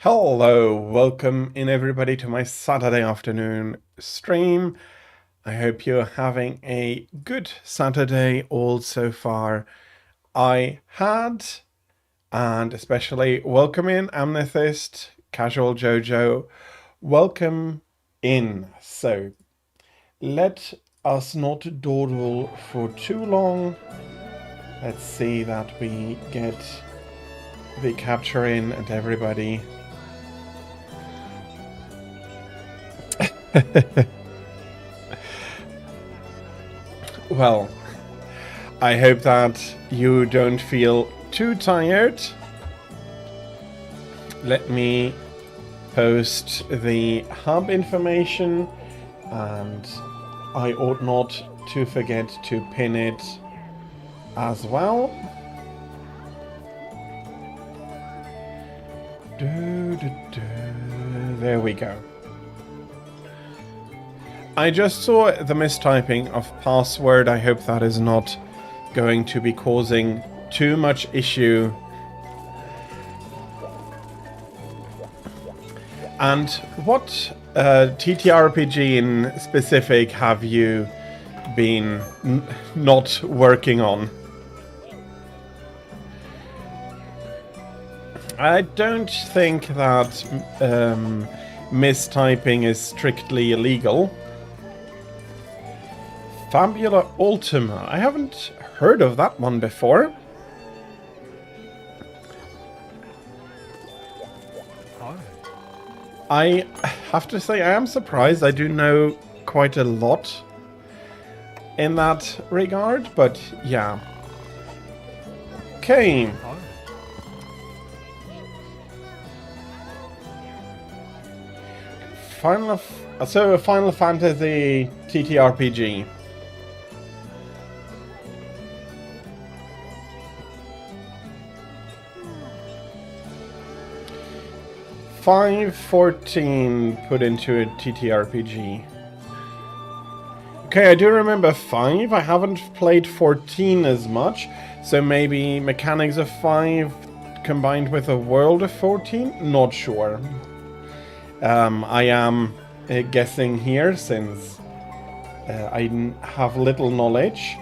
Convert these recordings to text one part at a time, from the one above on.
Hello, welcome in everybody to my Saturday afternoon stream. I hope you're having a good Saturday all so far. I had, and especially welcome in Amethyst, Casual Jojo, welcome in. So let us not dawdle for too long. Let's see that we get the capture in and everybody. Well, I hope that you don't feel too tired. Let me post the hub information, and I ought not to forget to pin it as well. There we go. I just saw the mistyping of password. I hope that is not going to be causing too much issue. And what TTRPG in specific have you been not working on? I don't think that mistyping is strictly illegal. Fabula Ultima. I haven't heard of that one before. I have to say I am surprised. I do know quite a lot in that regard, but yeah. Okay. Final Fantasy TTRPG. 514 put into a TTRPG. Okay, I do remember 5. I haven't played 14 as much, so maybe mechanics of 5 combined with a world of 14? Not sure. I am guessing here since I have little knowledge.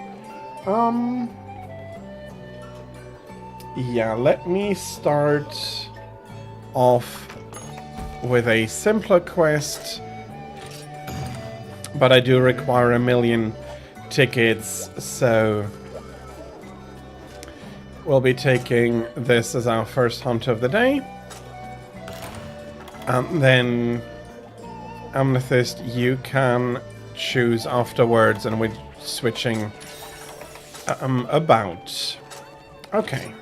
Yeah, let me start off with a simpler quest, but I do require 1,000,000 tickets, so we'll be taking this as our first hunt of the day. And then Amethyst, you can choose afterwards, and we're switching about. Okay.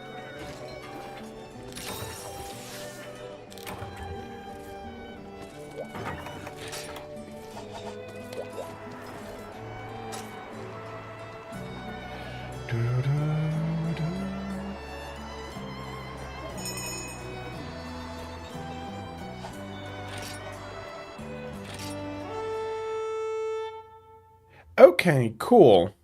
Okay, cool.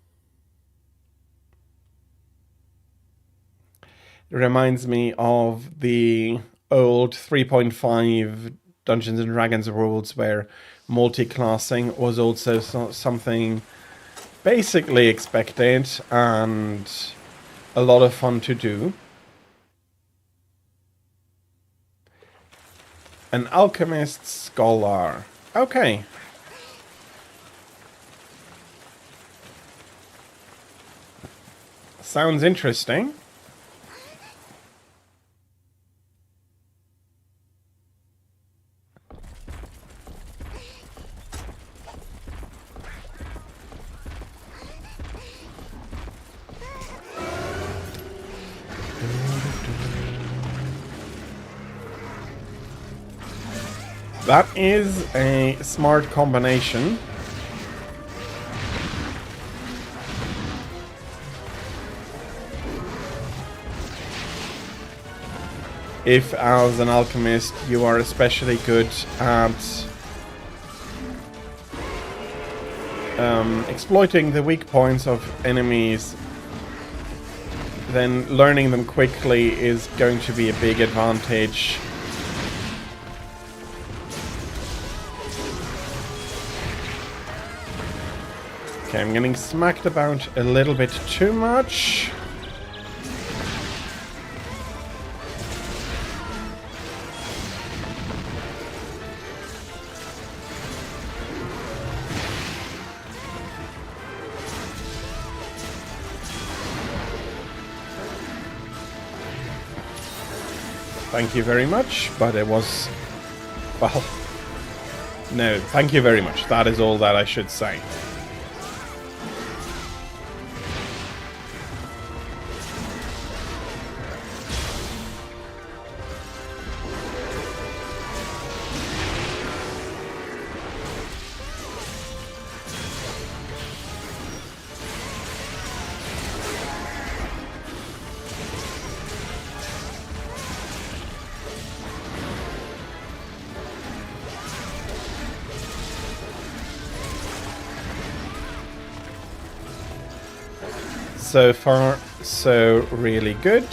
It reminds me of the old 3.5 Dungeons and Dragons rules where multi-classing was also something basically expected and a lot of fun to do. An alchemist scholar. Okay. Sounds interesting. That is a smart combination. If, as an alchemist, you are especially good at exploiting the weak points of enemies, then learning them quickly is going to be a big advantage. Okay, I'm getting smacked about a little bit too much. Thank you very much, but it was... well... no, thank you very much. That is all that I should say. So far, so really good.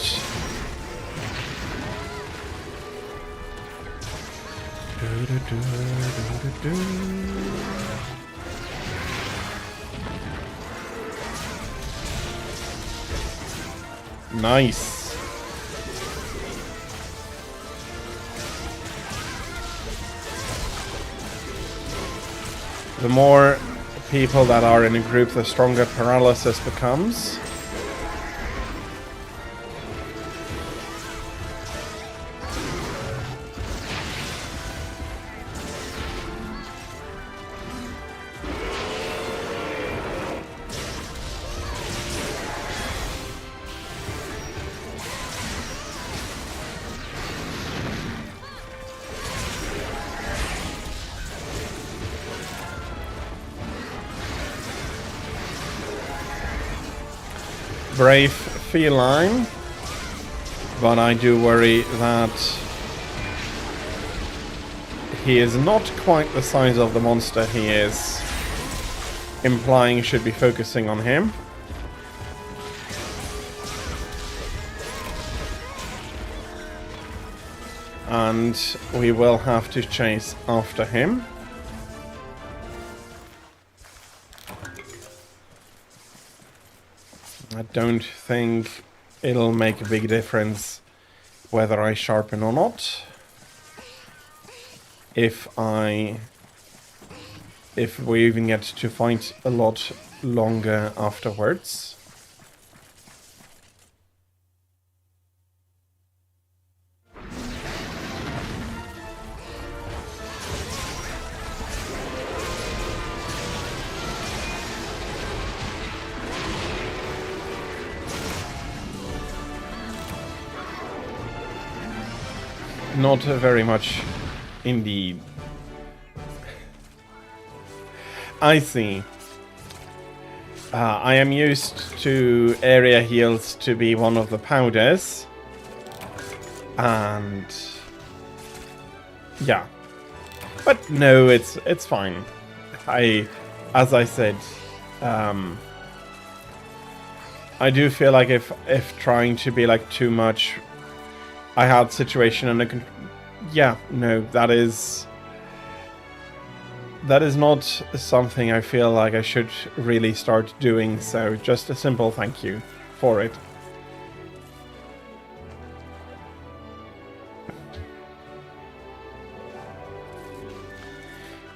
Nice. The more people that are in a group, the stronger paralysis becomes. Brave feline, but I do worry that he is not quite the size of the monster he is implying should be focusing on him. And we will have to chase after him. I don't think it'll make a big difference whether I sharpen or not. If we even get to fight a lot longer afterwards. Not very much, indeed. I see. I am used to area heals to be one of the powders. And... yeah. But no, it's fine. As I said, I do feel like if trying to be like too much, I had situation under control. Yeah, no, that is not something I feel like I should really start doing, so just a simple thank you for it.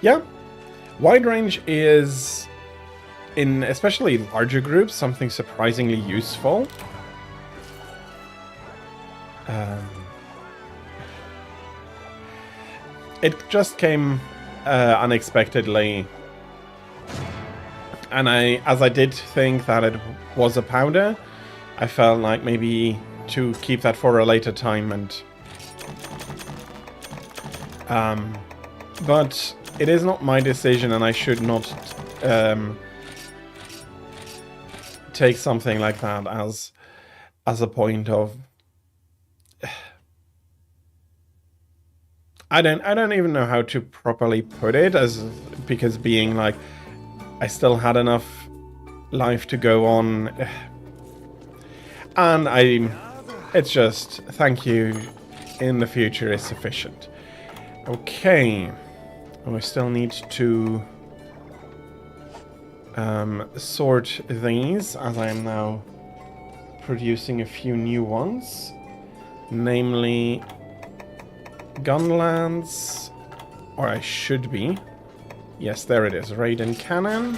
Yeah, wide range is, in especially larger groups, something surprisingly useful. It just came unexpectedly, and as I did think that it was a powder, I felt like maybe to keep that for a later time, and but it is not my decision, and I should not take something like that as a point of... I don't even know how to properly put it, because being like, I still had enough life to go on, and it's just thank you in the future is sufficient. Okay, we still need to sort these, as I am now producing a few new ones, namely Gunlands, or I should be. Yes, there it is. Raiden Cannon.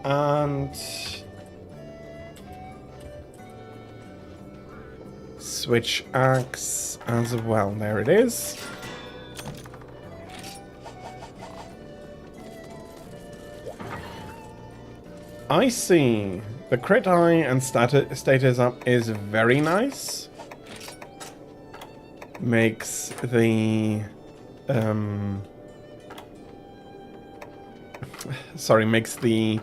And Switch Axe as well. There it is. I see. The crit high and status up is very nice. Makes the makes the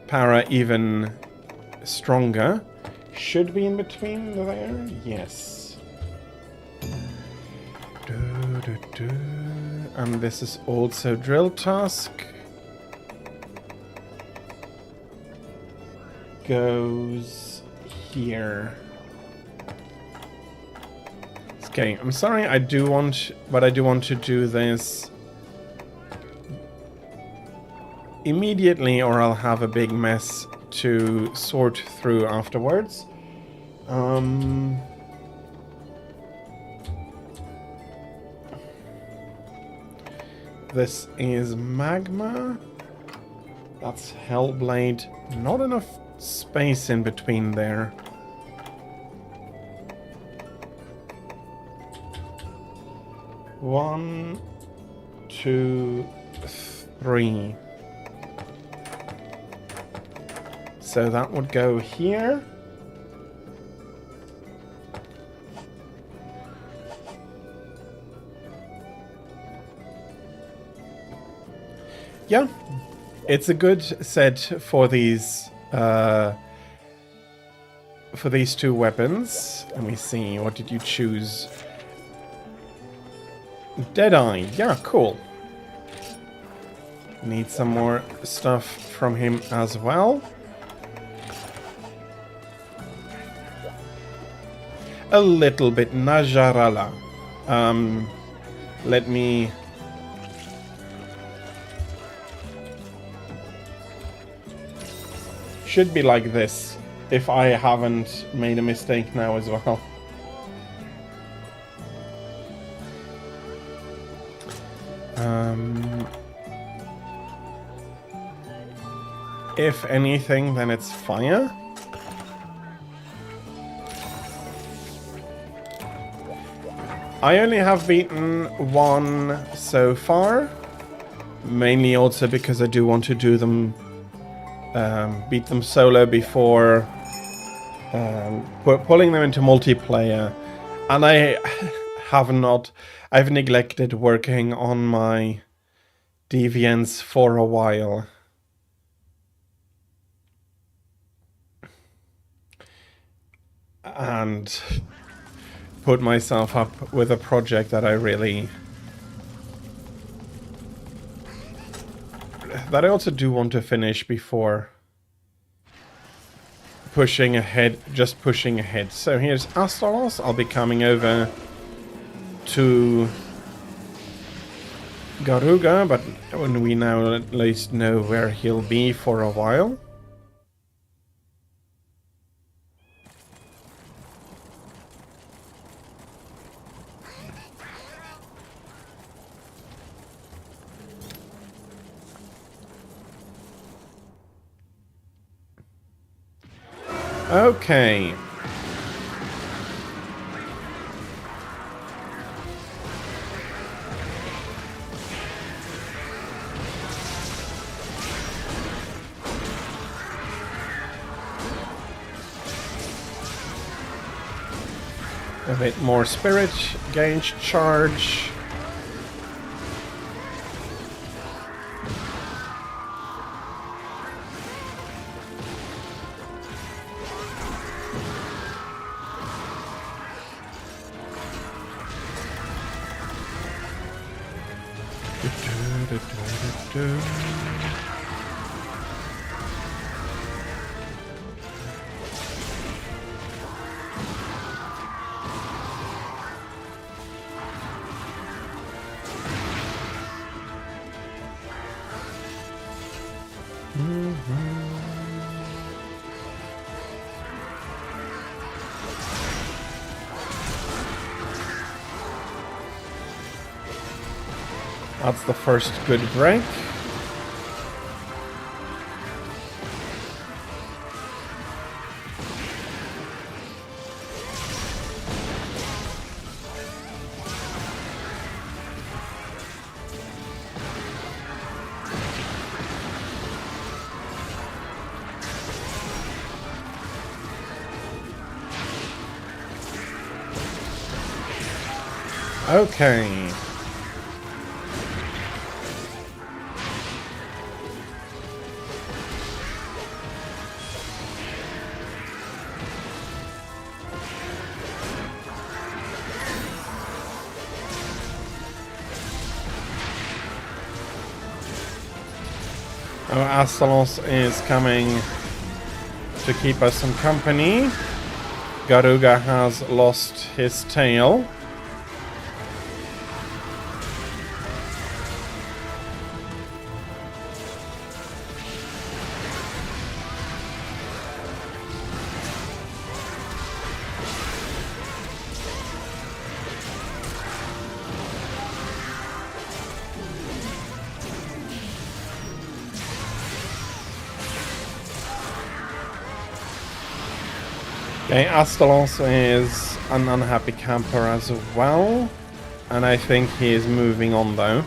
para even stronger. Should be in between there. Yes. And this is also Drill Tusk. Goes here. Okay, I'm sorry, I do want to do this immediately, or I'll have a big mess to sort through afterwards. This is Magma. That's Hellblade. Not enough space in between there. One, two, three. So that would go here. Yeah, it's a good set for these two weapons. Let me see, what did you choose? Deadeye, yeah, cool. Need some more stuff from him as well. A little bit Najarala. Let me... Should be like this, if I haven't made a mistake now as well. If anything, then it's fire. I only have beaten one so far, mainly also because I do want to do them, beat them solo before pulling them into multiplayer. And I've neglected working on my deviants for a while. And put myself up with a project that I also do want to finish before pushing ahead, just pushing ahead. So here's Astalos. I'll be coming over to Garuga, but we now at least know where he'll be for a while. Okay. A bit more spirit gauge charge. That's the first good break. Okay. Oh, Astalos is coming to keep us some company. Garuga has lost his tail. Okay, Astalos is an unhappy camper as well. And I think he is moving on though.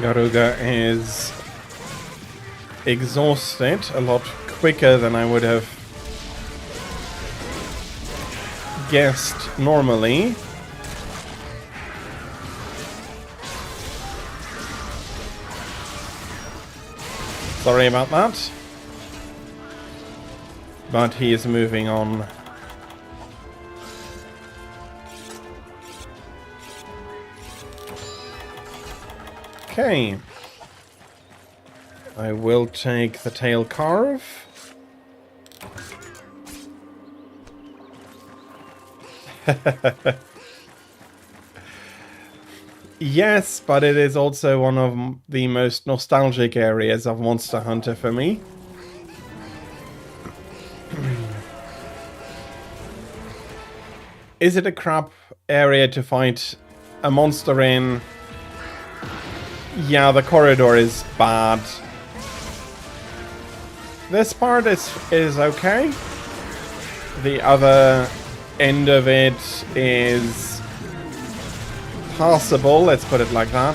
Garuga is exhausted a lot quicker than I would have guessed normally. Sorry about that. But he is moving on. Okay. I will take the tail carve. Yes, but it is also one of the most nostalgic areas of Monster Hunter for me. Is it a crap area to fight a monster in? Yeah, the corridor is bad. This part is okay. The other end of it is passable, let's put it like that.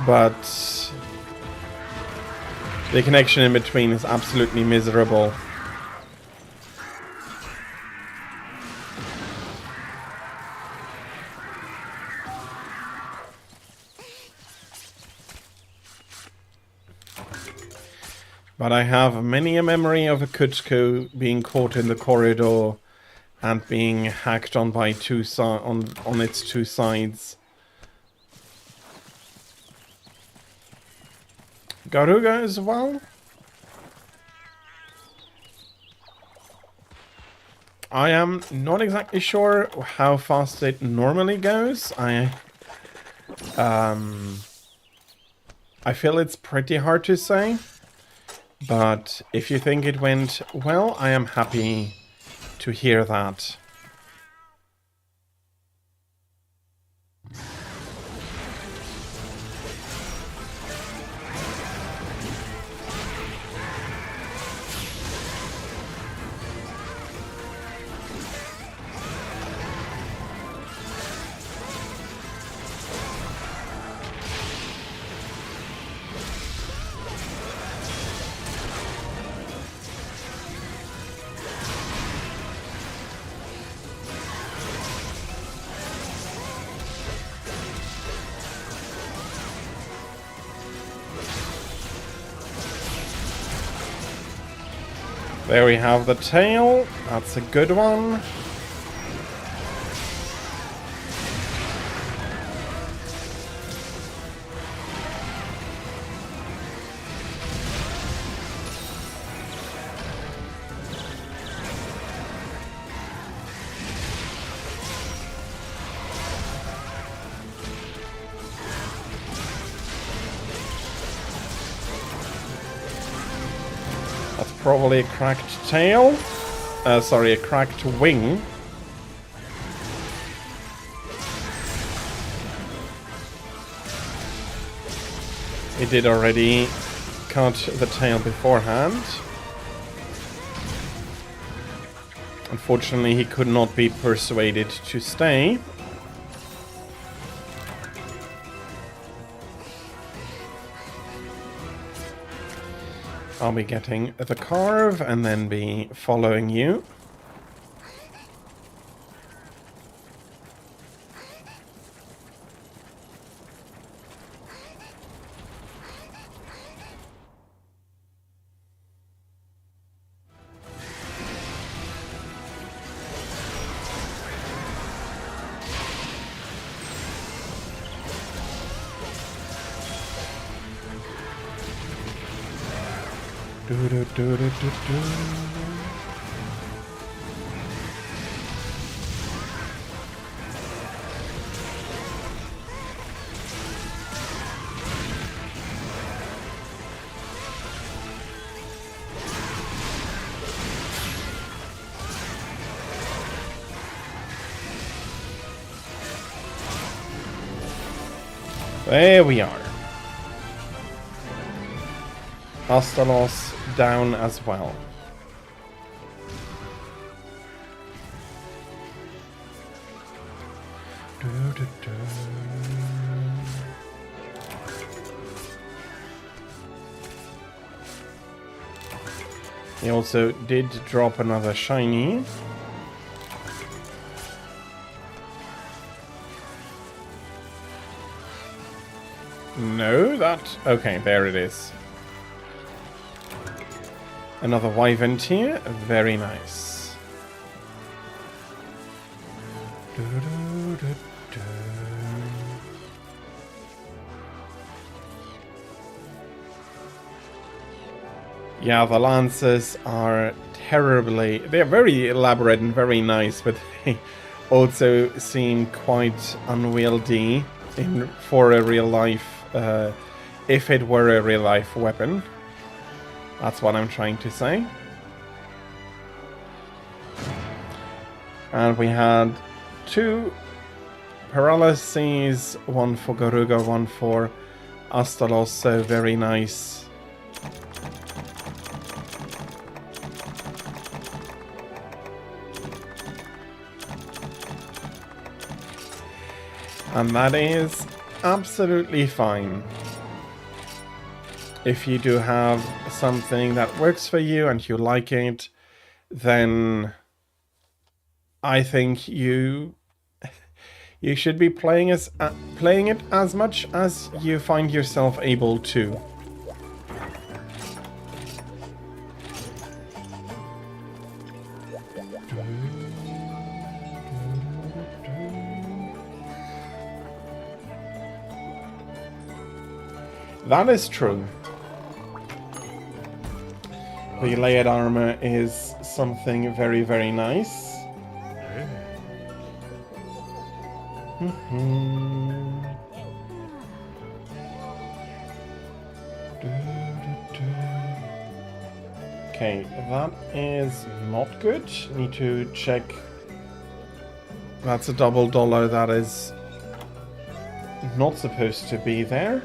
But the connection in between is absolutely miserable. But I have many a memory of a Kutsko being caught in the corridor and being hacked on by on its two sides. Garuga as well. I am not exactly sure how fast it normally goes. I feel it's pretty hard to say. But if you think it went well, I am happy to hear that. There we have the tail. That's a good one. Probably a cracked tail. Sorry, a cracked wing. It did already cut the tail beforehand. Unfortunately, he could not be persuaded to stay. I'll be getting the carve and then be following you. There we are. Astalos down as well. He also did drop another shiny. No, that... Okay, there it is. Another Wyvern tier. Very nice. Yeah, the lances are terribly... They're very elaborate and very nice, but they also seem quite unwieldy for a real life... if it were a real life weapon. That's what I'm trying to say. And we had 2 paralyses, one for Garuga, one for Astalos, so very nice. And that is absolutely fine. If you do have something that works for you and you like it, then I think you should be playing it as much as you find yourself able to. That is true. The layered armor is something very, very nice. Okay, that is not good. Need to check. That's a double dollar that is not supposed to be there.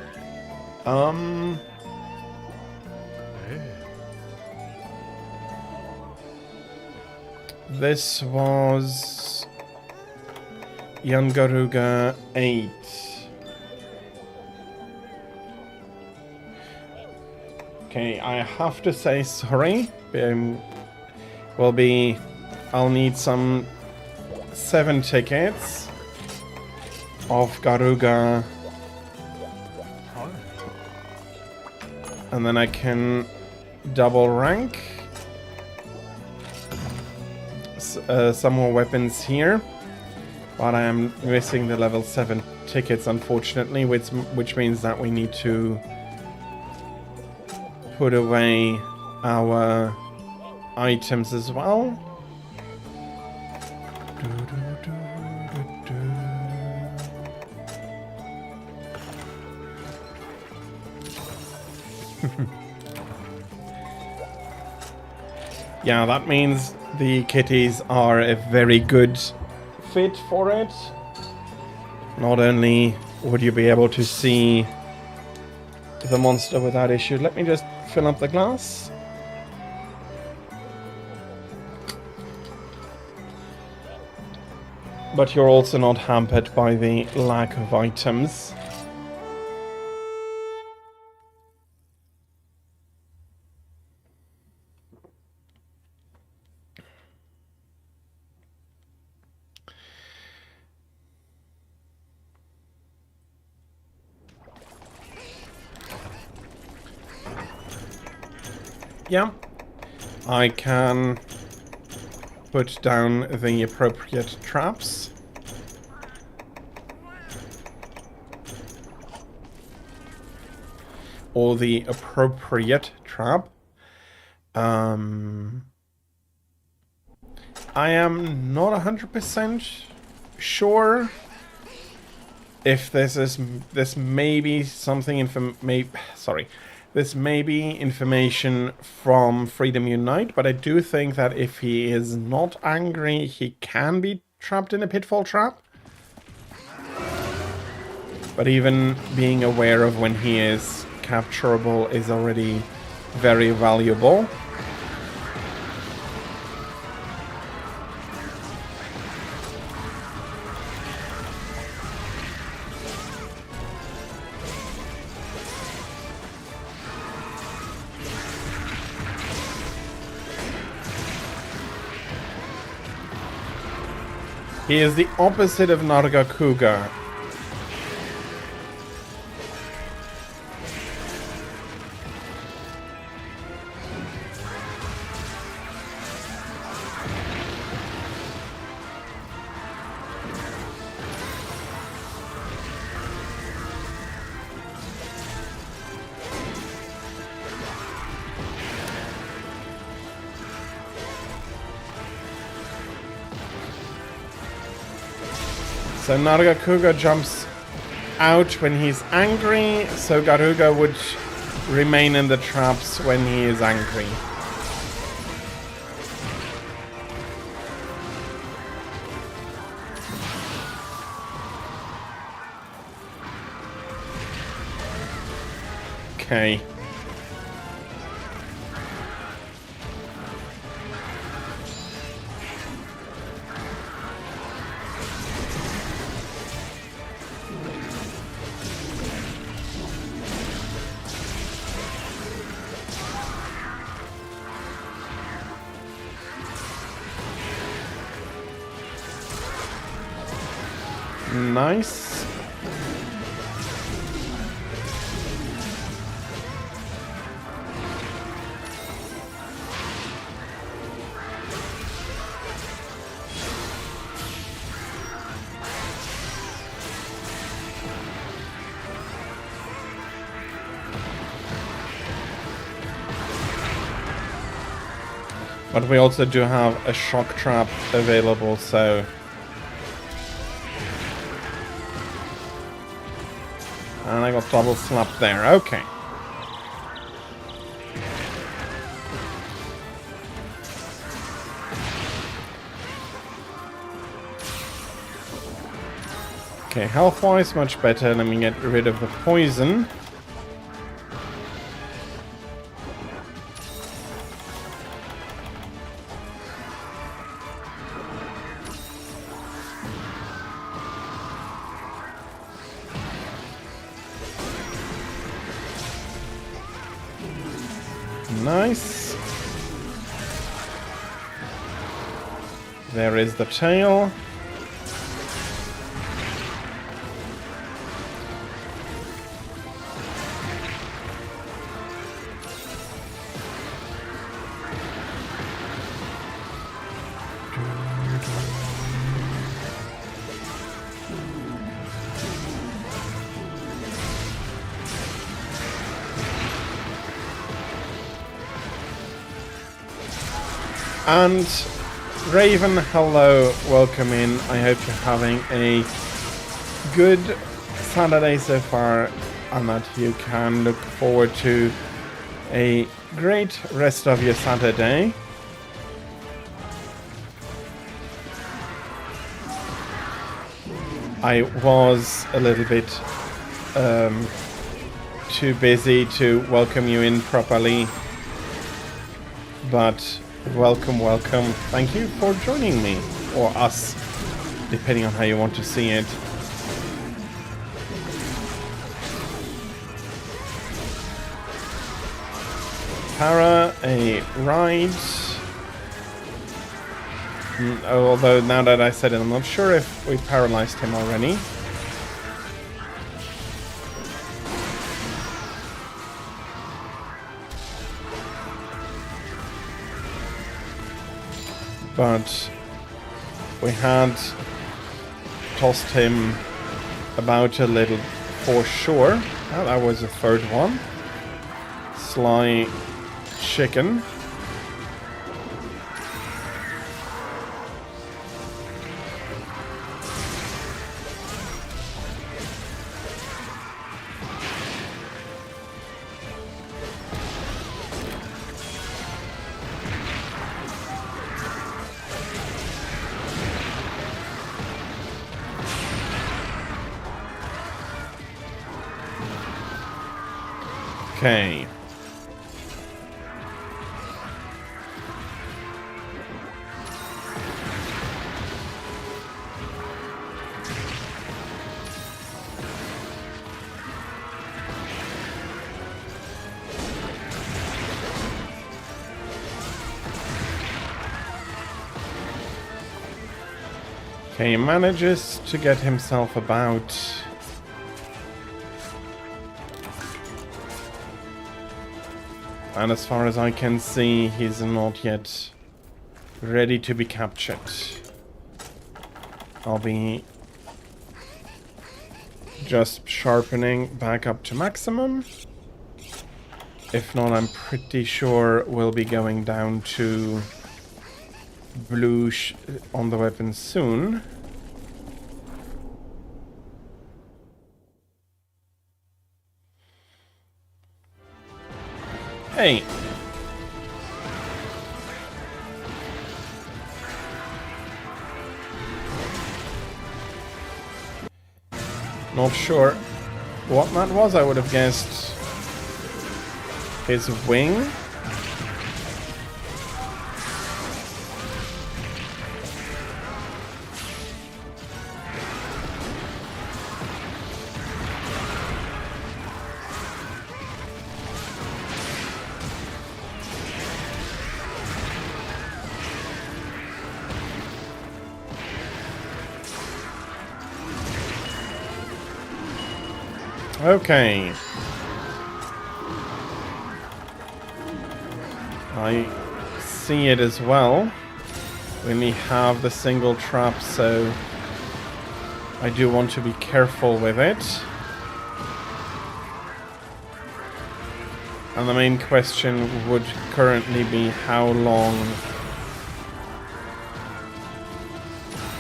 This was Yangaruga 8. Okay, I have to say sorry. I'll need some 7 tickets of Garuga. And then I can double rank. some more weapons here. But I am missing the level 7 tickets, unfortunately, which means that we need to put away our items as well. Yeah, that means the kitties are a very good fit for it. Not only would you be able to see the monster without issue. Let me just fill up the glass. But you're also not hampered by the lack of items. Yeah, I can put down the appropriate traps. Or the appropriate trap. I am not 100% sure if this may be something this may be information from Freedom Unite, but I do think that if he is not angry, he can be trapped in a pitfall trap. But even being aware of when he is capturable is already very valuable. He is the opposite of Nargacuga. So Nargacuga jumps out when he's angry, so Garuga would remain in the traps when he is angry. Okay. Nice. But we also do have a shock trap available, so... And I got double slapped there, okay. Okay, health-wise, much better. Let me get rid of the poison. Nice. There is the tail. And Raven, hello, welcome in. I hope you're having a good Saturday so far and that you can look forward to a great rest of your Saturday. I was a little bit too busy to welcome you in properly, but welcome. Thank you for joining me, or us, depending on how you want to see it. Para, a ride. Although now that I said it, I'm not sure if we paralyzed him already. But we had tossed him about a little for sure. Well, that was the third one. Sly chicken. Okay. Okay, he manages to get himself about. And as far as I can see, he's not yet ready to be captured. I'll be just sharpening back up to maximum. If not, I'm pretty sure we'll be going down to blue on the weapon soon. Hey. Not sure what that was. I would have guessed his wing. Okay. I see it as well. We only have the single trap, so I do want to be careful with it. And the main question would currently be how long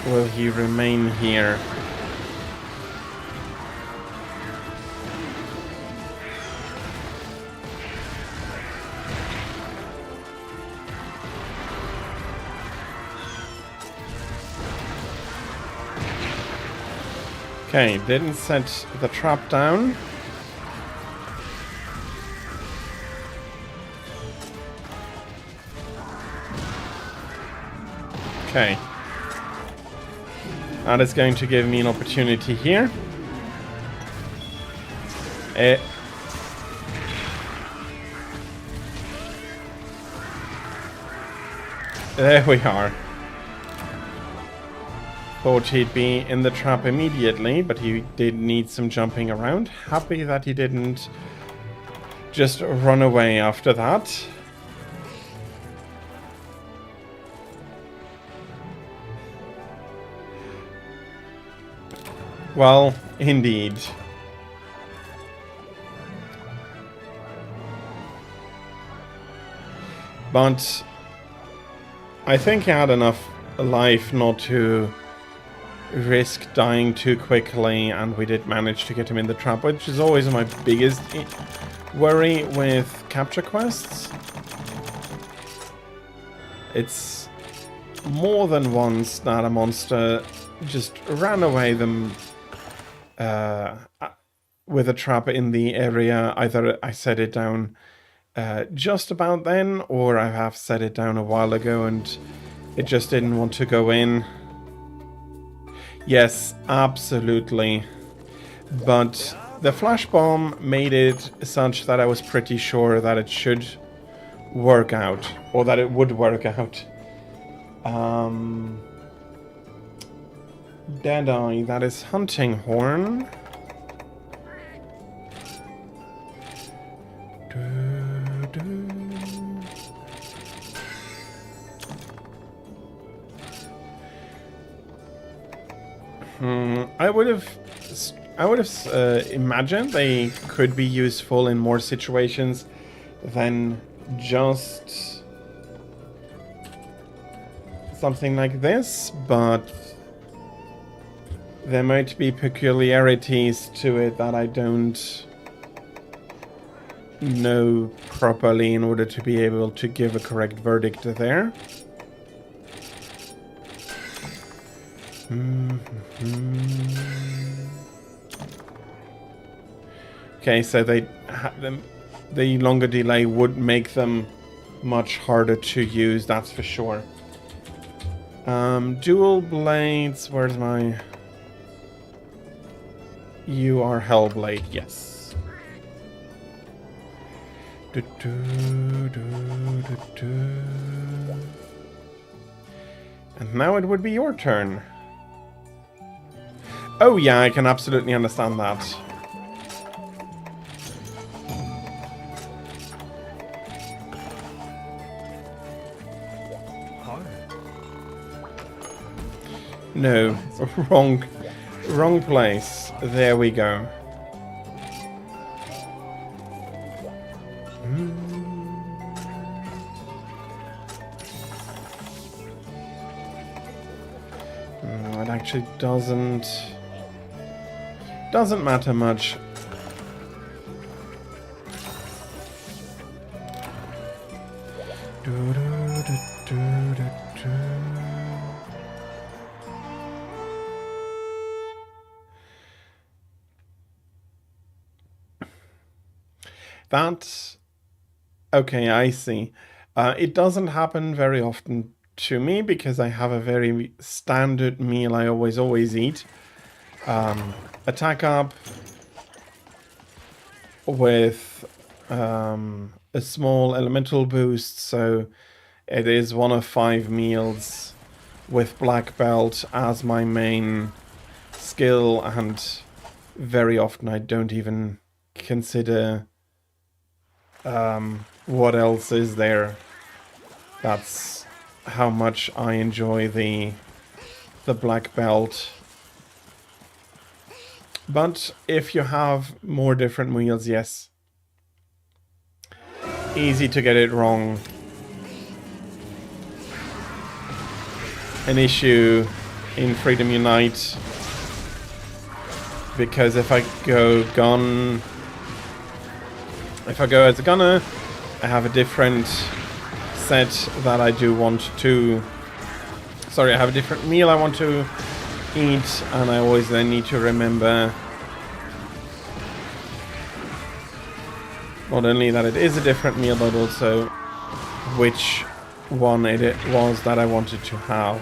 will he remain here? Okay, didn't set the trap down. Okay. That is going to give me an opportunity here. There we are. Thought he'd be in the trap immediately, but he did need some jumping around. Happy that he didn't just run away after that. Well, indeed. But I think he had enough life not to risk dying too quickly, and we did manage to get him in the trap, which is always my biggest worry with capture quests. It's more than once that a monster just ran away them with a trap in the area. Either I set it down just about then, or I have set it down a while ago and it just didn't want to go in. Yes, absolutely. But the flash bomb made it such that I was pretty sure that it should work out, or that it would work out. Deadeye, that is Hunting Horn. I would have imagined they could be useful in more situations than just something like this, but there might be peculiarities to it that I don't know properly in order to be able to give a correct verdict there. Okay, so the longer delay would make them much harder to use, that's for sure. Dual blades, where's my... You are Hellblade, yes. And now it would be your turn. Oh yeah, I can absolutely understand that. No, wrong place. There we go. It actually doesn't matter much. That... Okay, I see. It doesn't happen very often to me because I have a very standard meal I always eat. Attack up with a small elemental boost, so it is one of 5 meals with black belt as my main skill, and very often I don't even consider what else is there. That's how much I enjoy the black belt. But if you have more different meals, yes. Easy to get it wrong. An issue in Freedom Unite. Because if I go gun... If I go as a gunner, I have a different set that I do want to... Sorry, I have a different meal I want to eat, and I always then need to remember not only that it is a different meal, but also which one it was that I wanted to have.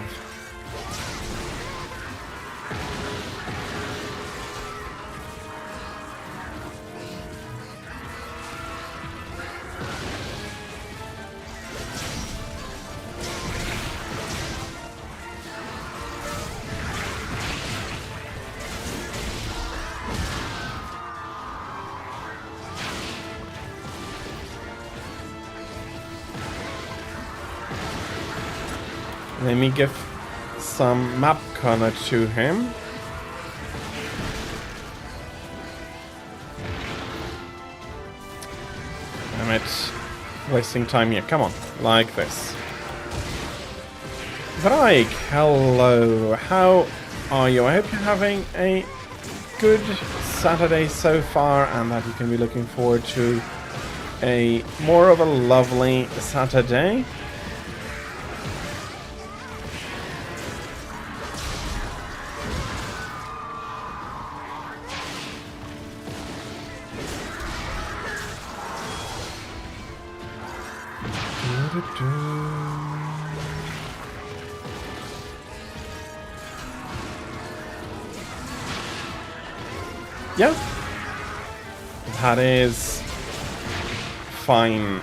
Let me give some map color to him. Damn it. Wasting time here. Come on. Like this. Vraik, hello. How are you? I hope you're having a good Saturday so far and that you can be looking forward to a more of a lovely Saturday. Yeah, that is fine.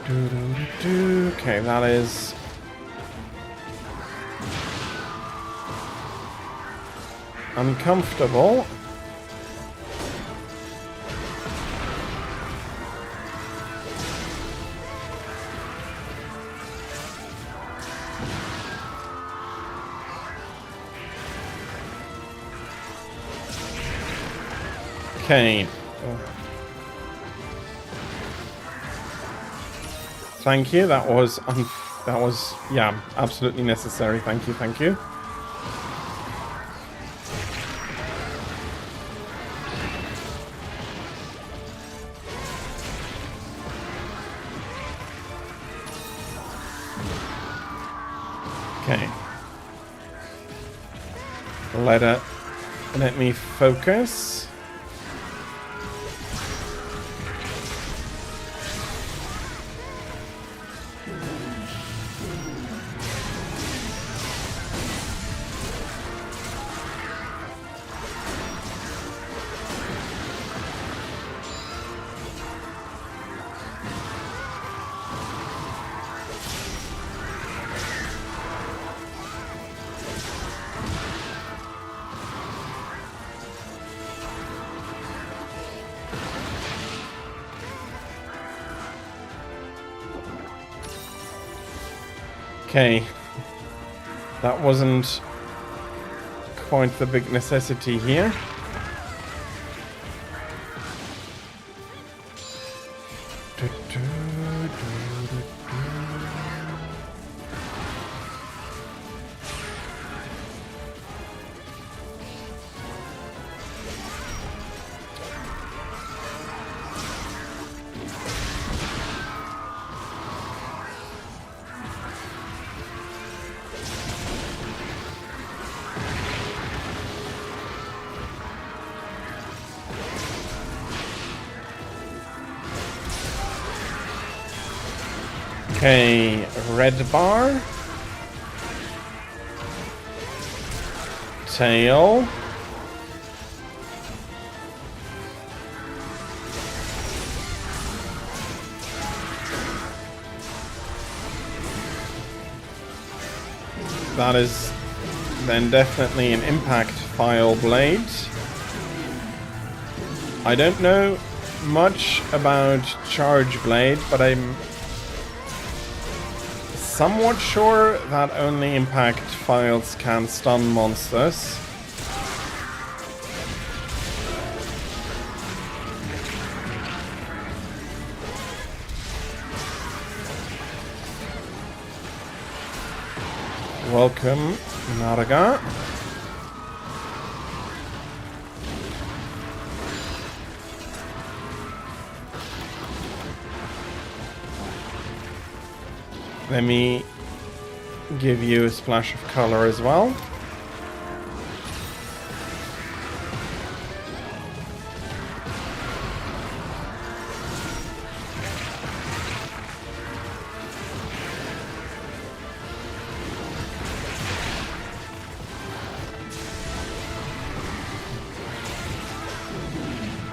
Okay, that is uncomfortable. Okay. Thank you. That was yeah, absolutely necessary. Thank you. Thank you. Okay. Let me focus. Okay, that wasn't quite the big necessity here. Okay, red bar. Tail. That is then definitely an impact file blade. I don't know much about charge blade, but I'm somewhat sure that only impact files can stun monsters. Welcome, Naraga. Let me give you a splash of color as well.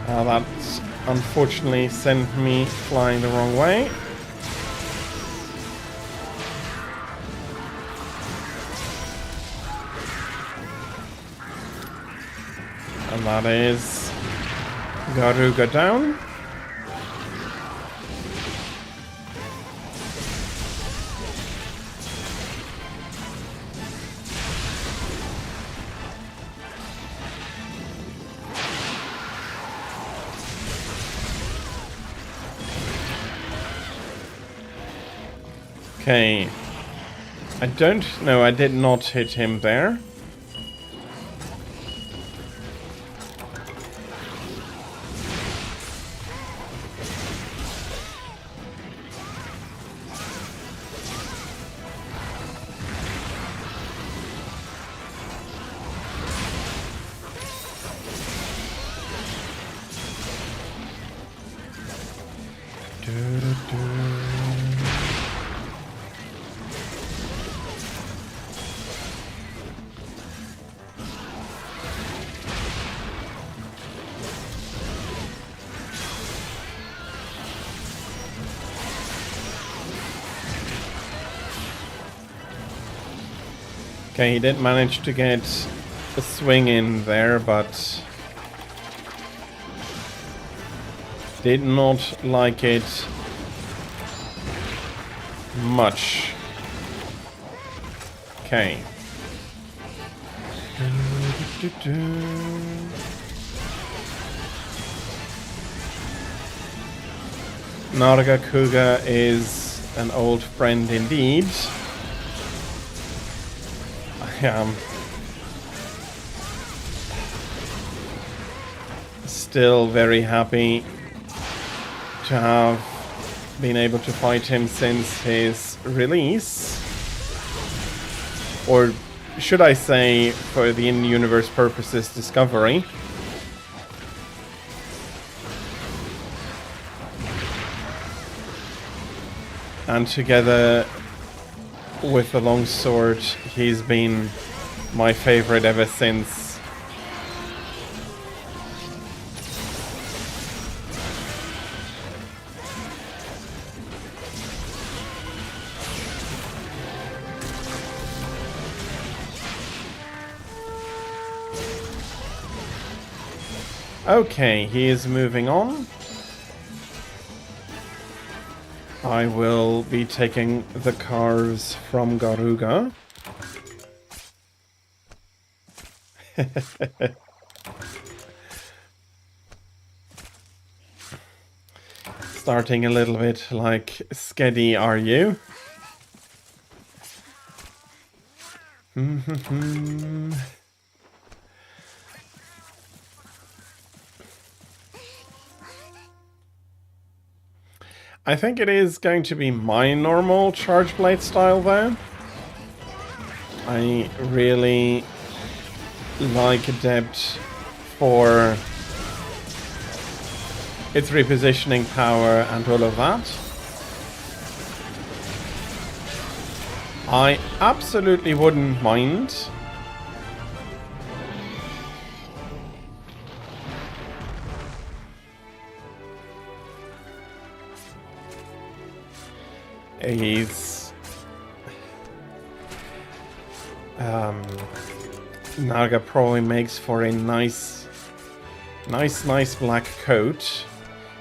That's unfortunately sent me flying the wrong way. And that is Garuga down. Okay. I don't know, I did not hit him there. Okay, he did manage to get a swing in there, but did not like it much. Okay. Nargacuga is an old friend indeed. I am still very happy to have been able to fight him since his release. Or should I say, for the in-universe purposes, discovery. And together with the longsword, he's been my favorite ever since. Okay, he is moving on. I will be taking the cars from Garuga. Starting a little bit like, Skedi, are you? I think it is going to be my normal Charge Blade style though. I really like Adept for its repositioning power and all of that. I absolutely wouldn't mind is Naga probably makes for a nice black coat.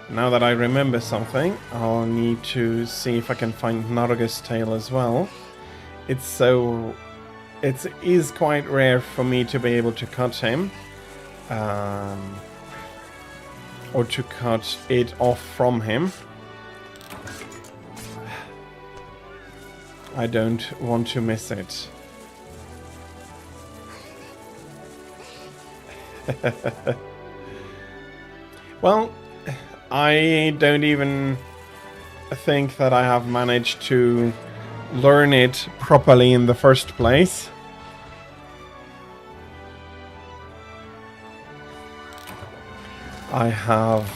Now that I remember something, I'll need to see if I can find Narga's tail as well. It is quite rare for me to be able to cut him, or to cut it off from him. I don't want to miss it. Well, I don't even think that I have managed to learn it properly in the first place. I have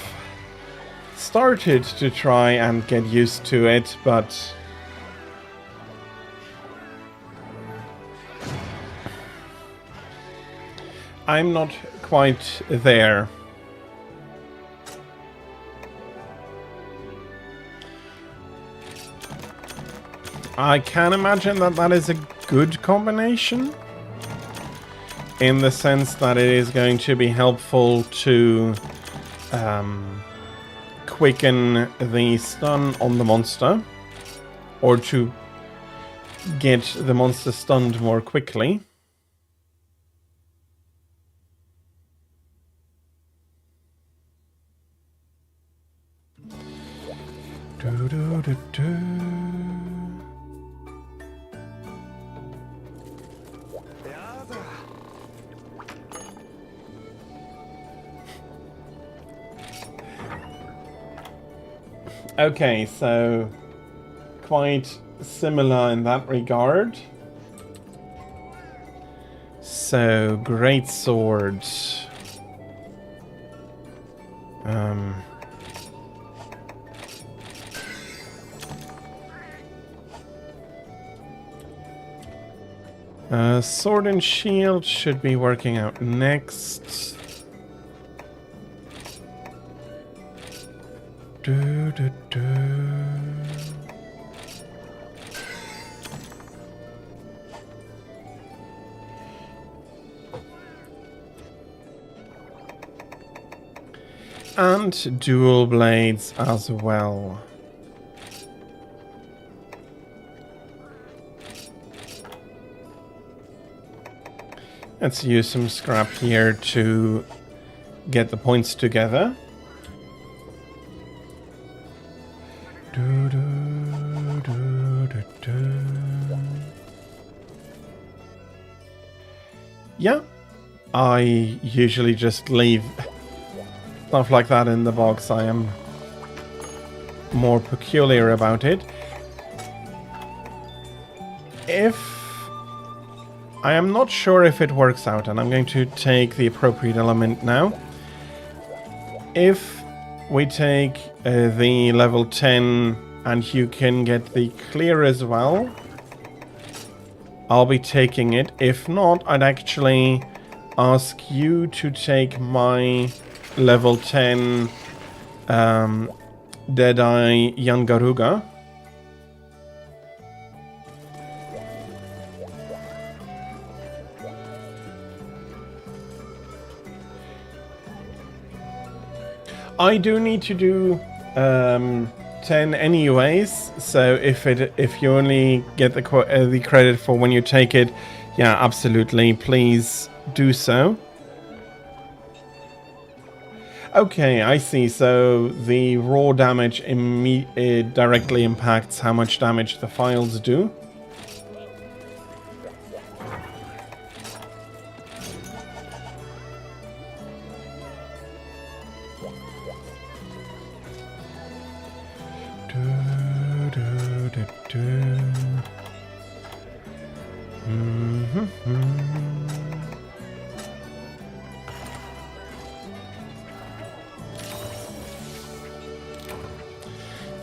started to try and get used to it, but I'm not quite there. I can imagine that that is a good combination, in the sense that it is going to be helpful to quicken the stun on the monster, or to get the monster stunned more quickly. Okay, so quite similar in that regard. So, great sword. Sword and shield should be working out next. And dual blades as well. Let's use some scrap here to get the points together. Yeah, I usually just leave stuff like that in the box. I am more peculiar about it. I am not sure if it works out, and I'm going to take the appropriate element now. If we take the level 10 and you can get the clear as well, I'll be taking it. If not, I'd actually ask you to take my level 10 Deadeye Yangaruga. I do need to do 10 anyways, so if you only get the credit for when you take it, yeah, absolutely, please do so. Okay, I see. So the raw damage directly impacts how much damage the files do.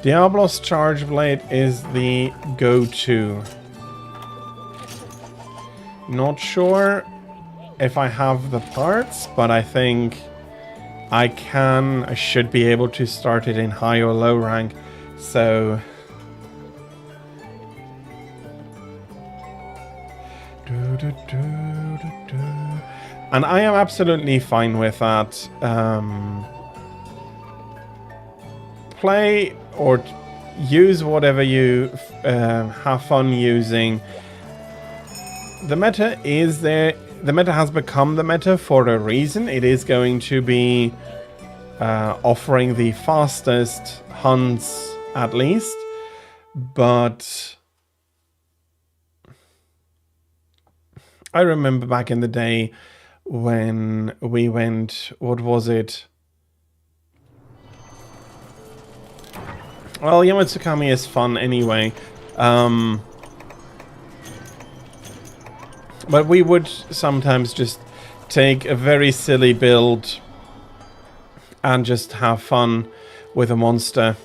Diablos Charge Blade is the go-to. Not sure if I have the parts, but I think I should be able to start it in high or low rank, so... And I am absolutely fine with that. Play or use whatever you have fun using. The meta is there. The meta has become the meta for a reason. It is going to be offering the fastest hunts, at least. But I remember back in the day when we went, what was it? Well, Yamatsukami is fun anyway. But we would sometimes just take a very silly build and just have fun with a monster.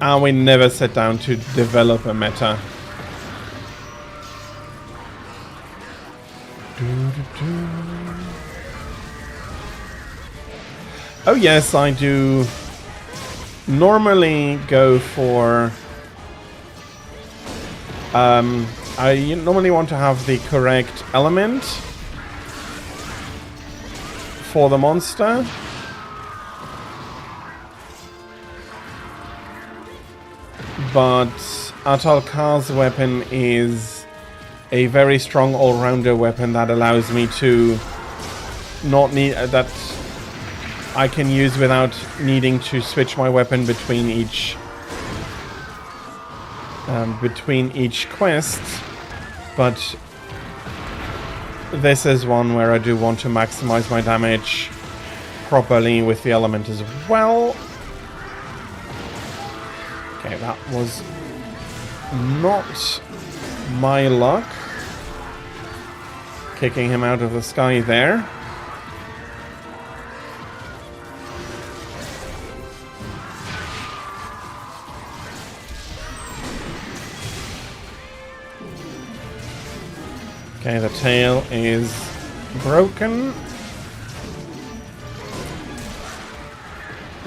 And we never sat down to develop a meta. Oh yes, I do normally go for... I normally want to have the correct element for the monster. But Atalkar's weapon is a very strong all-rounder weapon that allows me to not need... that I can use without needing to switch my weapon between each quest, but this is one where I do want to maximize my damage properly with the element as well. Okay, that was not my luck. Kicking him out of the sky there. Okay, the tail is broken.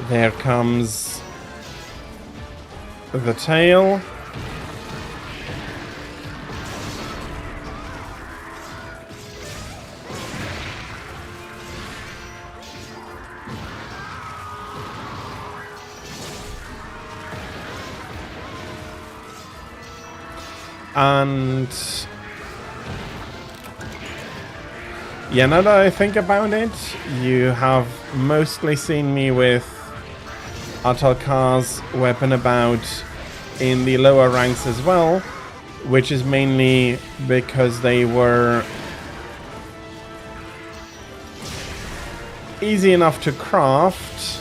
There comes the tail. And yeah, now that I think about it, you have mostly seen me with Atalkar's weapon about in the lower ranks as well, which is mainly because they were easy enough to craft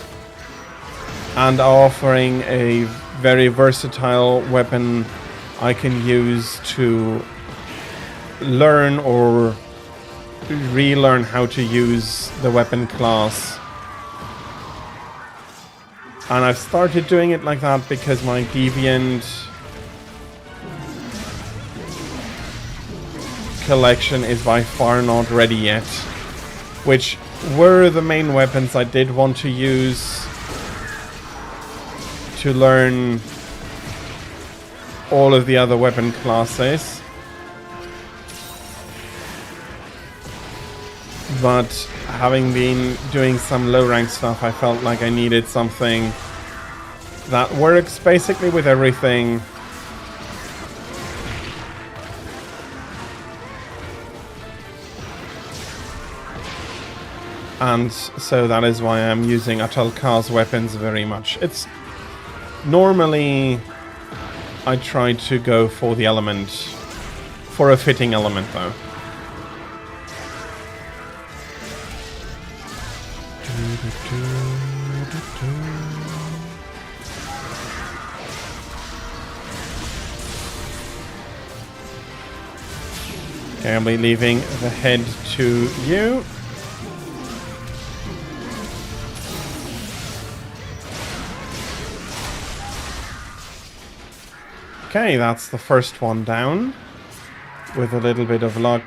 and are offering a very versatile weapon I can use to learn or relearn how to use the weapon class. And I've started doing it like that because my Deviant collection is by far not ready yet, which were the main weapons I did want to use to learn all of the other weapon classes. But having been doing some low rank stuff, I felt like I needed something that works basically with everything. And so that is why I'm using Atalkar's weapons very much. It's normally I try to go for the element, for a fitting element though. Okay, I'll be leaving the head to you. Okay, that's the first one down. With a little bit of luck,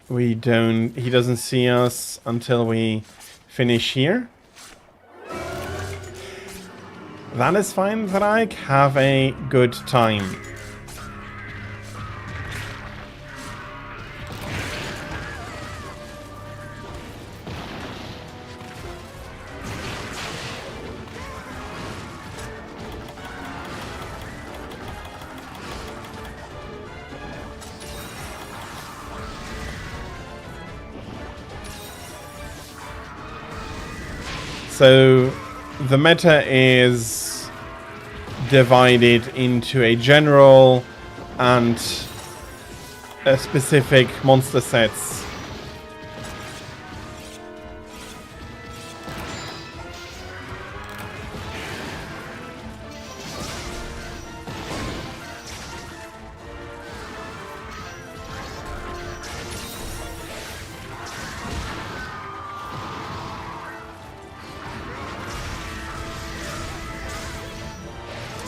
he doesn't see us until we finish here. That is fine, Thrike. Have a good time. So the meta is divided into a general and a specific monster sets.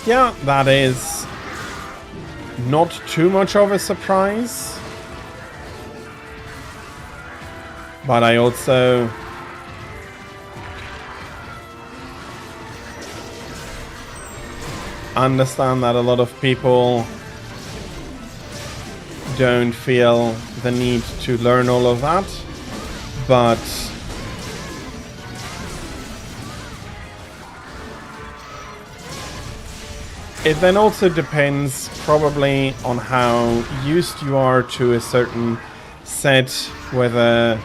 Yeah, that is not too much of a surprise. But I also understand that a lot of people don't feel the need to learn all of that. But it then also depends probably on how used you are to a certain set, whether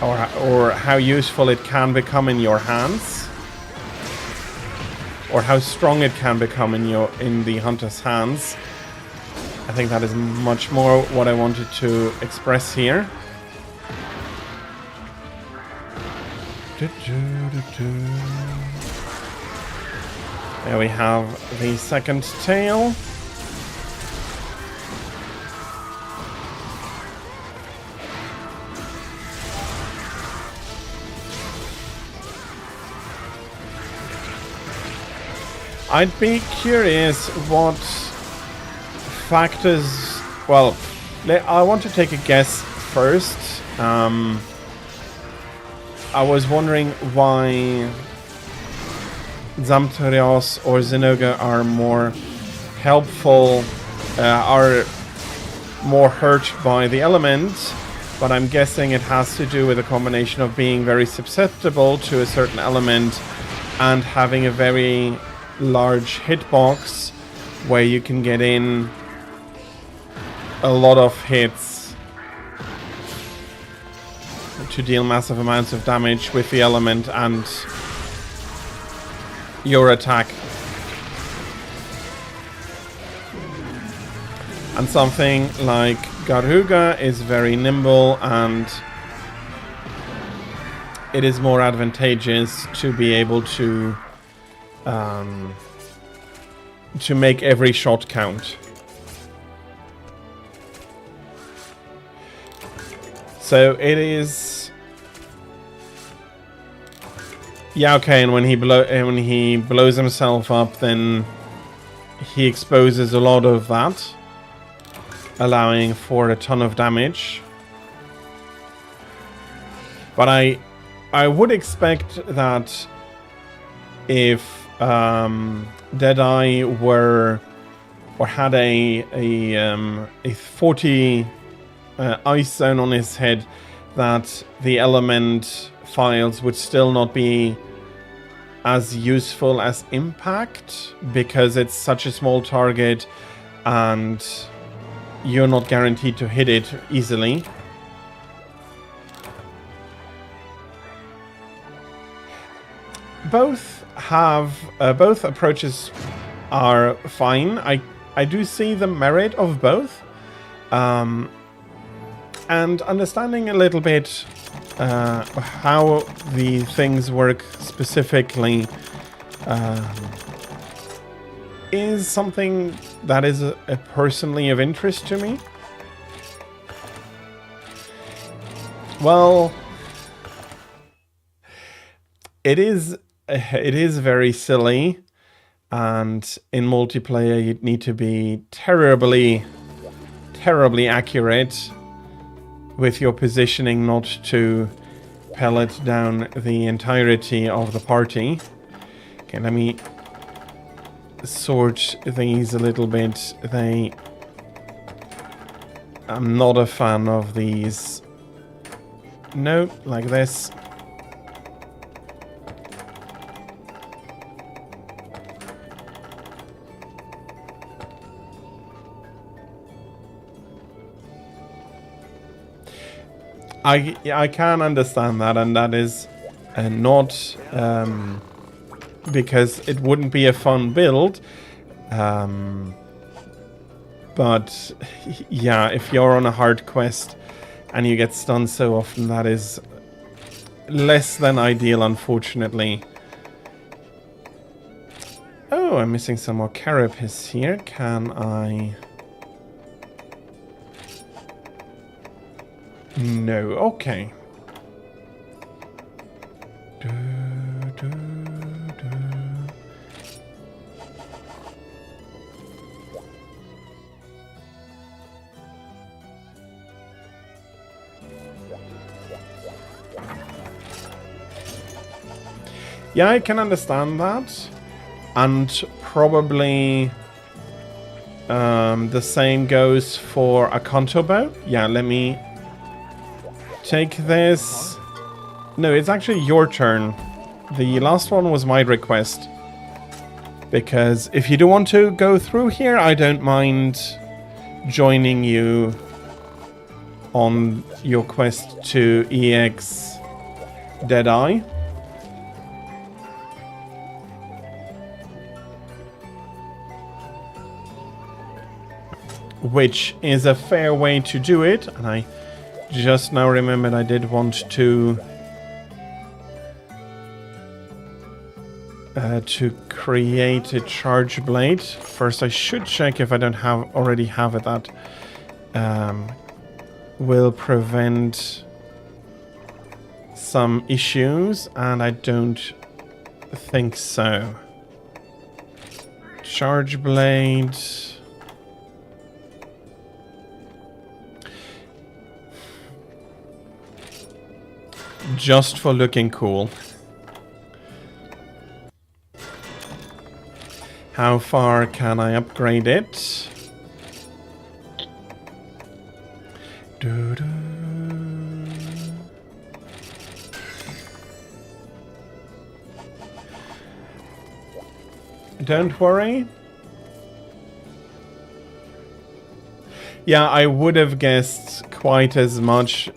or how useful it can become in your hands, or how strong it can become in the hunter's hands. I think that is much more what I wanted to express here. There we have the second tail. I'd be curious what factors... Well, I want to take a guess first. I was wondering why Zamterios or Zinogre are more helpful, are more hurt by the element, but I'm guessing it has to do with a combination of being very susceptible to a certain element and having a very large hitbox where you can get in a lot of hits to deal massive amounts of damage with the element and your attack. And something like Garuga is very nimble, and it is more advantageous to be able to make every shot count. So it is... Yeah, okay, and when he blows himself up, then he exposes a lot of that, allowing for a ton of damage. But I would expect that if Deadeye were or had a 40 ice zone on his head, that the element files would still not be as useful as Impact, because it's such a small target and you're not guaranteed to hit it easily. Both approaches are fine. I do see the merit of both, and understanding a little bit how the things work specifically is something that is personally of interest to me. Well, it is very silly, and in multiplayer you'd need to be terribly accurate with your positioning not to pellet down the entirety of the party. Okay, let me sort these a little bit. I'm not a fan of these. No, like this. I can understand that, and that is not because it wouldn't be a fun build. But yeah, if you're on a hard quest and you get stunned so often, that is less than ideal, unfortunately. Oh, I'm missing some more carapace here. Can I... No, okay. Yeah, I can understand that. And probably the same goes for a Contobo. Yeah, let me take this. No, it's actually your turn. The last one was my request. Because if you do want to go through here, I don't mind joining you on your quest to EX Deadeye. which is a fair way to do it. And I just now remembered I did want to create a charge blade. First, I should check if I don't already have it that will prevent some issues, and I don't think so. Charge blade. Just for looking cool. How far can I upgrade it? Doo-doo. Don't worry. Yeah, I would have guessed quite as much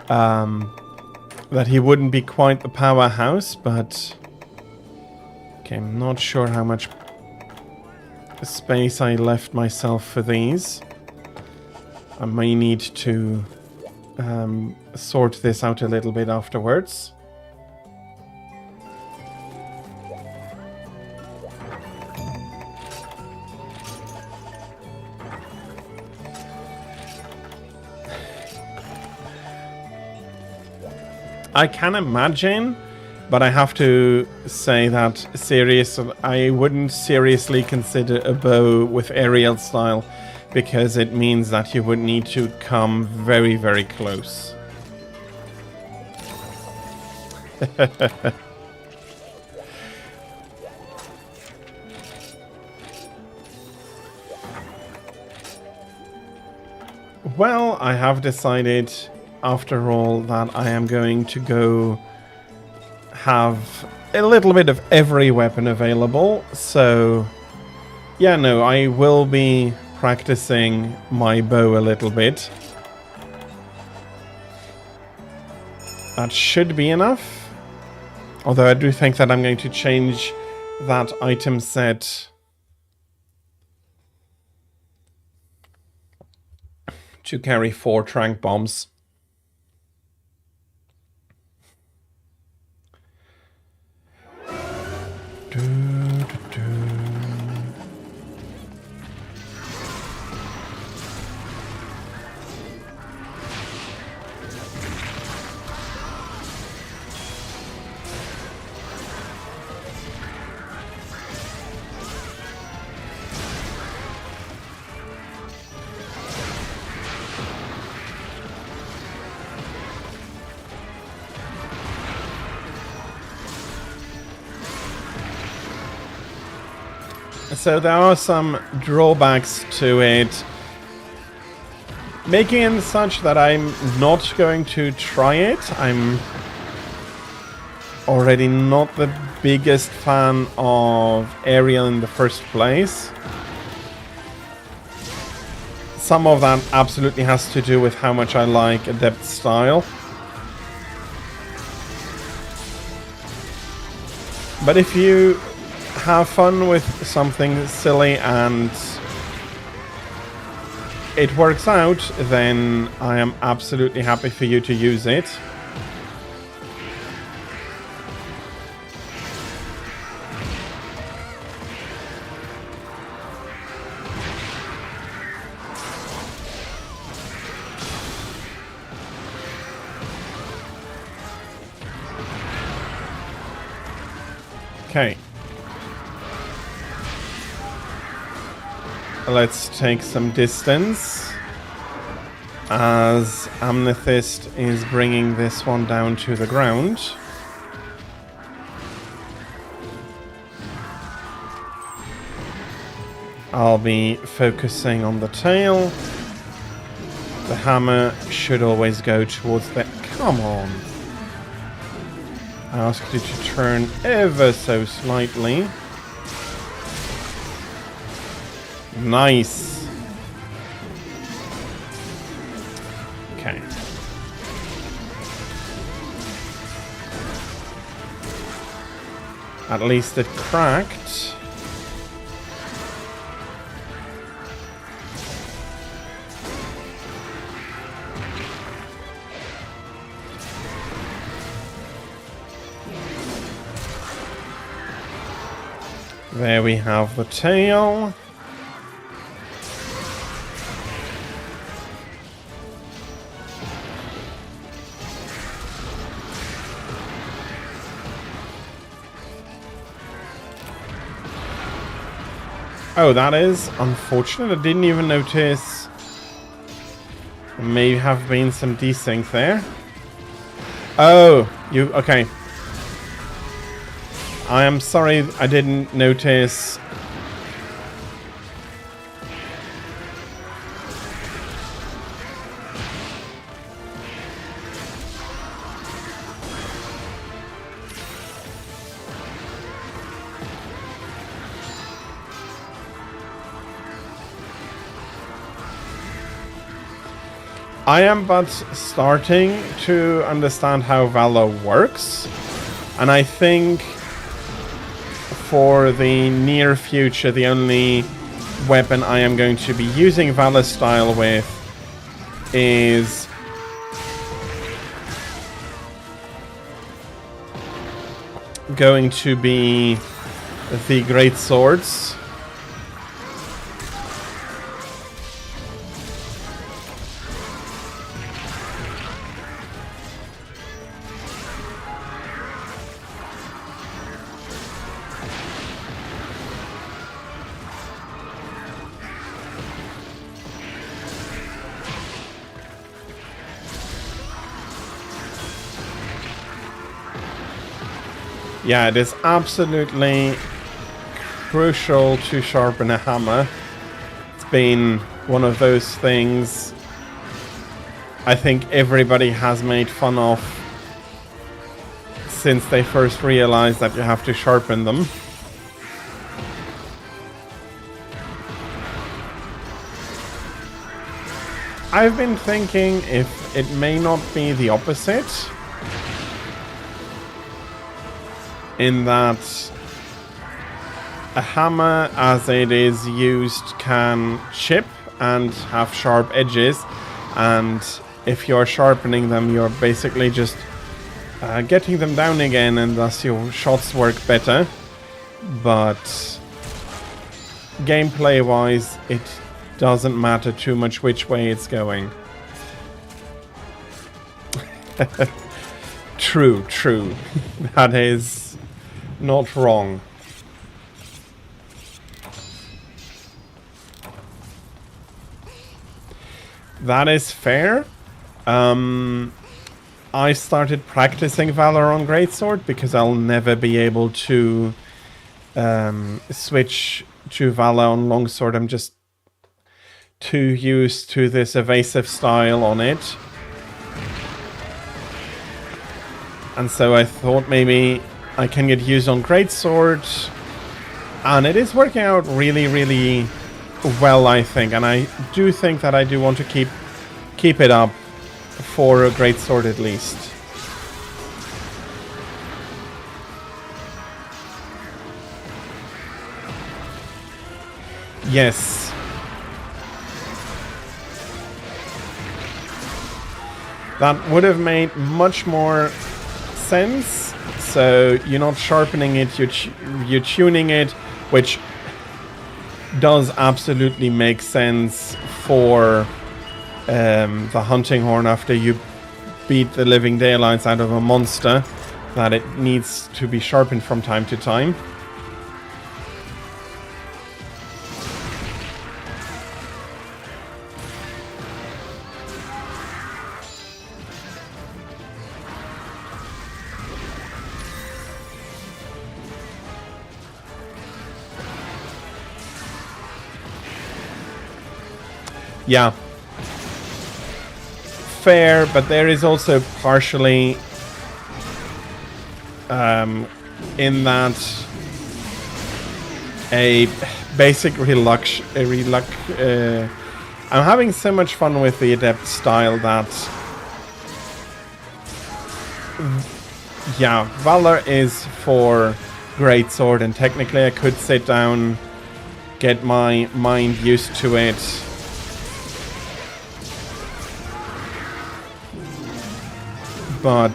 that he wouldn't be quite the powerhouse, but okay, I'm not sure how much space I left myself for these. I may need to sort this out a little bit afterwards. I can imagine, but I have to say that I wouldn't seriously consider a bow with aerial style, because it means that you would need to come very, very close. Well, I have decided, after all, that I am going to go have a little bit of every weapon available. So, yeah, no, I will be practicing my bow a little bit. That should be enough. Although I do think that I'm going to change that item set to carry 4 tranq bombs. So there are some drawbacks to it, making it such that I'm not going to try it. I'm already not the biggest fan of aerial in the first place. Some of that absolutely has to do with how much I like adept style. But if you have fun with something silly and it works out, then I am absolutely happy for you to use it. Okay. Let's take some distance, as Amethyst is bringing this one down to the ground. I'll be focusing on the tail. The hammer should always go towards the... Come on! I asked you to turn ever so slightly. Nice. Okay. At least it cracked. There we have the tail. Oh, that is unfortunate. I didn't even notice. There may have been some desync there. Oh, you... Okay. I am sorry I didn't notice. I am but starting to understand how Valor works, and I think for the near future the only weapon I am going to be using Valor style with is going to be the Great Swords. Yeah, it is absolutely crucial to sharpen a hammer. It's been one of those things I think everybody has made fun of since they first realized that you have to sharpen them. I've been thinking if it may not be the opposite, in that a hammer as it is used can chip and have sharp edges, and if you're sharpening them you're basically just getting them down again, and thus your shots work better. But gameplay wise it doesn't matter too much which way it's going. True. That is not wrong. That is fair. I started practicing Valor on Greatsword because I'll never be able to switch to Valor on Longsword. I'm just too used to this evasive style on it. And so I thought maybe I can get used on Greatsword, and it is working out really well, I think. And I do think that I do want to keep it up for a Greatsword at least. Yes. That would have made much more sense. So you're not sharpening it, you're tuning it, which does absolutely make sense for the hunting horn after you beat the living daylights out of a monster, that it needs to be sharpened from time to time. Yeah. Fair, but there is also partially in that a basic I'm having so much fun with the Adept style that yeah, Valor is for Greatsword, and technically I could sit down, get my mind used to it. But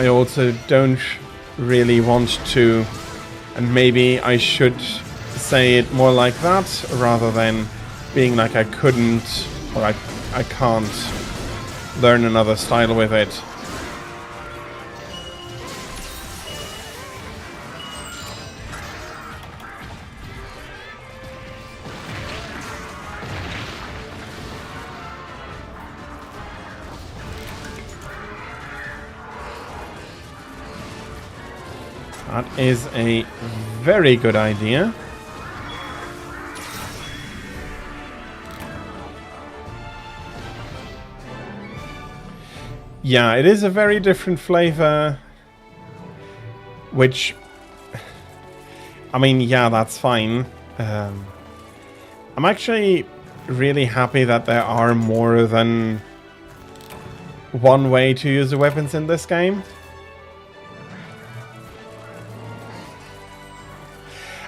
I also don't really want to, and maybe I should say it more like that rather than being like I couldn't or I can't learn another style with it. That is a very good idea. Yeah, it is a very different flavor, which, I mean, yeah, that's fine. I'm actually really happy that there are more than one way to use the weapons in this game.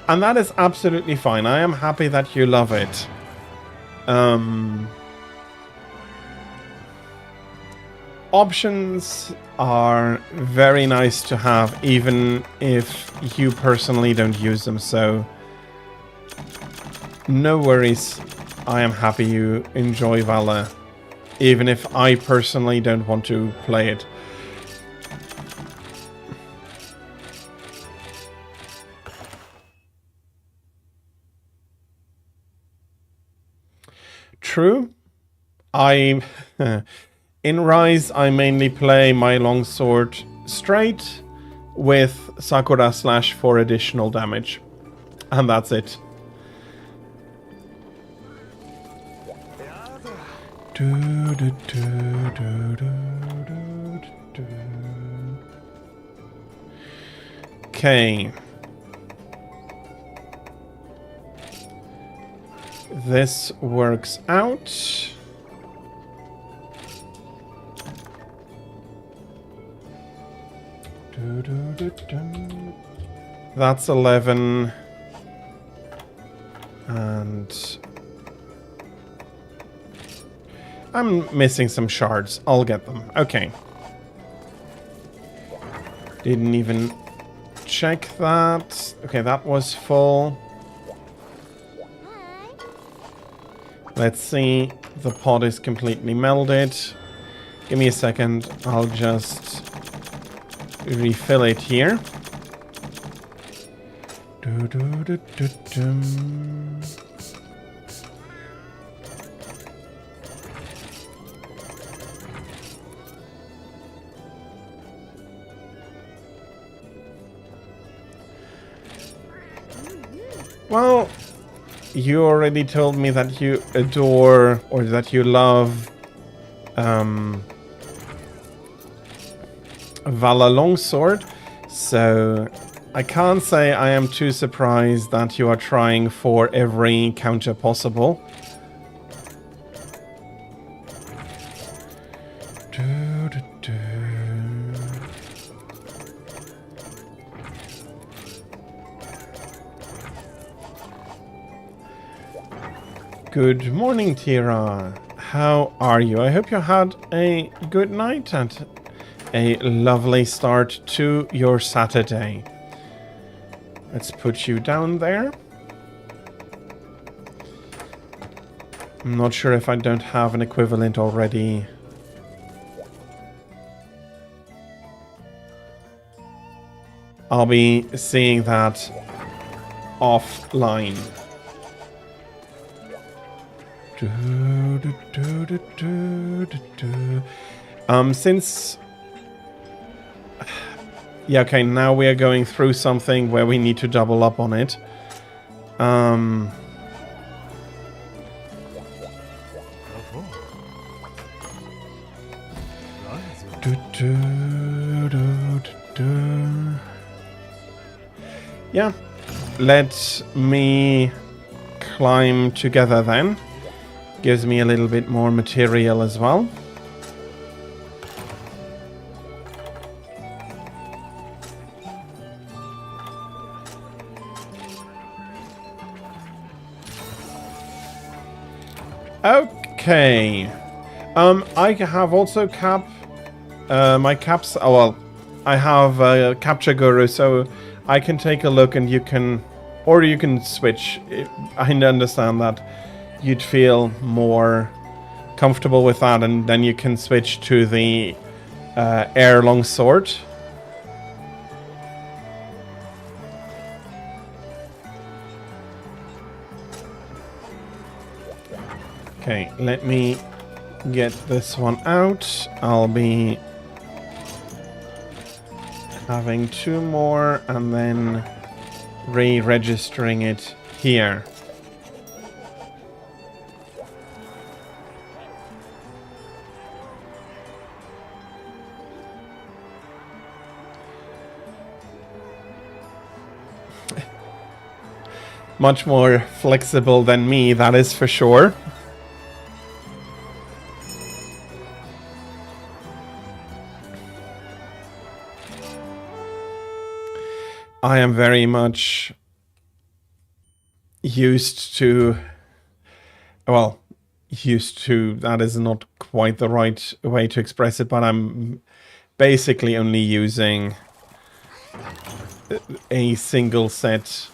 And that is absolutely fine. I am happy that you love it. Options are very nice to have, even if you personally don't use them, so no worries. I am happy you enjoy Valor, even if I personally don't want to play it. True. In Rise, I mainly play my longsword straight with Sakura Slash for additional damage. And that's it. Okay. This works out. That's 11. And I'm missing some shards. I'll get them. Okay. Didn't even check that. Okay, that was full. Let's see. The pot is completely melded. Give me a second. I'll just refill it here. Well, you already told me that you adore or that you love Vala Longsword, so I can't say I am too surprised that you are trying for every counter possible. Good morning, Tira. How are you? I hope you had a good night and a lovely start to your Saturday. Let's put you down there. I'm not sure if I don't have an equivalent already. I'll be seeing that offline. Since... Yeah, okay, now we are going through something where we need to double up on it. Yeah, let me climb together then. Gives me a little bit more material as well. Okay. I have also my caps. Oh well, I have a Capture Guru, so I can take a look and you can, or you can switch. I understand that you'd feel more comfortable with that, and then you can switch to the air longsword. Okay, let me get this one out. I'll be having 2 more and then re-registering it here. Much more flexible than me, that is for sure. I am very much used to, well, used to, that is not quite the right way to express it, but I'm basically only using a single set.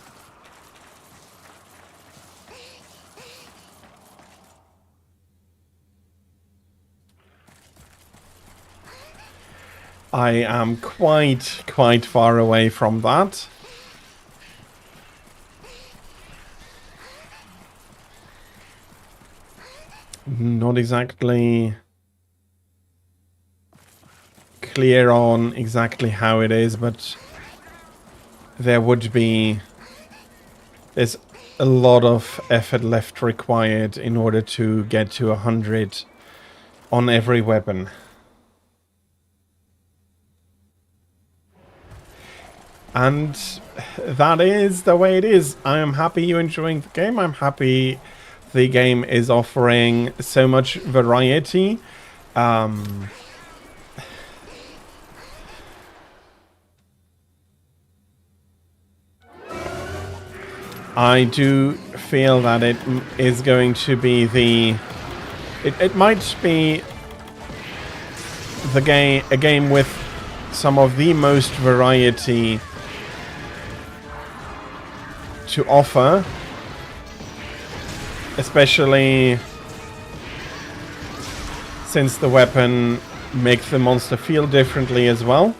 I am quite far away from that. Not exactly clear on exactly how it is, but there would be... there's a lot of effort left required in order to get to 100 on every weapon. And that is the way it is. I am happy you're enjoying the game. I'm happy the game is offering so much variety. I do feel that it is going to be the... It might be a game with some of the most variety to offer, especially since the weapon makes the monster feel differently as well.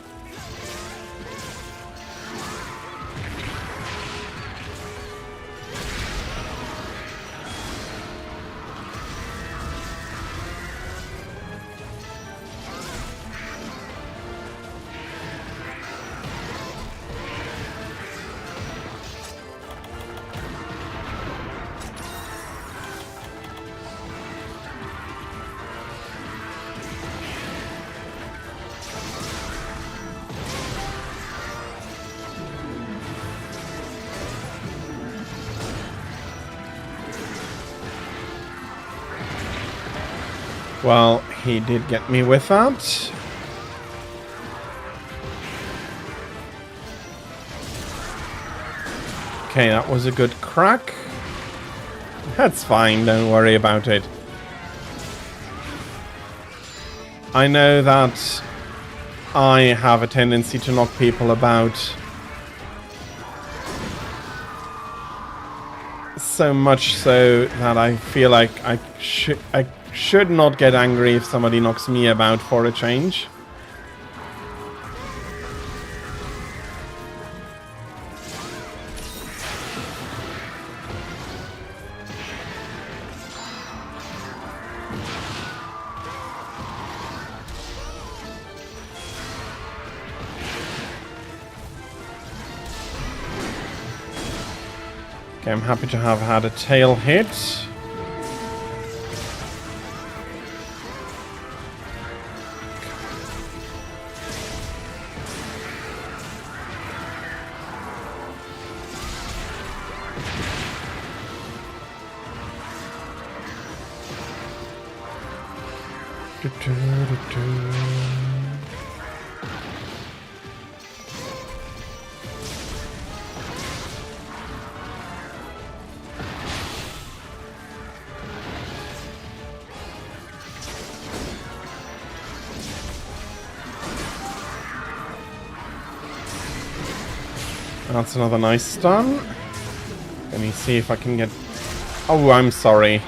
Well, he did get me with that. Okay, that was a good crack. That's fine, don't worry about it. I know that I have a tendency to knock people about so much so that I feel like I should not get angry if somebody knocks me about for a change. Okay, I'm happy to have had a tail hit. That's another nice stun. Let me see if I can get... Oh, I'm sorry.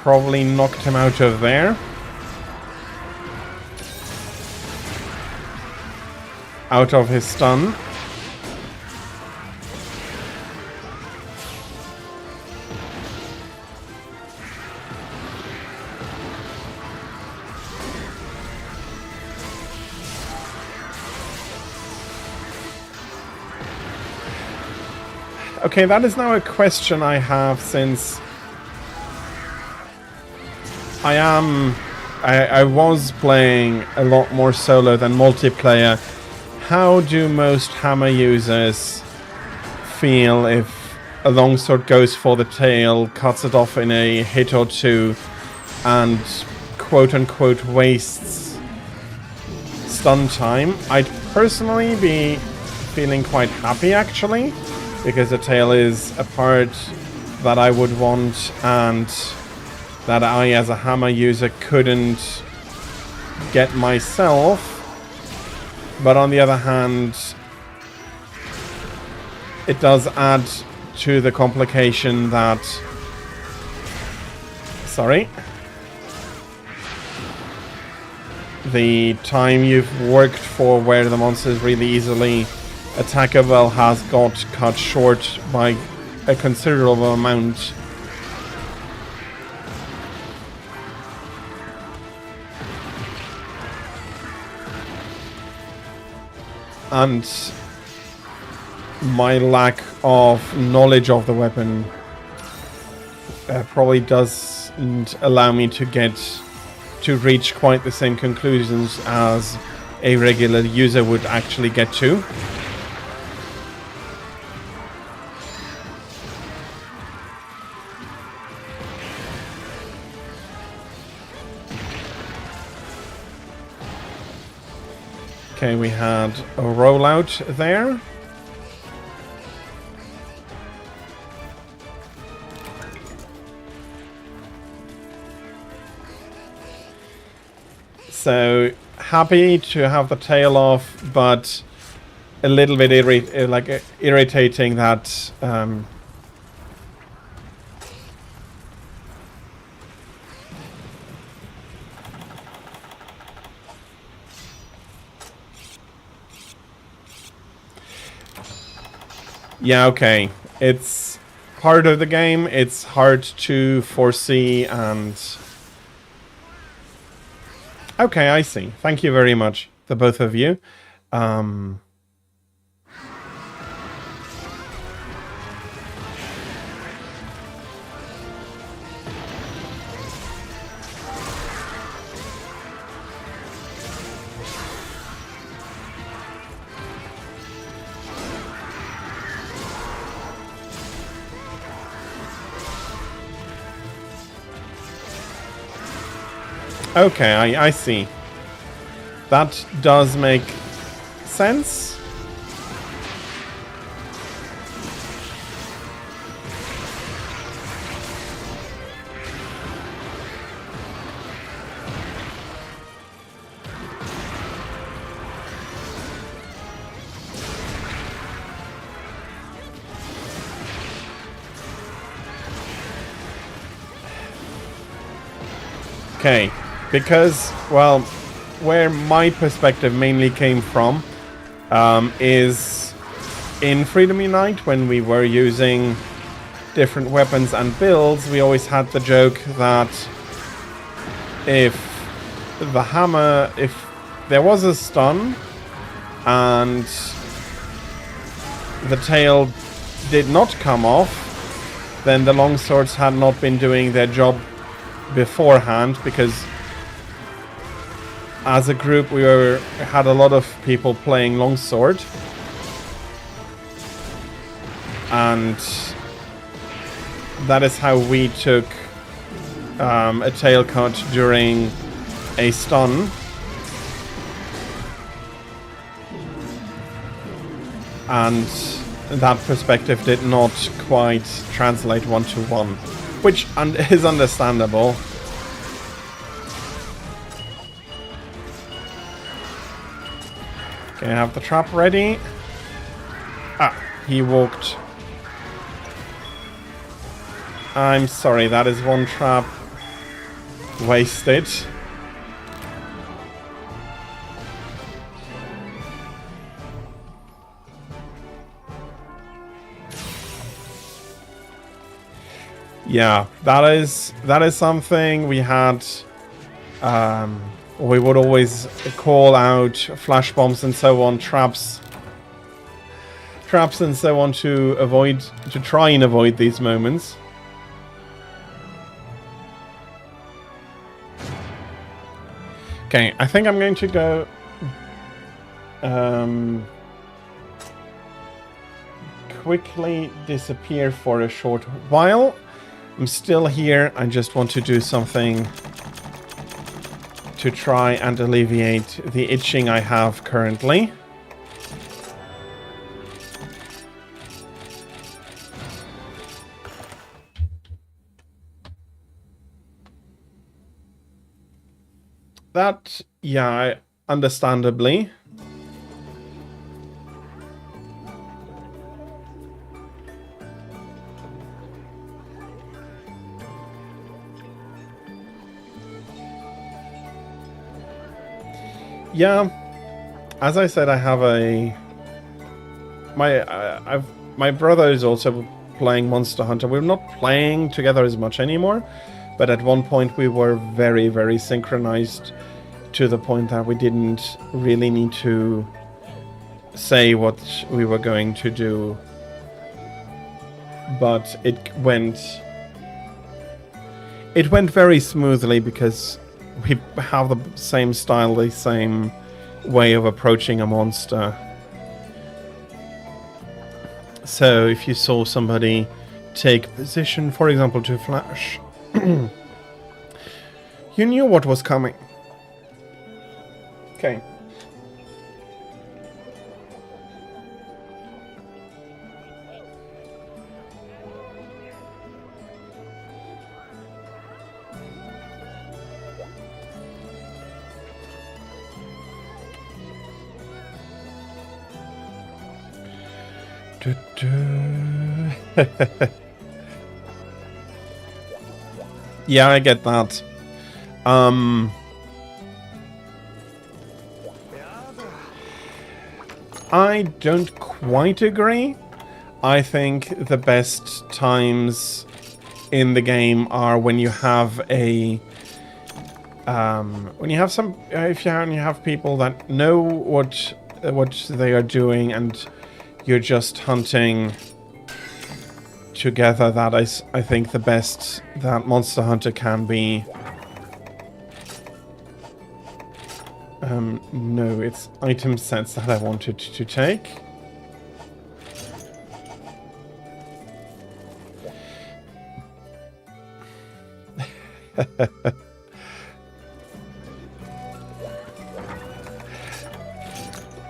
Probably knocked him out of there. Out of his stun. Okay, that is now a question I have, since I was playing a lot more solo than multiplayer. How do most hammer users feel if a longsword goes for the tail, cuts it off in a hit or two, and quote-unquote wastes stun time? I'd personally be feeling quite happy, actually, because the tail is a part that I would want and that I, as a hammer user, couldn't get myself. But on the other hand, it does add to the complication that... Sorry. The time you've worked for where the monster is really easily attackable has got cut short by a considerable amount. And my lack of knowledge of the weapon probably doesn't allow me to reach quite the same conclusions as a regular user would actually get to. Okay, we had a rollout there. So happy to have the tail off, but a little bit irritating that yeah, okay. It's part of the game. It's hard to foresee and... Okay, I see. Thank you very much, the both of you. Okay, I see. That does make sense. Okay. Because, well, where my perspective mainly came from is in Freedom Unite, when we were using different weapons and builds, we always had the joke that if there was a stun and the tail did not come off, then the longswords had not been doing their job beforehand, because as a group we had a lot of people playing longsword, and that is how we took a tail cut during a stun. And that perspective did not quite translate one-to-one, which is understandable. Okay, I have the trap ready. Ah, he walked. I'm sorry, that is one trap wasted. Yeah, that is something we had. We would always call out flash bombs and so on, traps and so on to try and avoid these moments. Okay, I think I'm going to go quickly disappear for a short while. I'm still here. I just want to do something to try and alleviate the itching I have currently. That, yeah, understandably. Yeah, as I said, I have my brother is also playing Monster Hunter. We're not playing together as much anymore, but at one point we were very, very synchronized to the point that we didn't really need to say what we were going to do. But it went very smoothly because we have the same style, the same way of approaching a monster. So if you saw somebody take position, for example, to flash, you knew what was coming. Okay. Yeah, I get that. I don't quite agree. I think the best times in the game are when you have a when you have some if you have people that know what they are doing and you're just hunting together. That is, I think, the best that Monster Hunter can be. No, it's item sets that I wanted to take.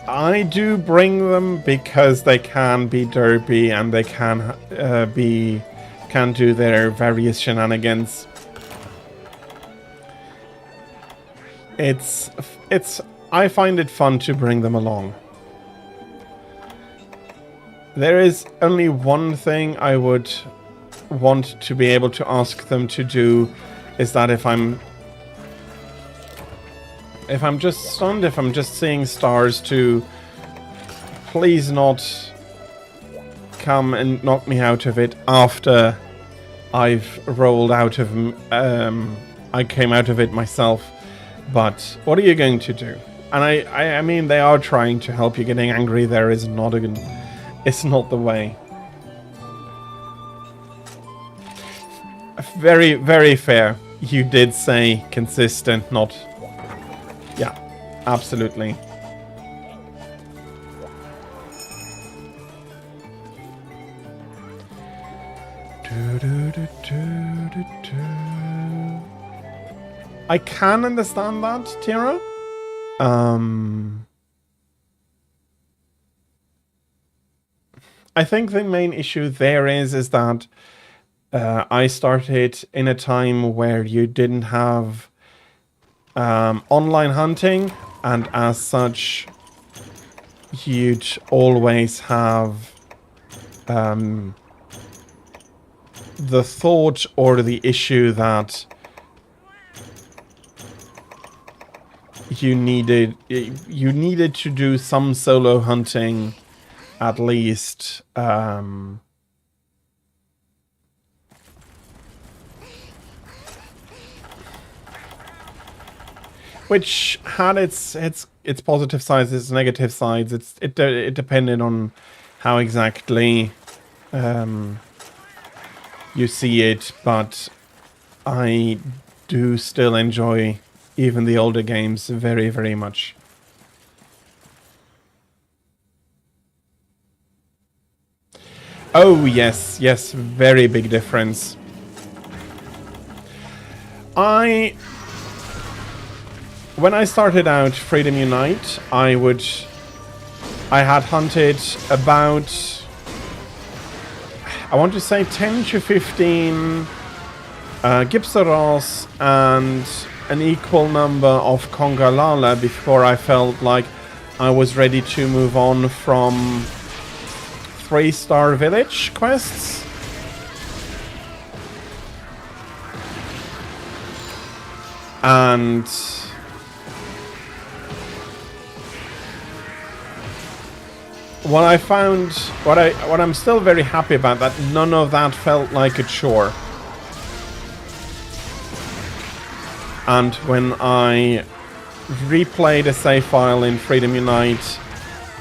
I do bring them because they can be derpy and they can do their various shenanigans. I find it fun to bring them along. There is only one thing I would want to be able to ask them to do, is that if I'm just stunned, if I'm just seeing stars, to please not come and knock me out of it after I've rolled out of I came out of it myself. But what are you going to do? And I mean, they are trying to help you. Getting angry there is not it's not the way. Very, very fair. You did say consistent, not... Yeah, absolutely. I can understand that, Tira. I think the main issue there is that I started in a time where you didn't have online hunting, and as such, you'd always have the thought or the issue that you needed to do some solo hunting at least. Which had its positive sides, its negative sides. It depended on how exactly you see it, but I do still enjoy even the older games very, very much. Oh yes, yes, very big difference. When I started out Freedom Unite, I had hunted about, I want to say 10 to 15 Gipsaros and an equal number of Congalala before I felt like I was ready to move on from 3-star village quests. And what I found, what I'm still very happy about, that none of that felt like a chore. And when I replayed a save file in Freedom Unite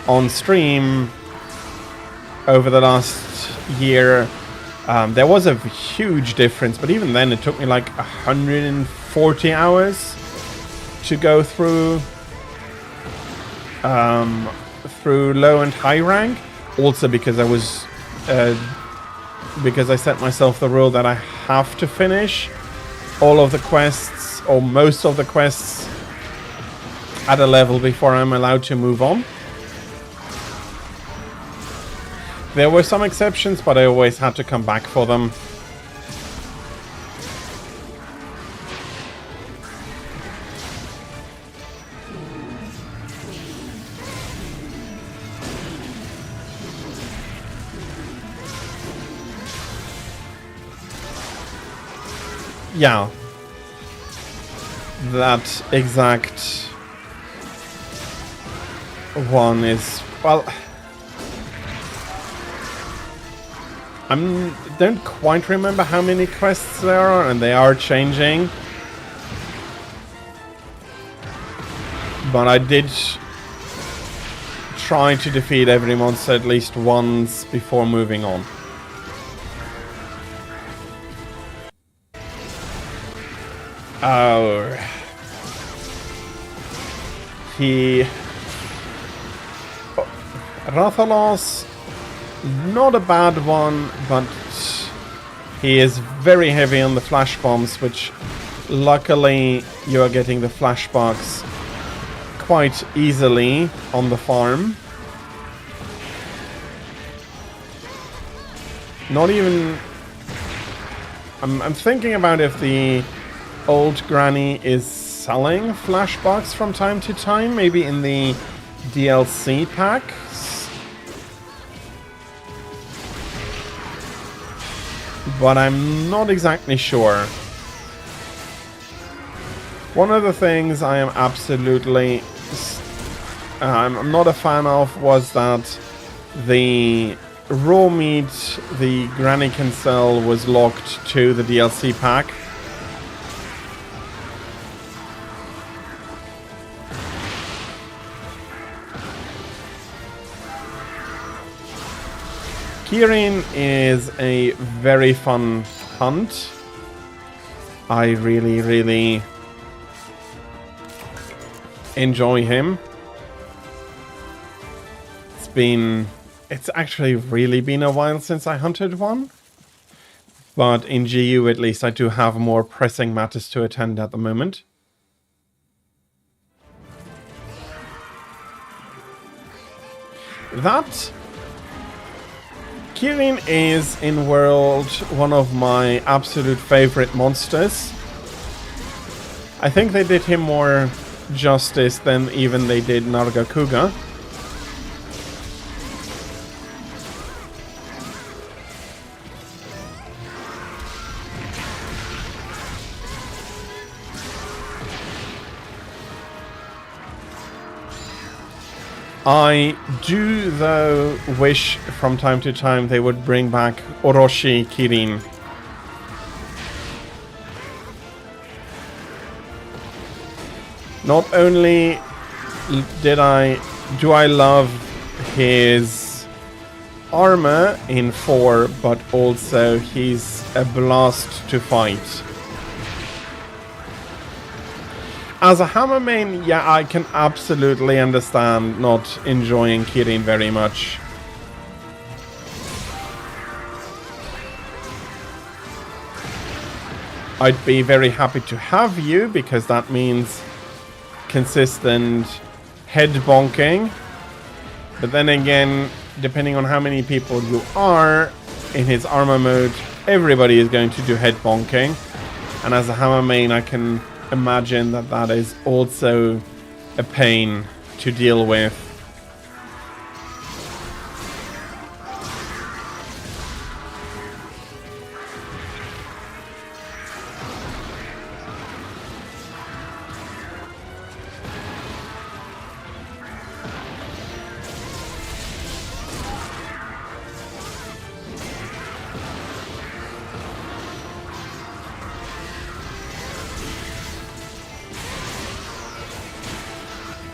on stream over the last year, there was a huge difference, but even then it took me like 140 hours to go through low and high rank. Also because I was because I set myself the rule that I have to finish all of the quests, or most of the quests, at a level before I'm allowed to move on. There were some exceptions, but I always had to come back for them. Yeah. That exact one is, well, I don't quite remember how many quests there are, and they are changing. But I did try to defeat every monster at least once before moving on. Oh. Rathalos, not a bad one, but he is very heavy on the flash bombs, which luckily you are getting the flash box quite easily on the farm. Not even... I'm thinking about if the old granny is selling flashbacks from time to time, maybe in the DLC packs. But I'm not exactly sure. One of the things I am absolutely I'm not a fan of was that the raw meat the granny can sell was locked to the DLC pack. Kirin is a very fun hunt. I really enjoy him. It's actually really been a while since I hunted one. But in GU at least I do have more pressing matters to attend at the moment. That Kirin is in World one of my absolute favorite monsters. I think they did him more justice than even they did Nargacuga. I do, though, wish from time to time they would bring back Orochi Kirin. Not only do I love his armor in 4, but also he's a blast to fight. As a Hammer main, yeah, I can absolutely understand not enjoying Kirin very much. I'd be very happy to have you, because that means consistent head bonking. But then again, depending on how many people you are, in his armor mode, everybody is going to do head bonking. And as a Hammer main, I can imagine that that is also a pain to deal with.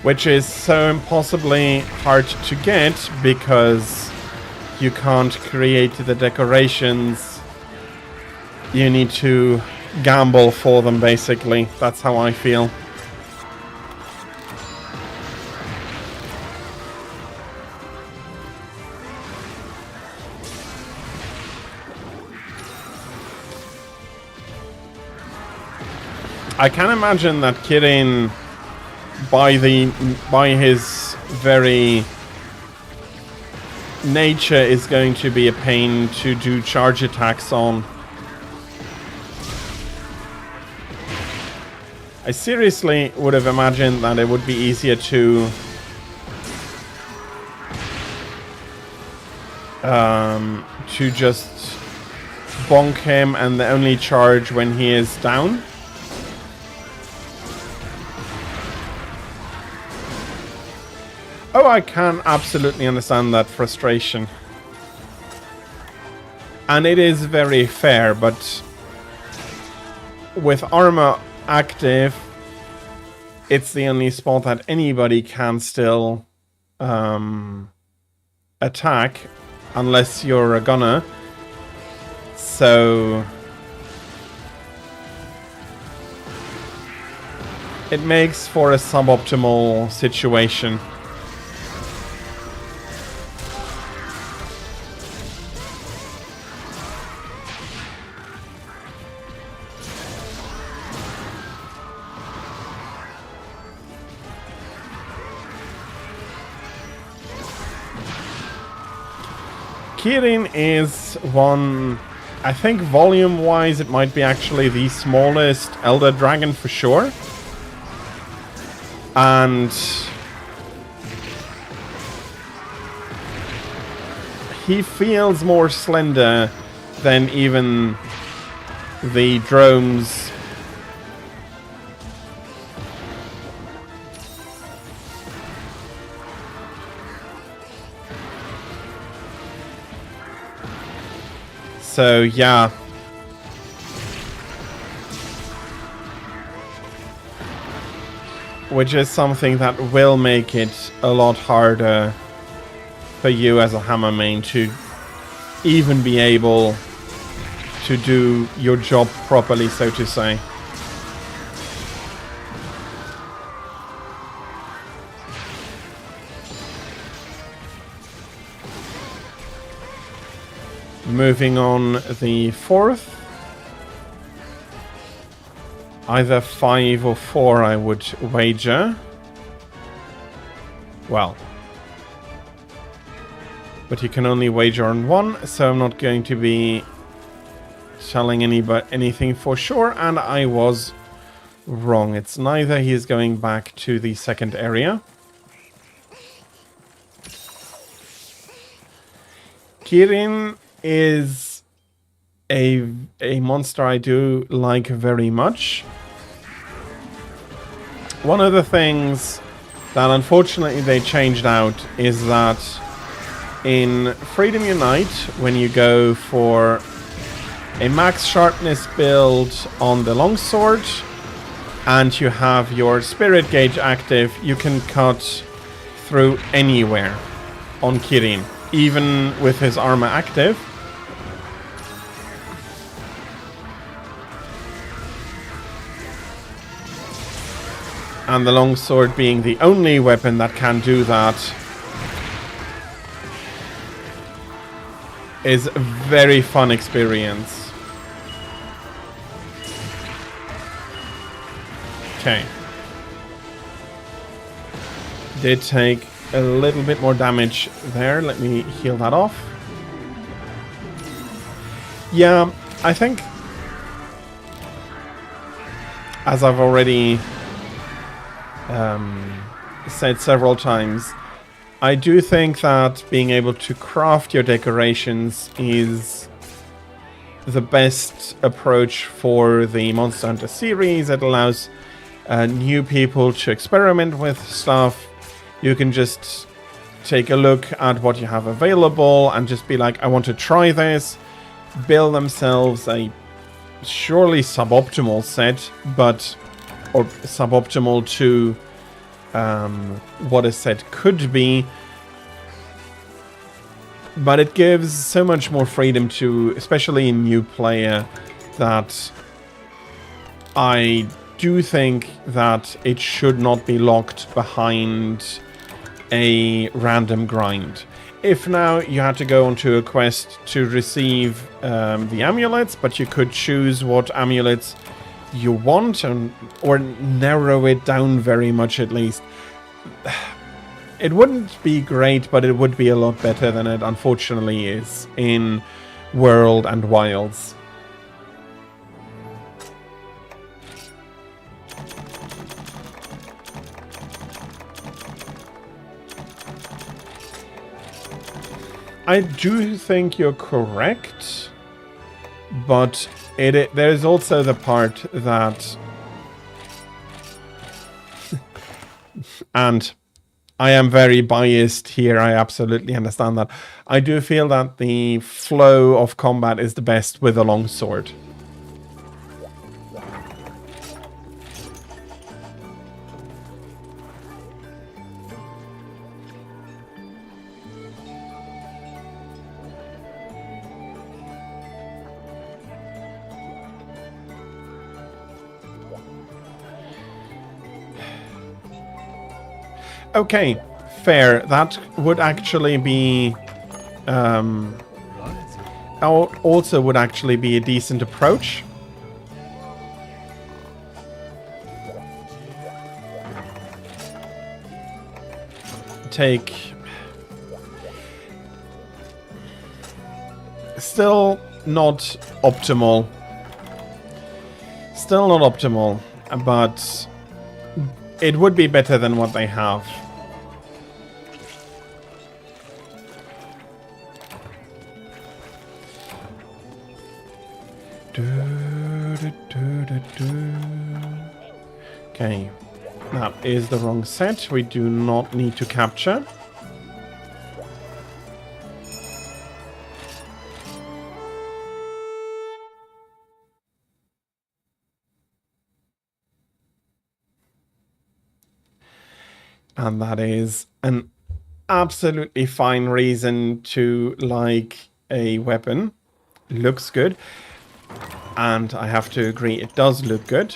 Which is so impossibly hard to get because you can't create the decorations. You need to gamble for them, basically. That's how I feel. I can imagine that Kirin, by his very nature, is going to be a pain to do charge attacks on. I seriously would have imagined that it would be easier to just bonk him and only charge when he is down. Oh, I can absolutely understand that frustration. And it is very fair, but with armor active, it's the only spot that anybody can still attack, unless you're a gunner. So it makes for a suboptimal situation. Kirin is one, I think volume-wise it might be actually the smallest Elder Dragon for sure. And he feels more slender than even the drones. So, yeah. Which is something that will make it a lot harder for you as a Hammer main to even be able to do your job properly, so to say. Moving on the 4th. Either 5 or 4, I would wager. Well. But you can only wager on 1, so I'm not going to be telling anybody anything for sure, and I was wrong. It's neither. He is going back to the 2nd area. Kirin is a monster I do like very much. One of the things that unfortunately they changed out is that in Freedom Unite, when you go for a max sharpness build on the longsword and you have your spirit gauge active, you can cut through anywhere on Kirin, even with his armor active. And the longsword being the only weapon that can do that is a very fun experience. Okay. Did take a little bit more damage there. Let me heal that off. Yeah, I think, as I've already said several times, I do think that being able to craft your decorations is the best approach for the Monster Hunter series. It allows new people to experiment with stuff. You can just take a look at what you have available and just be like, I want to try this, build themselves a surely suboptimal set, but or suboptimal to what a set could be, but it gives so much more freedom to, especially a new player, that I do think that it should not be locked behind a random grind. If now you had to go onto a quest to receive the amulets, but you could choose what amulets you want or narrow it down very much at least. It wouldn't be great, but it would be a lot better than it unfortunately is in World and Wilds. I do think you're correct, but there's also the part that, and I am very biased here, I absolutely understand that. I do feel that the flow of combat is the best with a longsword. Okay, fair. That would actually be also would actually be a decent approach. Take still not optimal. Still not optimal, but it would be better than what they have. Okay, that is the wrong set. We do not need to capture. And that is an absolutely fine reason to like a weapon. Looks good. And I have to agree, it does look good.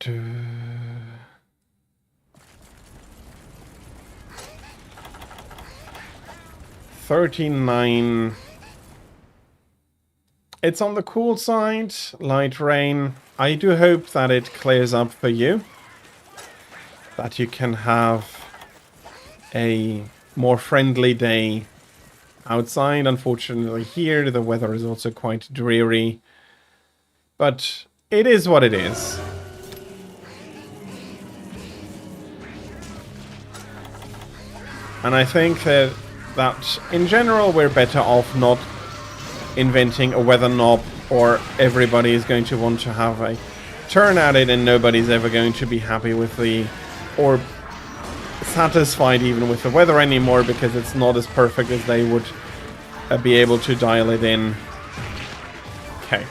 Do. 39. It's on the cool side, light rain. I do hope that it clears up for you, that you can have a more friendly day outside. Unfortunately here the weather is also quite dreary, but it is what it is. And I think that in general we're better off not inventing a weather knob, or everybody is going to want to have a turn at it and nobody's ever going to be happy with or satisfied even with the weather anymore, because it's not as perfect as they would be able to dial it in. Okay.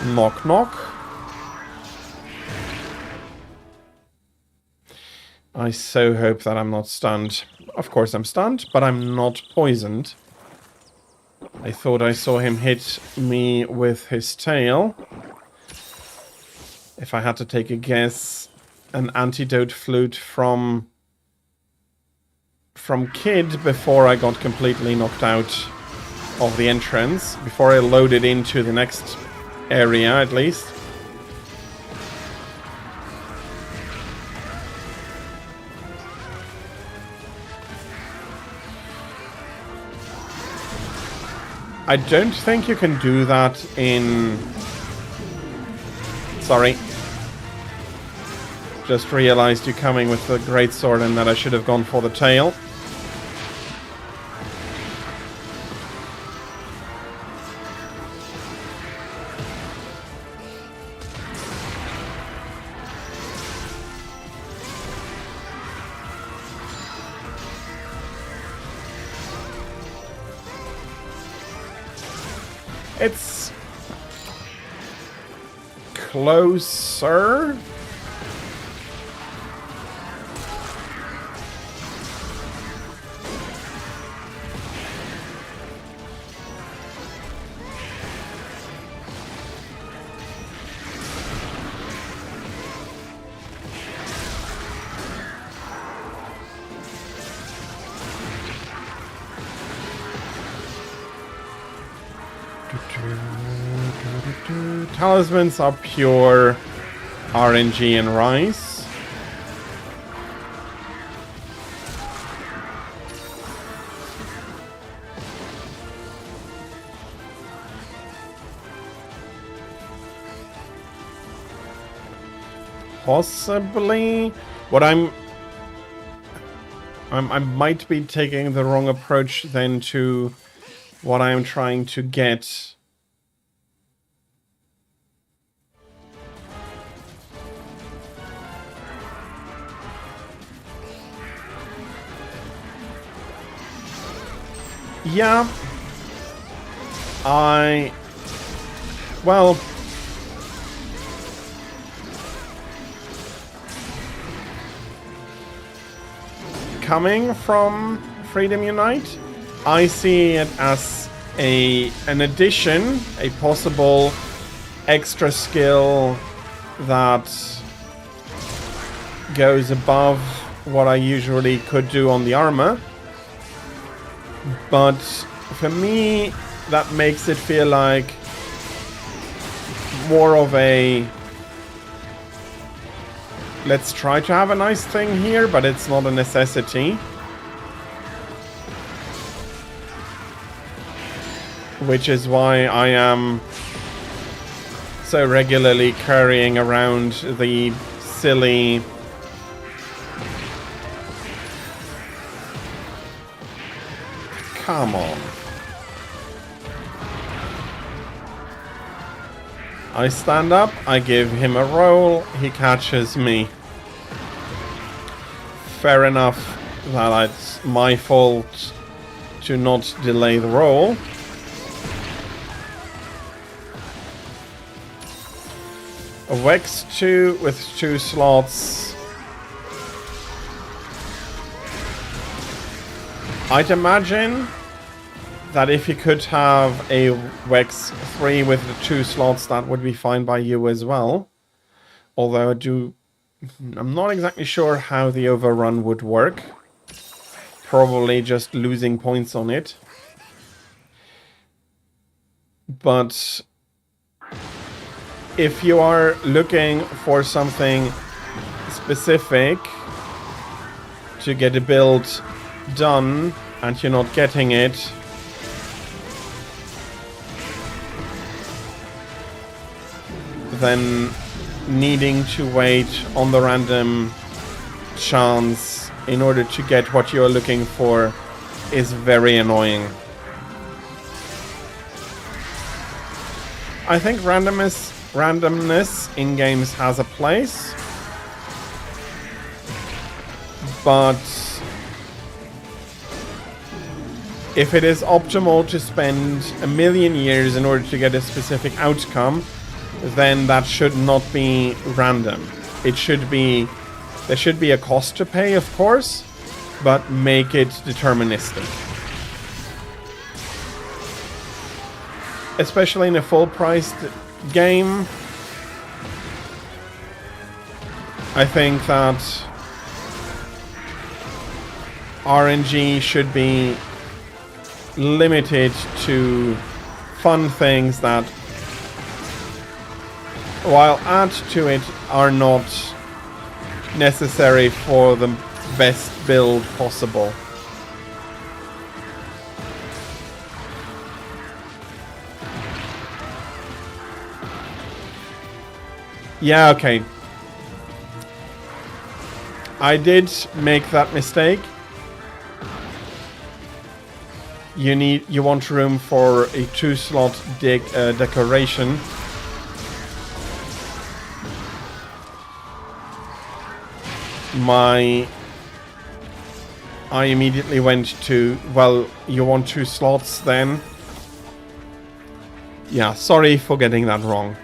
Knock knock. I so hope that I'm not stunned. Of course I'm stunned, but I'm not poisoned. I thought I saw him hit me with his tail. If I had to take a guess, an antidote flute from Kid before I got completely knocked out of the entrance, before I loaded into the next area at least. I don't think you can do that in... Sorry. Just realized you're coming with the greatsword and that I should have gone for the tail. It's closer. Talismans are pure RNG and rice. Possibly. What I might be taking the wrong approach then to what I am trying to get. Yeah. Well... Coming from Freedom Unite, I see it as an addition, a possible extra skill that goes above what I usually could do on the armor. But for me, that makes it feel like more of a... Let's try to have a nice thing here, but it's not a necessity. Which is why I am so regularly carrying around the silly... Come on. I stand up, I give him a roll, he catches me. Fair enough that it's my fault to not delay the roll. A Vex 2 with 2 slots. I'd imagine that if you could have a Vex 3 with the 2 slots, that would be fine by you as well. Although I'm not exactly sure how the overrun would work. Probably just losing points on it. But if you are looking for something specific to get a build done and you're not getting it, then needing to wait on the random chance in order to get what you're looking for is very annoying. I think randomness in games has a place, but if it is optimal to spend a million years in order to get a specific outcome, then that should not be random. It should be, there should be a cost to pay, of course, but make it deterministic. Especially in a full-priced game, I think that RNG should be limited to fun things that, while add to it, are not necessary for the best build possible. Yeah, okay. I did make that mistake. You want room for a 2-slot decoration. I immediately went to, well, you want 2 slots then? Yeah, sorry for getting that wrong.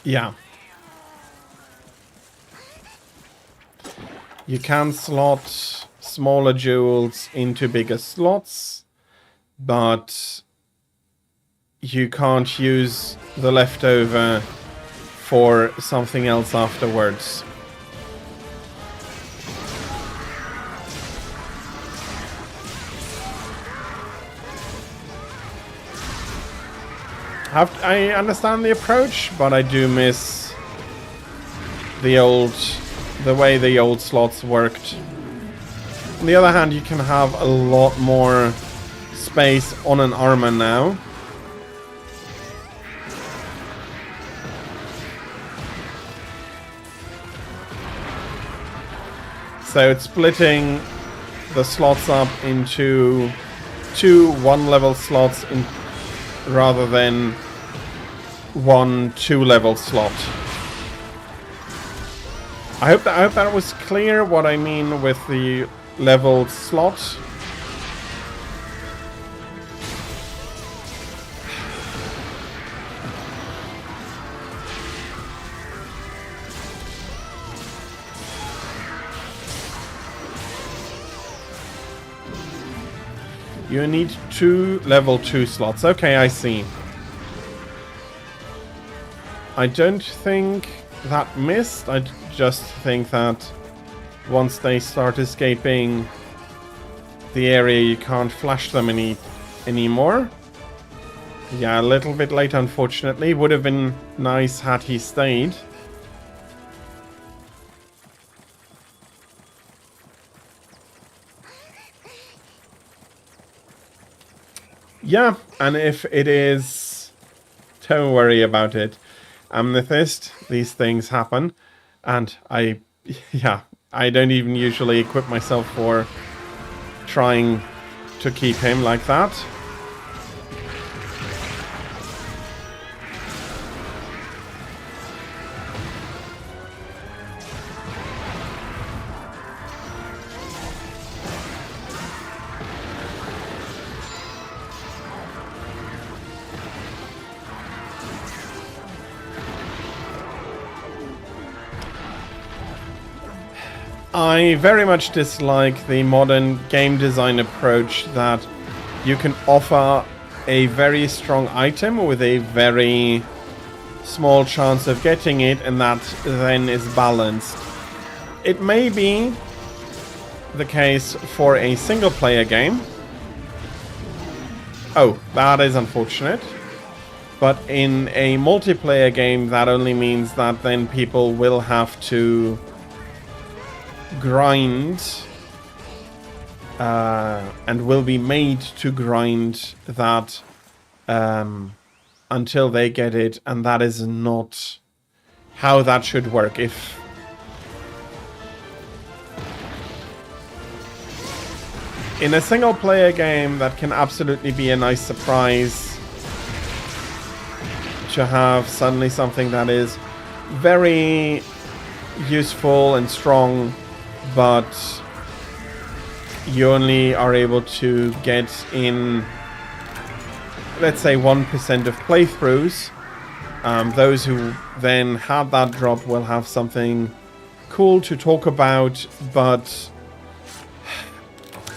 Yeah. You can slot smaller jewels into bigger slots, but you can't use the leftover for something else afterwards. I understand the approach, but I do miss the way the old slots worked. On the other hand, you can have a lot more space on an armor now. So it's splitting the slots up into 2 1-level slots rather than 1 2-level slot. I hope that was clear what I mean with the leveled slot. You need 2 level 2 slots. Okay, I see. I don't think that missed. I just think that once they start escaping the area, you can't flash them anymore. Yeah, a little bit late, unfortunately. Would have been nice had he stayed. Yeah, and if it is, don't worry about it. Amethyst, these things happen, and I don't even usually equip myself for trying to keep him like that. I very much dislike the modern game design approach that you can offer a very strong item with a very small chance of getting it, and that then is balanced. It may be the case for a single player game. Oh, that is unfortunate. But in a multiplayer game, that only means that then people will have to grind and will be made to grind that until they get it, and that is not how that should work. If in a single player game, that can absolutely be a nice surprise to have suddenly something that is very useful and strong, but you only are able to get in, let's say, 1% of playthroughs. Those who then have that drop will have something cool to talk about, but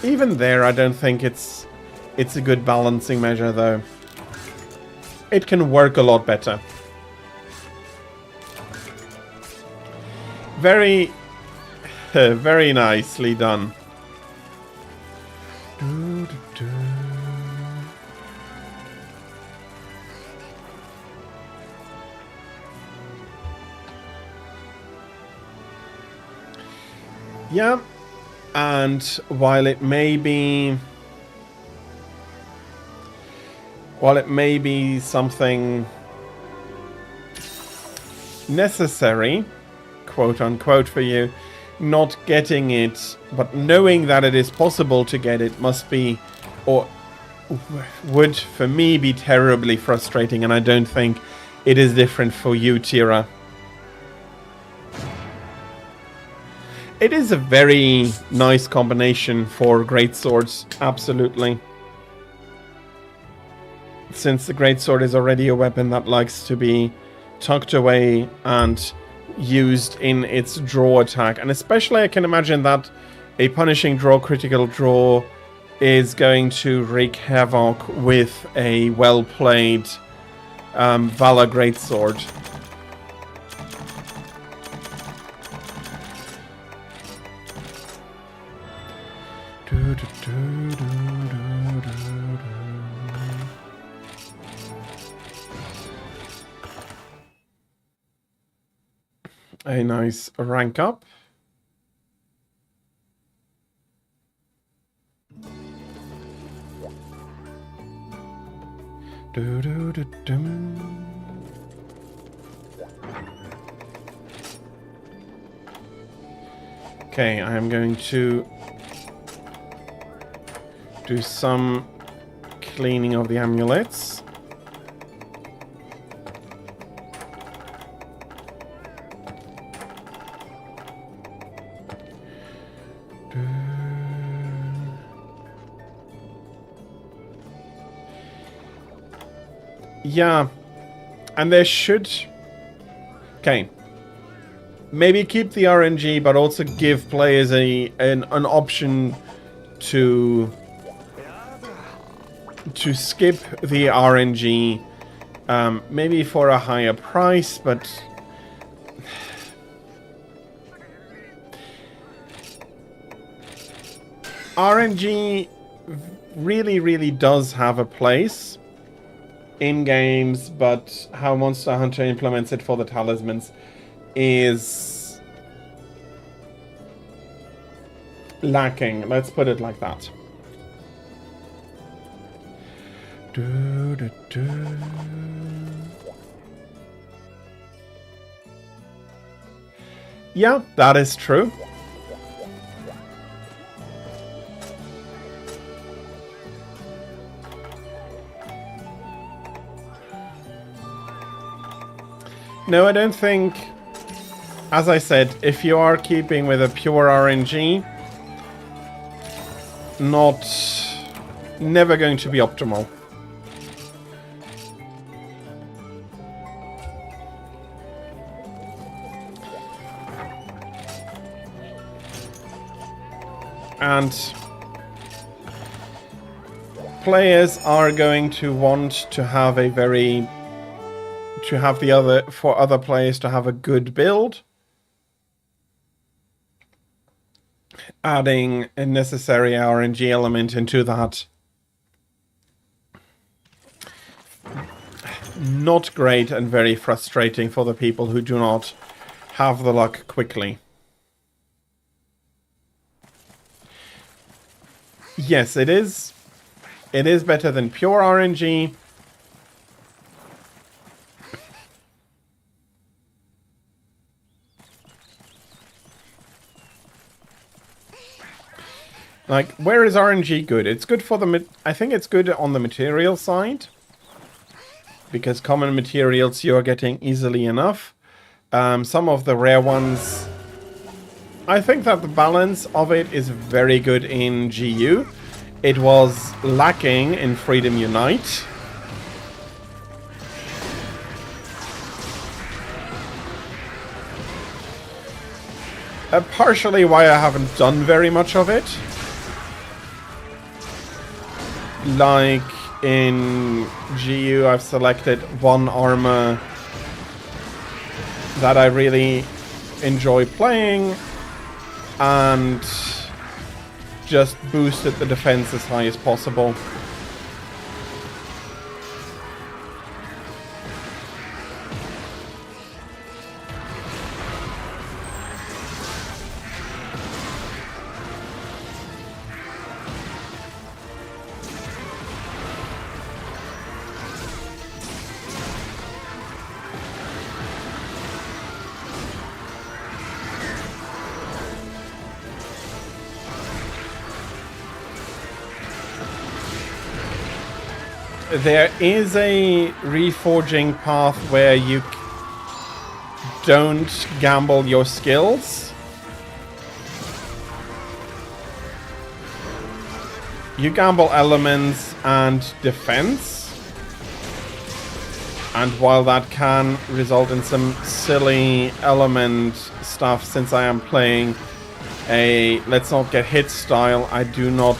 even there, I don't think it's a good balancing measure, though. It can work a lot better. Very, very nicely done. Yeah, and while it may be something necessary, quote unquote, for you, not getting it, but knowing that it is possible to get it must be, or would for me be, terribly frustrating, and I don't think it is different for you, Tira. It is a very nice combination for greatswords, absolutely. Since the greatsword is already a weapon that likes to be tucked away and used in its draw attack, and especially I can imagine that a punishing draw, critical draw, is going to wreak havoc with a well-played Valor greatsword. A nice rank up. Okay, I am going to do some cleaning of the amulets. Yeah, and there should... Okay. Maybe keep the RNG, but also give players an option to skip the RNG, maybe for a higher price, but RNG really does have a place in games, but how Monster Hunter implements it for the talismans is lacking. Let's put it like that. Yeah, that is true. No, I don't think... As I said, if you are keeping with a pure RNG, never going to be optimal. And players are going to want to have a very... to have for other players to have a good build. Adding a necessary RNG element into that. Not great and very frustrating for the people who do not have the luck quickly. yes, it is. It is better than pure RNG. Like, where is RNG good? It's good for the... I think it's good on the material side. Because common materials you are getting easily enough. Some of the rare ones... I think that the balance of it is very good in GU. It was lacking in Freedom Unite. Partially why I haven't done very much of it. Like in GU, I've selected one armor that I really enjoy playing and just boosted the defense as high as possible. There is a reforging path where you don't gamble your skills. You gamble elements and defense. And while that can result in some silly element stuff, since I am playing a let's not get hit style, I do not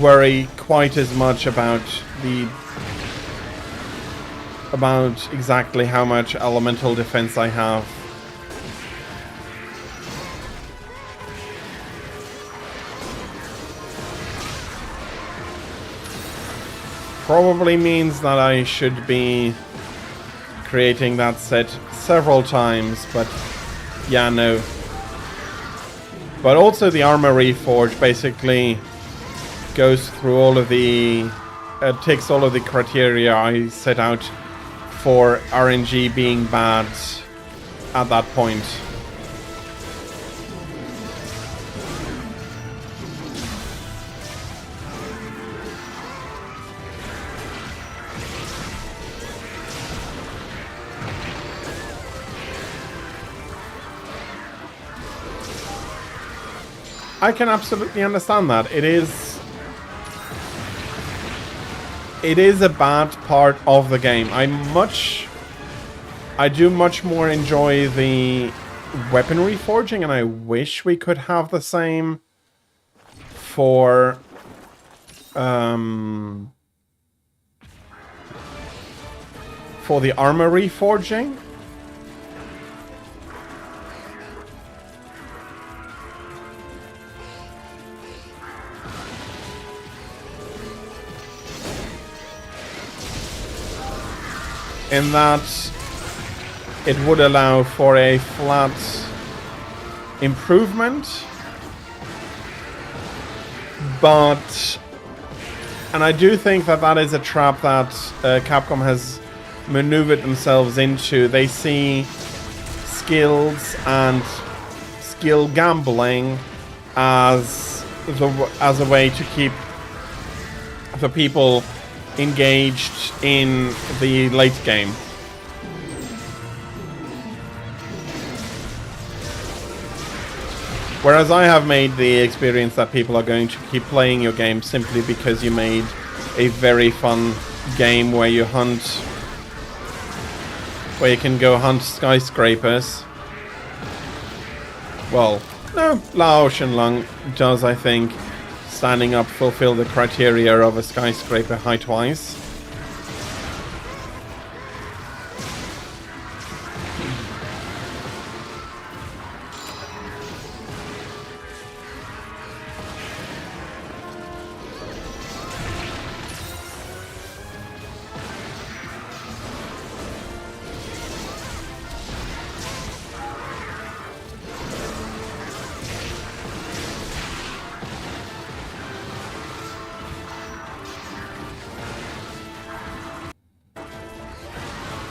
worry quite as much about exactly how much elemental defense I have. Probably means that I should be creating that set several times, but yeah, no. But also the Armor Reforge basically goes through all of the... takes all of the criteria I set out for RNG being bad at that point. I can absolutely understand that. It is a bad part of the game. I do much more enjoy the weaponry forging, and I wish we could have the same for the armor reforging. In that it would allow for a flat improvement, but, and I do think that that is a trap that Capcom has maneuvered themselves into. They see skills and skill gambling as a way to keep the people engaged in the late game. Whereas I have made the experience that people are going to keep playing your game simply because you made a very fun game where you hunt, where you can go hunt skyscrapers. Well, no, Lao Shenlong does, I think, standing up, fulfill the criteria of a skyscraper height-wise.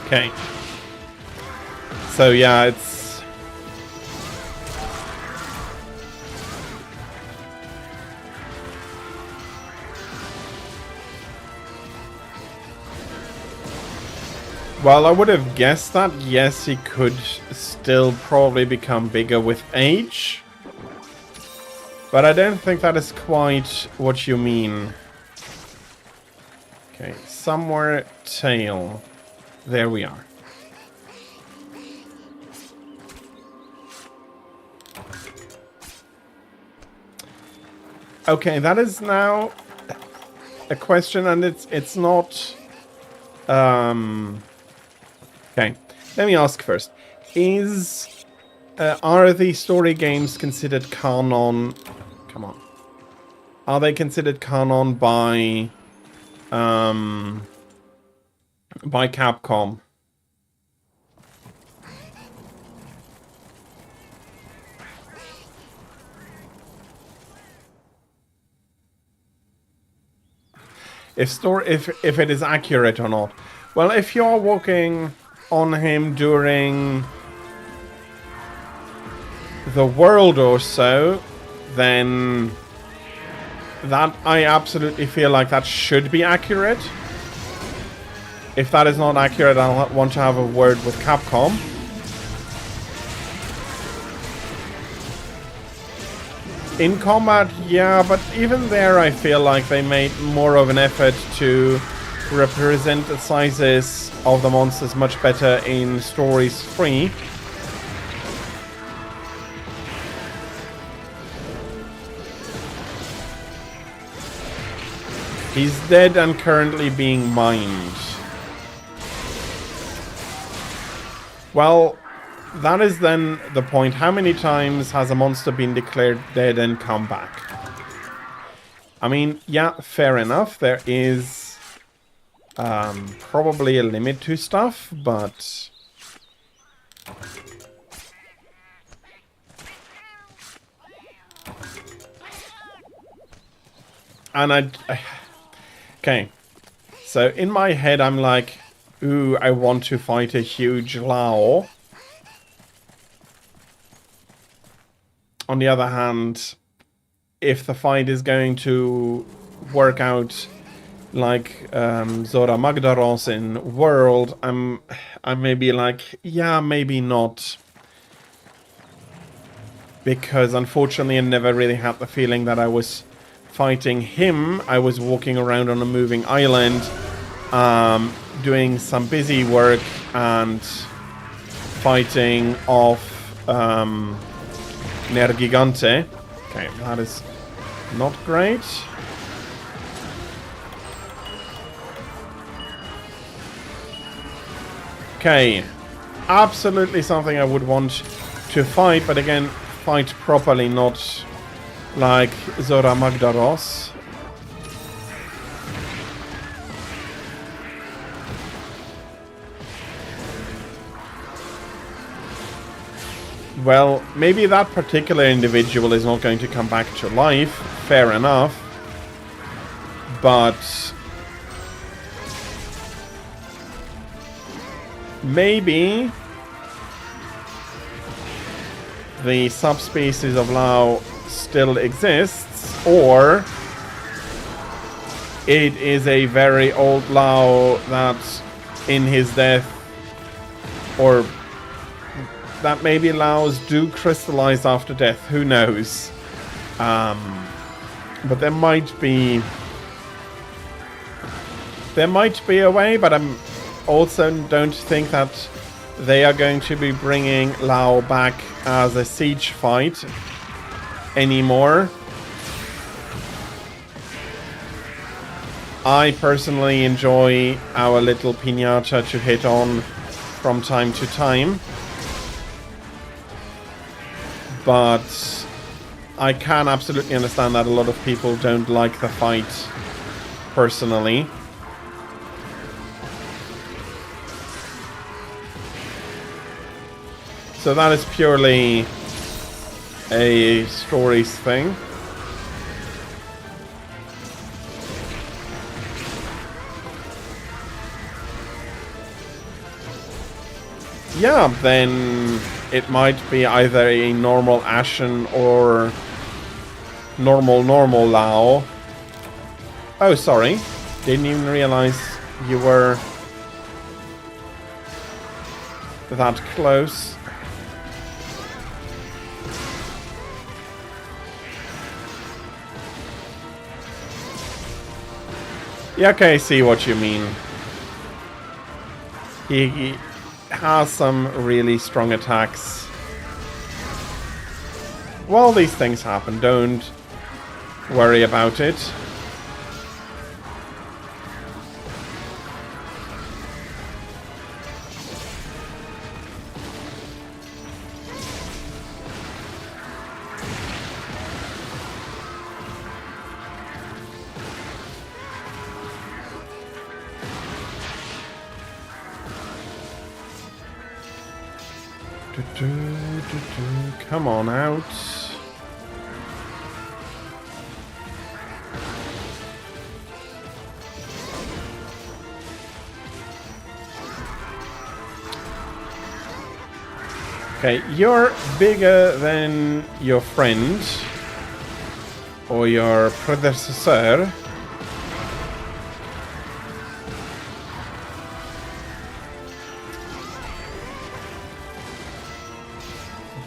Okay. So yeah, it's... Well, I would have guessed that, yes, he could still probably become bigger with age. But I don't think that is quite what you mean. Okay, somewhere tail. There we are. Okay, that is now a question, and it's not... Okay, let me ask first. Are the story games considered canon? Come on. Are they considered canon by Capcom? If it is accurate or not. Well, if you're walking on him during the world or so, then that I absolutely feel like that should be accurate. If that is not accurate, I'll want to have a word with Capcom. In combat, yeah, but even there I feel like they made more of an effort to represent the sizes of the monsters much better in Stories 3. He's dead and currently being mined. Well, that is then the point. How many times has a monster been declared dead and come back? I mean, yeah, fair enough. There is probably a limit to stuff, but... And okay. So in my head, I'm like, ooh, I want to fight a huge Lao. On the other hand, if the fight is going to work out like Zora Magdaros in World, I may be like, yeah, maybe not. Because unfortunately I never really had the feeling that I was fighting him. I was walking around on a moving island, doing some busy work and fighting off Nergigante. Okay, that is not great. Okay, absolutely something I would want to fight, but again, fight properly, not like Zora Magdaros. Well, maybe that particular individual is not going to come back to life, fair enough, but maybe the subspecies of Lao still exists, or it is a very old Lao that in his death, or that maybe Laos do crystallize after death, who knows. But there might be a way, but I'm also don't think that they are going to be bringing Lao back as a siege fight anymore. I personally enjoy our little piñata to hit on from time to time, but I can absolutely understand that a lot of people don't like the fight personally. So that is purely a stories thing. Yeah, then it might be either a normal Ashen or normal Lao. Oh, sorry. Didn't even realize you were that close. Yeah, okay, I see what you mean. He has some really strong attacks. Well, these things happen. Don't worry about it. Come on out. Okay, you're bigger than your friend or your predecessor.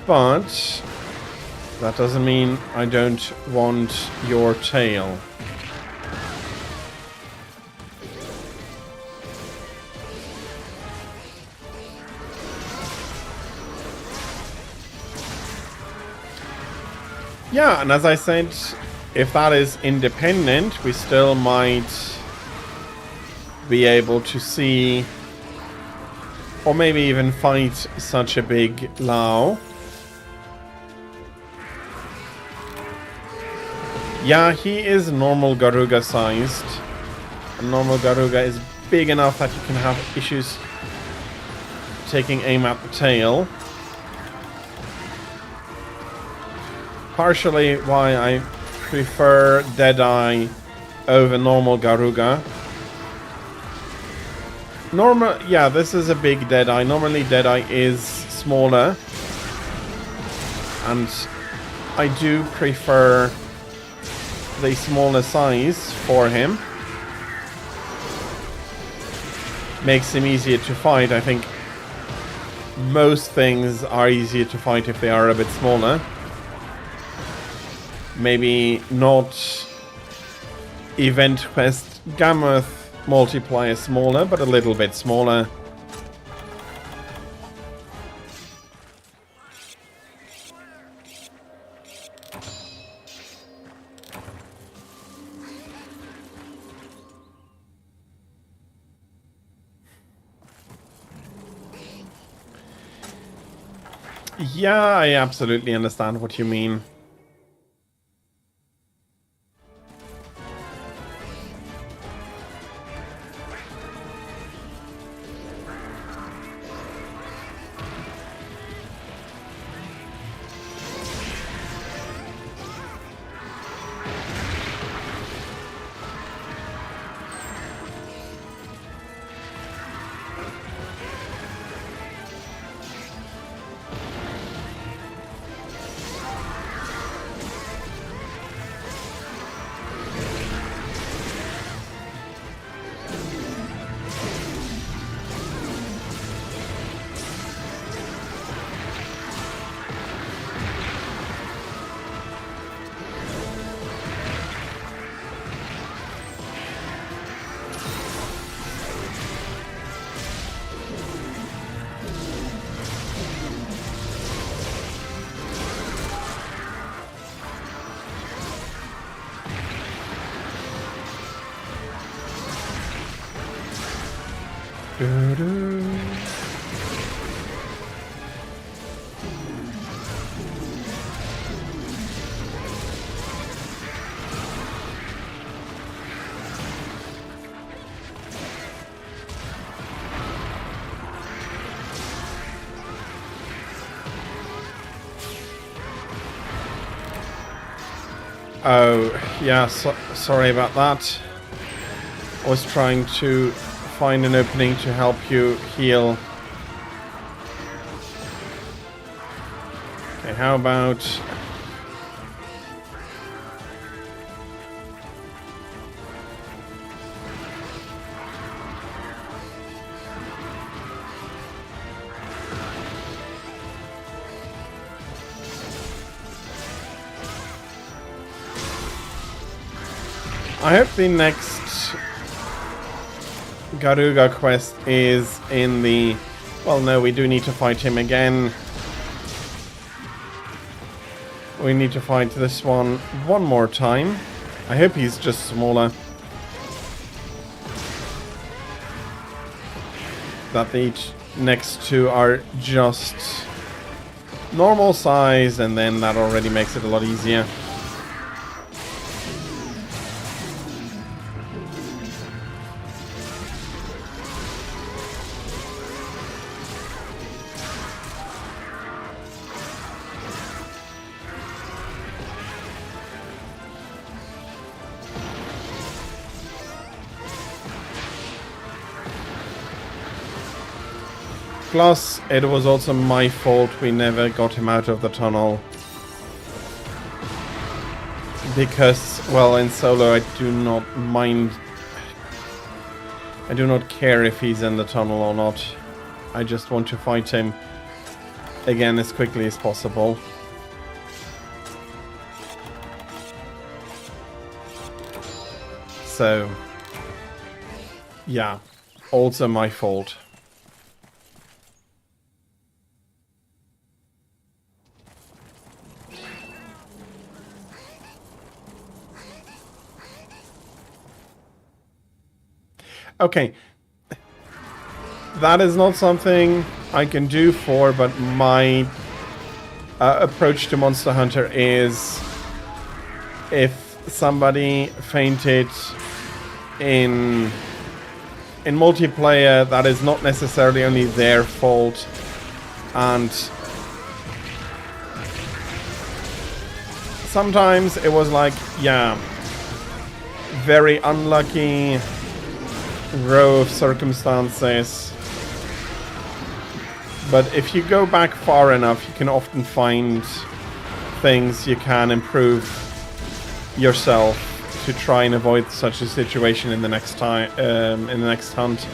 But that doesn't mean I don't want your tail. Yeah, and as I said, if that is independent, we still might be able to see, or maybe even fight such a big Lao. Yeah, he is normal Garuga sized. A normal Garuga is big enough that you can have issues taking aim at the tail. Partially why I prefer Deadeye over normal Garuga. Yeah, this is a big Deadeye. Normally Deadeye is smaller. And I do prefer the smaller size for him. Makes him easier to fight. I think most things are easier to fight if they are a bit smaller. Maybe not Event Quest Gammoth multiplier smaller, but a little bit smaller. Yeah, I absolutely understand what you mean. Oh, yeah, sorry about that. I was trying to find an opening to help you heal. Okay, how about... I hope the next Garuga quest is in the... Well, no, we do need to fight him again. We need to fight this one more time. I hope he's just smaller. That the next two are just normal size, and then that already makes it a lot easier. Plus, it was also my fault we never got him out of the tunnel. Because, well, in solo I do not mind... I do not care if he's in the tunnel or not. I just want to fight him again as quickly as possible. So, yeah, also my fault. Okay, that is not something I can do for, but my approach to Monster Hunter is if somebody fainted in multiplayer, that is not necessarily only their fault, and sometimes it was like, yeah, very unlucky row of circumstances, but if you go back far enough, you can often find things you can improve yourself to try and avoid such a situation in the next time, in the next hunt.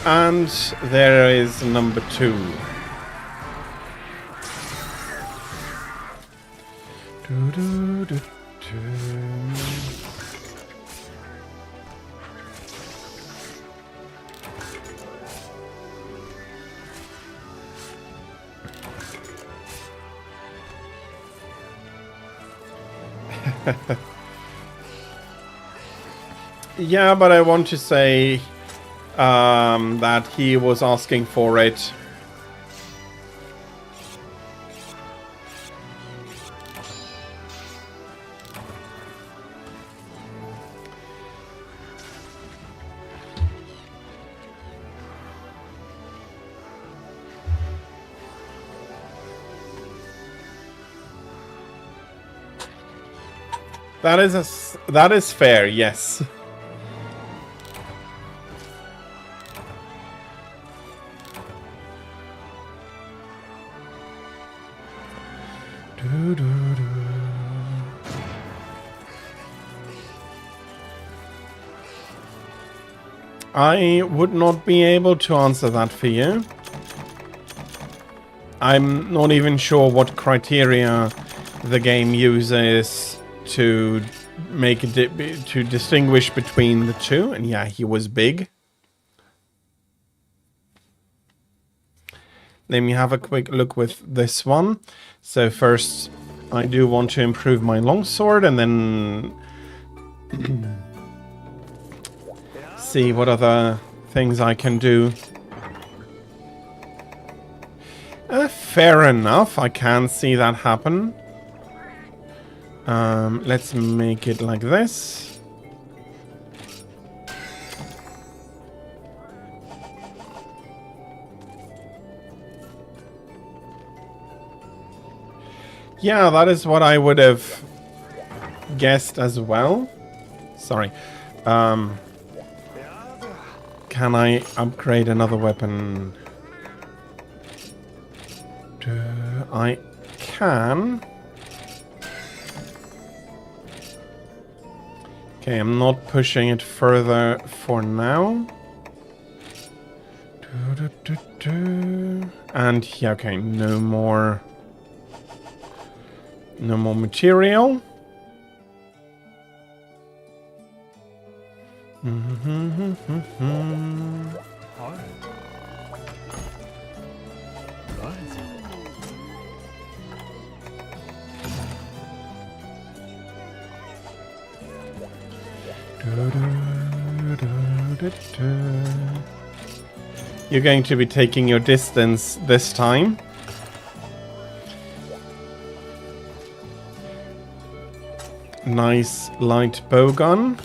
And there is number 2. Yeah, but I want to say that he was asking for it. That is fair, yes. I would not be able to answer that for you. I'm not even sure what criteria the game uses to make to distinguish between the two. And yeah, he was big. Let me have a quick look with this one. So first, I do want to improve my longsword and then see what other things I can do. Fair enough, I can see that happen. Let's make it like this. Yeah, that is what I would have guessed as well. Sorry. Can I upgrade another weapon? I can. Okay, I'm not pushing it further for now. And yeah, okay, no more material. You're going to be taking your distance this time. Nice light bowgun.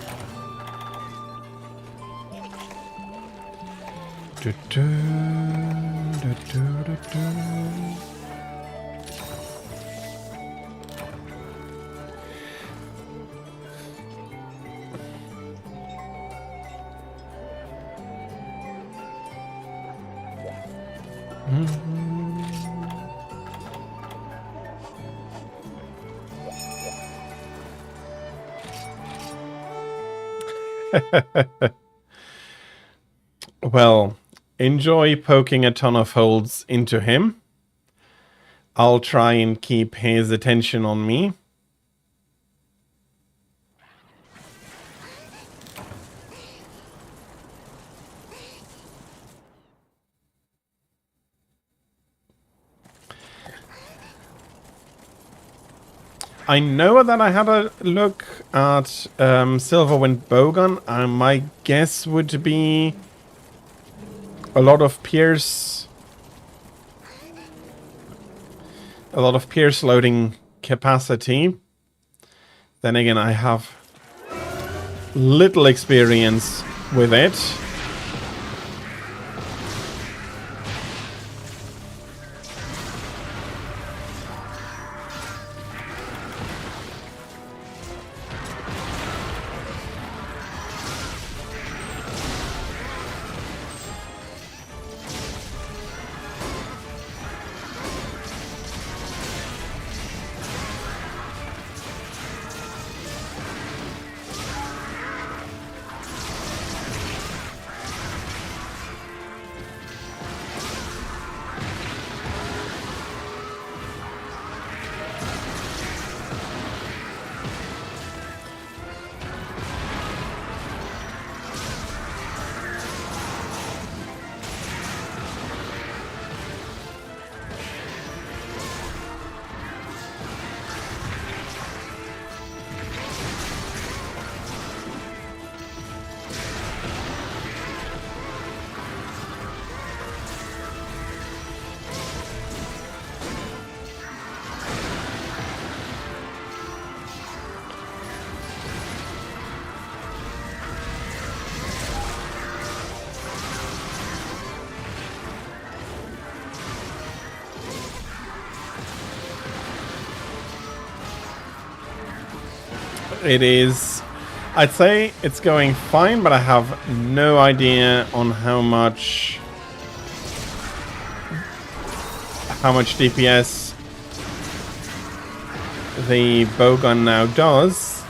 Well, enjoy poking a ton of holes into him. I'll try and keep his attention on me. I know that I had a look at Silverwind Bowgun. My guess would be a lot of pierce loading capacity. Then again, I have little experience with it. It is, I'd say it's going fine, but I have no idea on how much DPS the bowgun now does.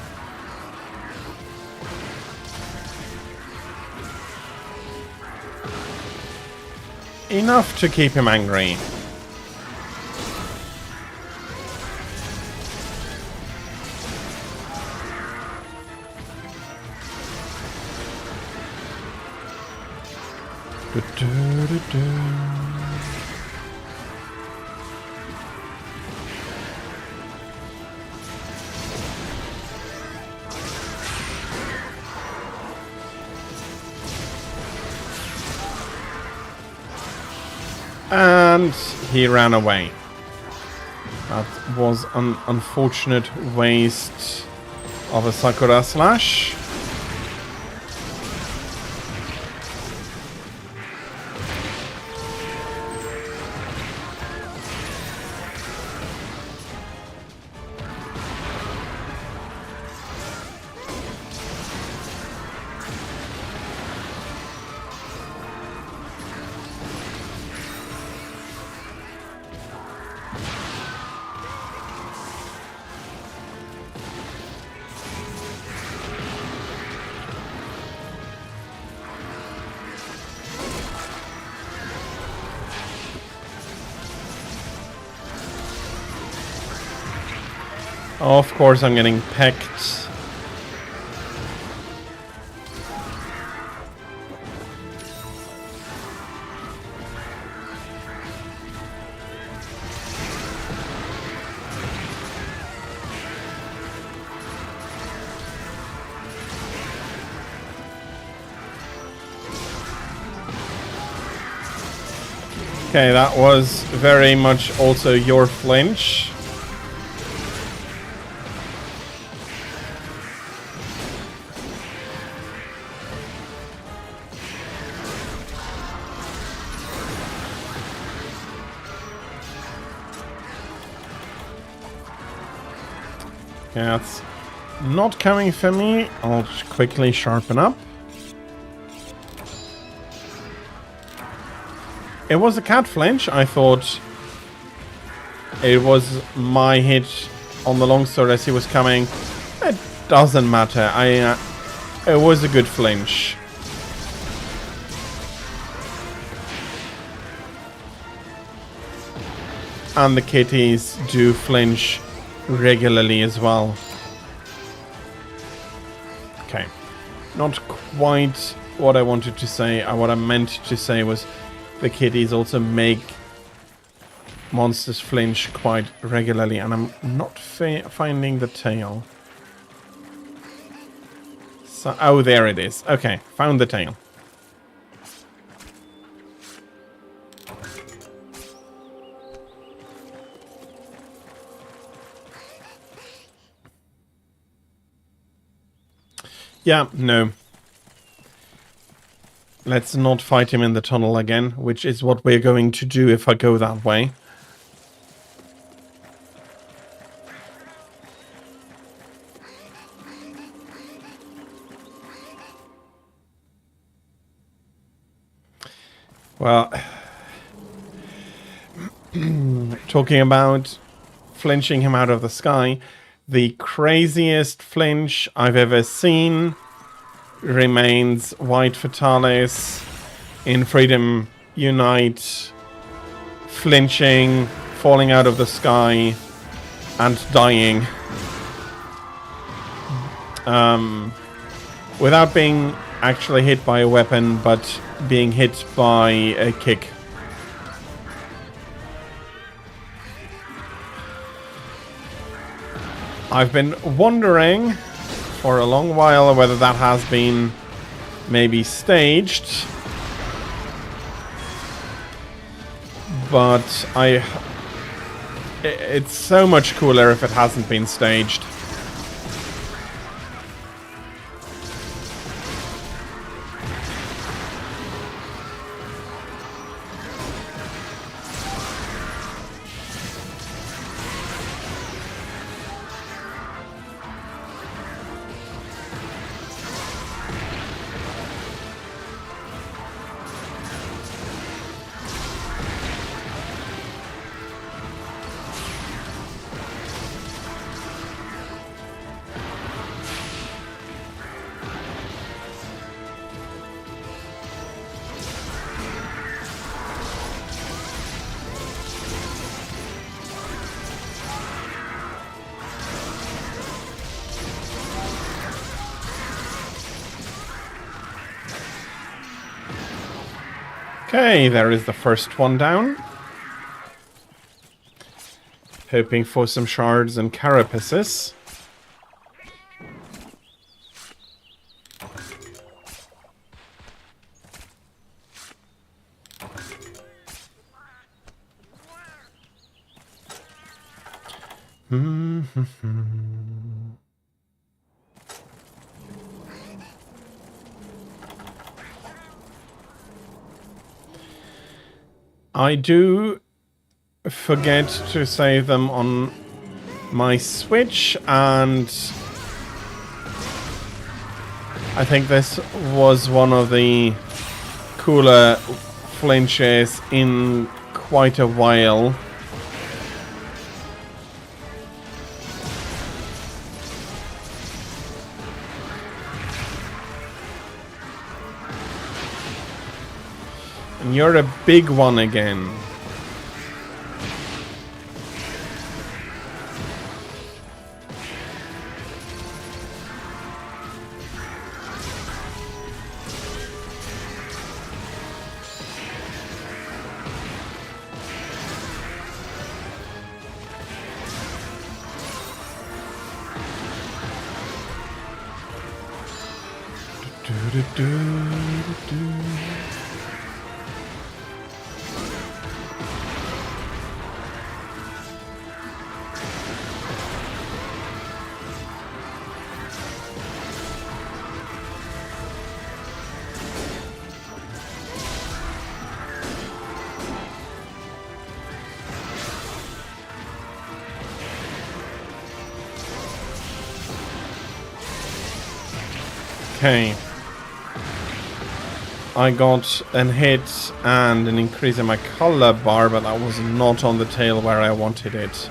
Enough to keep him angry. And he ran away. That was an unfortunate waste of a Sakura Slash. Of course I'm getting pecked. Okay, that was very much also your flinch. Okay, that's not coming for me. I'll quickly sharpen up. It was a cat flinch. I thought it was my hit on the longsword as he was coming. It doesn't matter. It was a good flinch. And the kitties do flinch regularly as well. Okay. Not quite what I wanted to say. What I meant to say was the kitties also make monsters flinch quite regularly, and I'm not finding the tail. So, oh, there it is. Okay, found the tail. Yeah, no. Let's not fight him in the tunnel again, which is what we're going to do if I go that way. Well, talking about flinching him out of the sky, the craziest flinch I've ever seen remains White Fatalis in Freedom Unite, flinching, falling out of the sky, and dying. Without being actually hit by a weapon, but being hit by a kick. I've been wondering for a long while whether that has been maybe staged, but it's so much cooler if it hasn't been staged. Okay, there is the first one down. Hoping for some shards and carapaces. I do forget to save them on my Switch, and I think this was one of the cooler flinches in quite a while. And you're a big one again. Okay. I got an hit and an increase in my color bar, but that was not on the tail where I wanted it.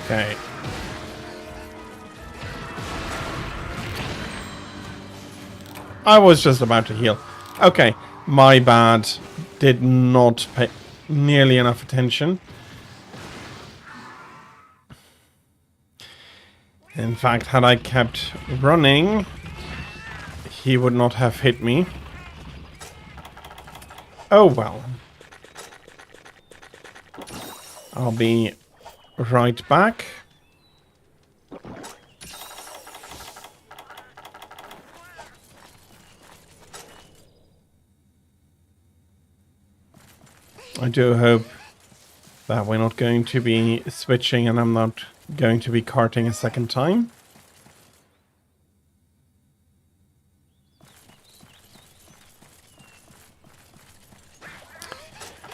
Okay. I was just about to heal. Okay, my bad. Did not pay nearly enough attention. In fact, had I kept running, he would not have hit me. Oh well. I'll be right back. I do hope that we're not going to be switching and I'm not going to be carting a second time.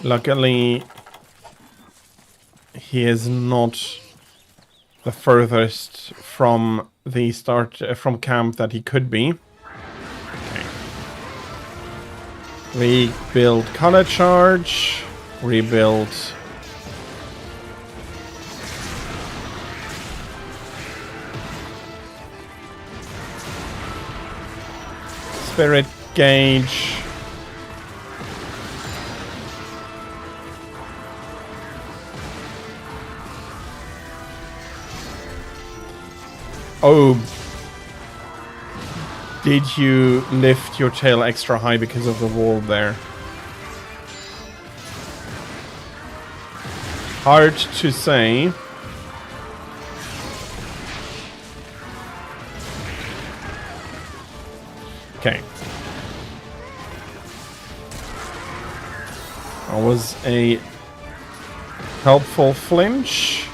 Luckily, he is not the furthest from the start from camp that he could be. Okay. Rebuild color charge. Rebuild. Spirit gauge. Oh, did you lift your tail extra high because of the wall there? Hard to say. Okay. That was a helpful flinch.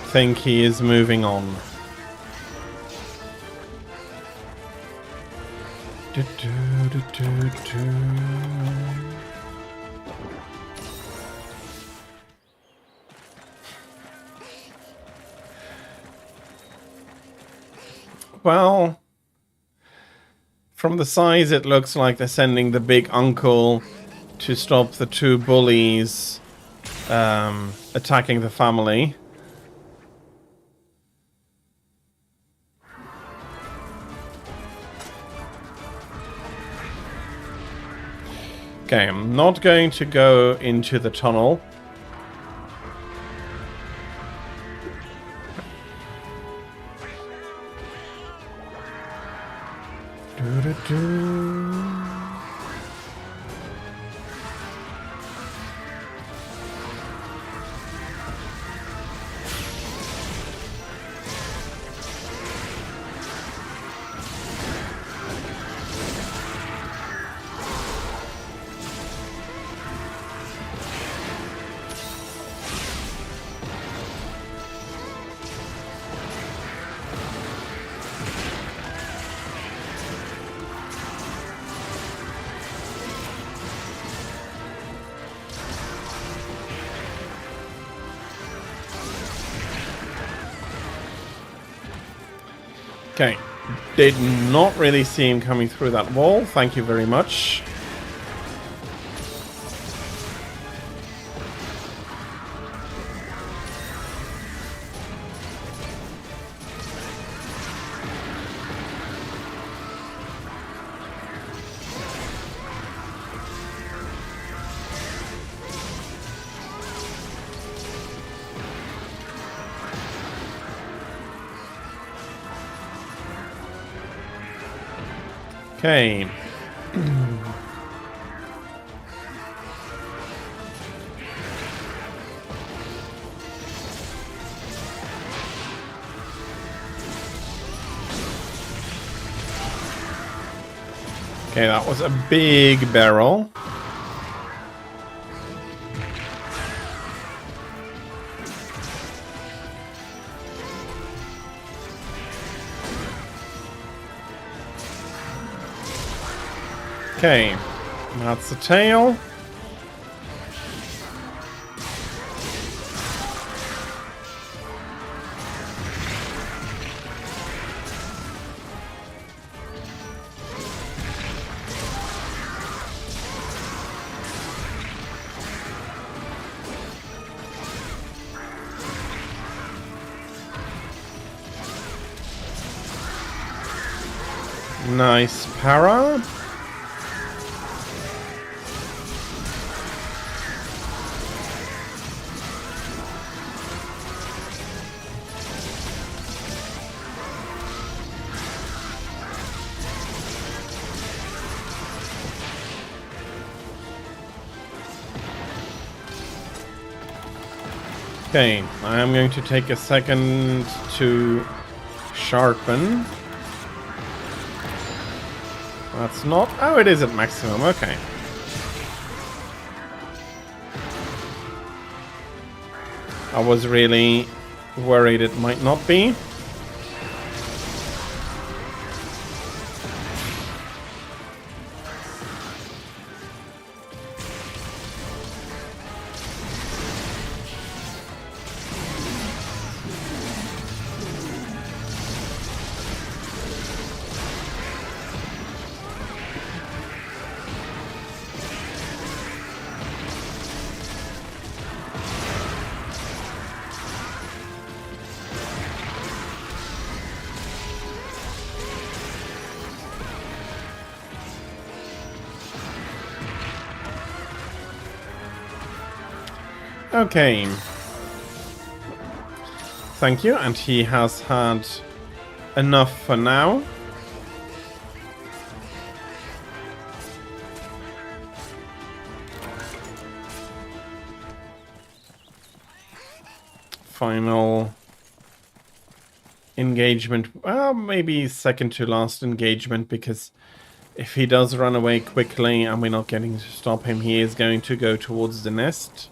Think he is moving on. well, from the size it looks like they're sending the big uncle to stop the two bullies attacking the family. Okay, I'm not going to go into the tunnel. Okay, did not really see him coming through that wall. Thank you very much. Okay. Okay, that was a big barrel. Okay, that's the tail. Nice para. Okay, I am going to take a second to sharpen. That's not... Oh, it is at maximum. Okay. I was really worried it might not be. Okay. Thank you, and he has had enough for now. Final engagement. Well, maybe second to last engagement, because if he does run away quickly and we're not getting to stop him, he is going to go towards the nest.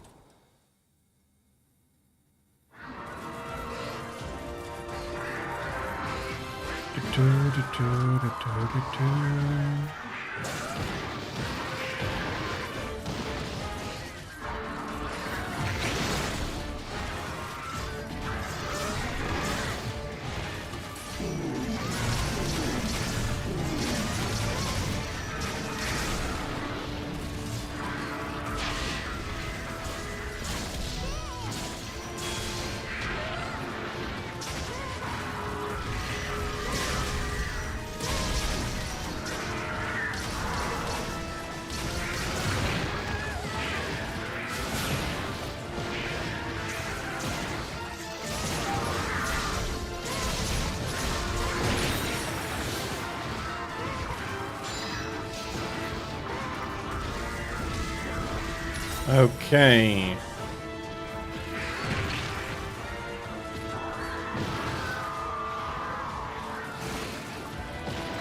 Okay.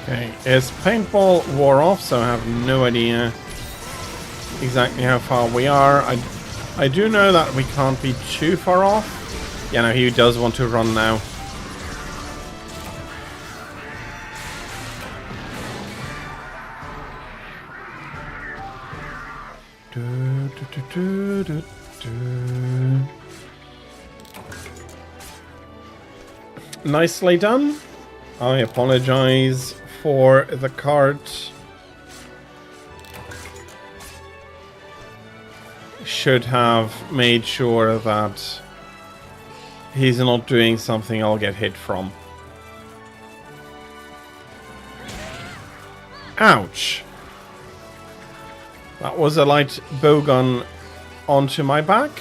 Okay, his paintball wore off, so I have no idea exactly how far we are. I do know that we can't be too far off. Yeah, no, he does want to run now. Nicely done. I apologize for the cart. Should have made sure that he's not doing something I'll get hit from. Ouch. That was a light bowgun onto my back.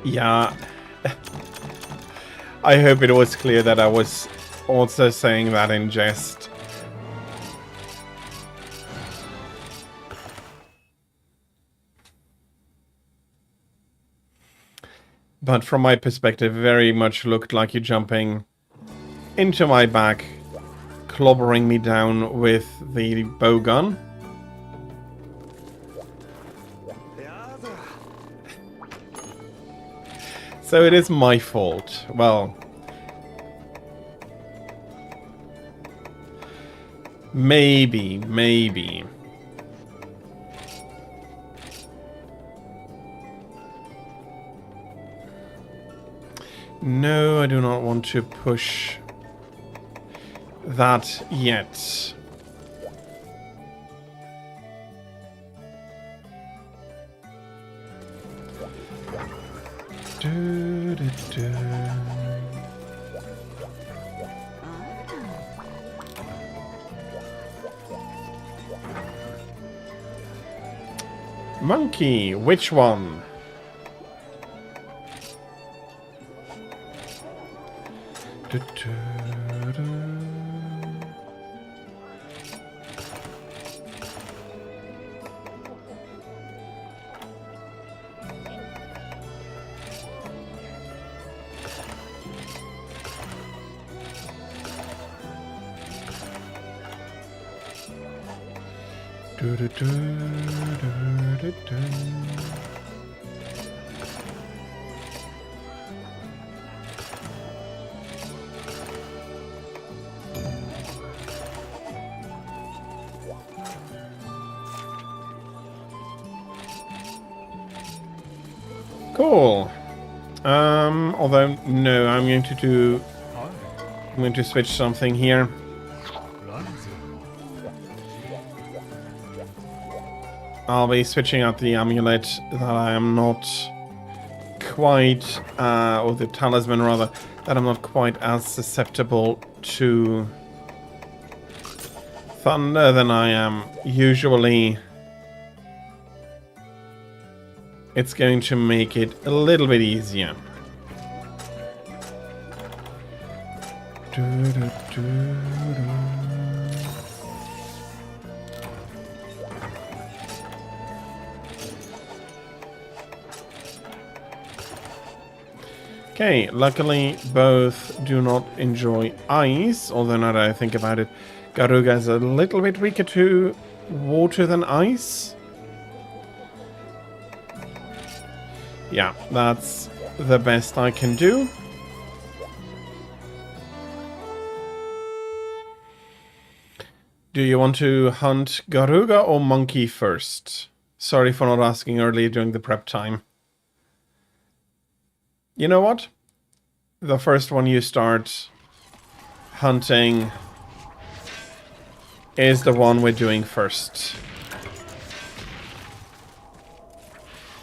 Yeah. I hope it was clear that I was also saying that in jest. But from my perspective, very much looked like you jumping into my back, clobbering me down with the bowgun. So it is my fault. Well, maybe. No, I do not want to push that yet. Monkey, which one? Cool. Although no, I'm going to switch something here. I'll be switching out the amulet that I am not quite, or the talisman rather, that I'm not quite as susceptible to thunder than I am usually. It's going to make it a little bit easier. Okay, luckily both do not enjoy ice, although now that I think about it, Garuga is a little bit weaker to water than ice. Yeah, that's the best I can do. Do you want to hunt Garuga or Monkey first? Sorry for not asking earlier during the prep time. You know what? The first one you start hunting is the one we're doing first.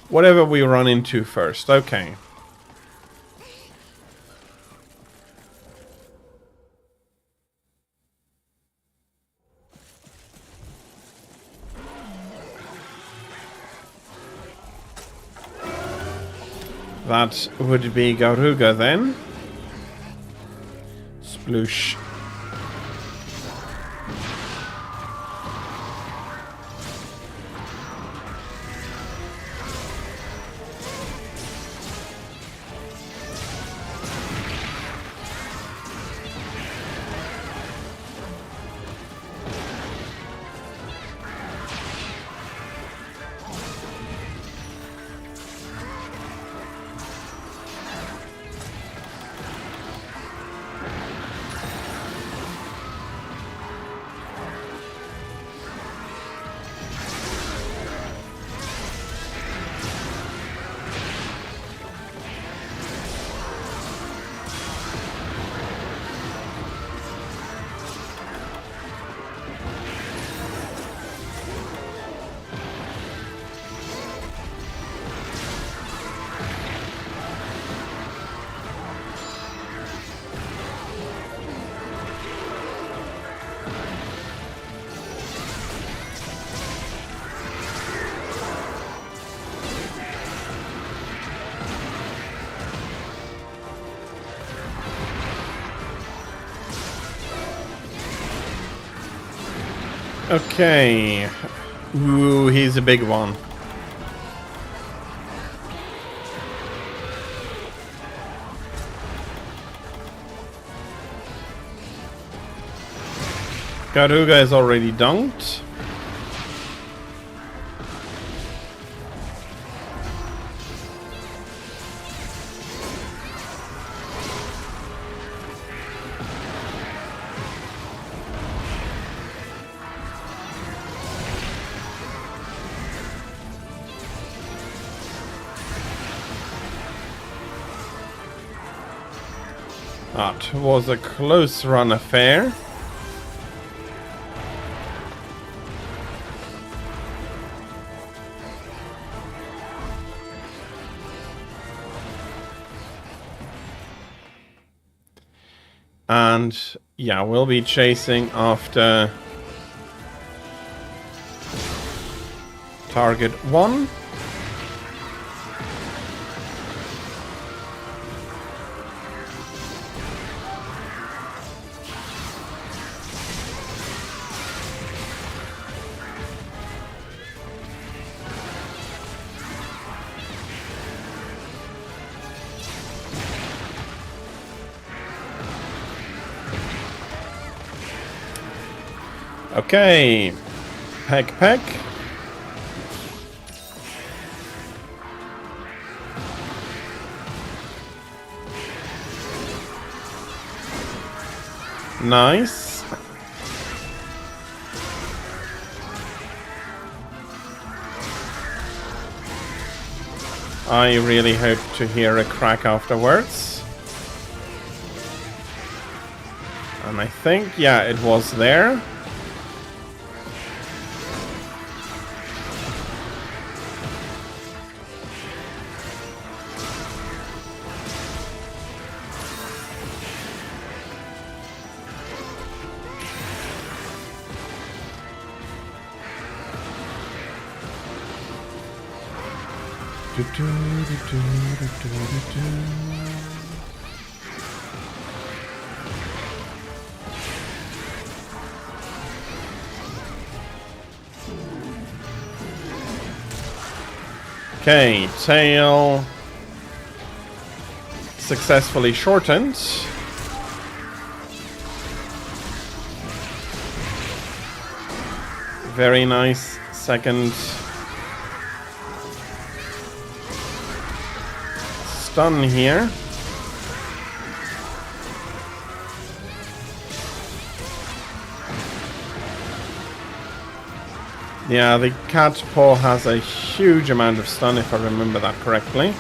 Whatever we run into first. Okay. That would be Garuga then. Sploosh. Okay. Ooh, he's a big one. Garuga is already dunked. That was a close run affair. And yeah, we'll be chasing after target 1. Okay, peck. Nice. I really hope to hear a crack afterwards. And I think, yeah, it was there. Okay, tail successfully shortened. Very nice second stun here. Yeah, the cat paw has a huge amount of stun if I remember that correctly.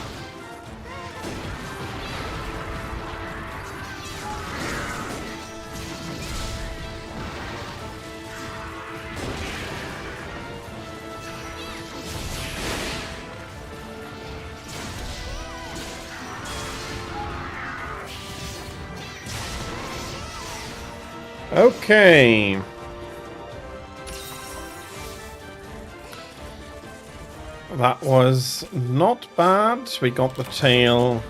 Okay. That was not bad. We got the tail.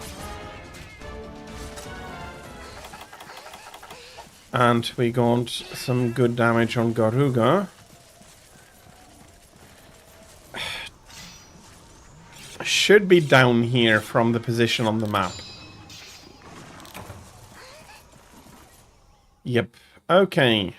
And we got some good damage on Garuga. Should be down here from the position on the map. Yep. Okay.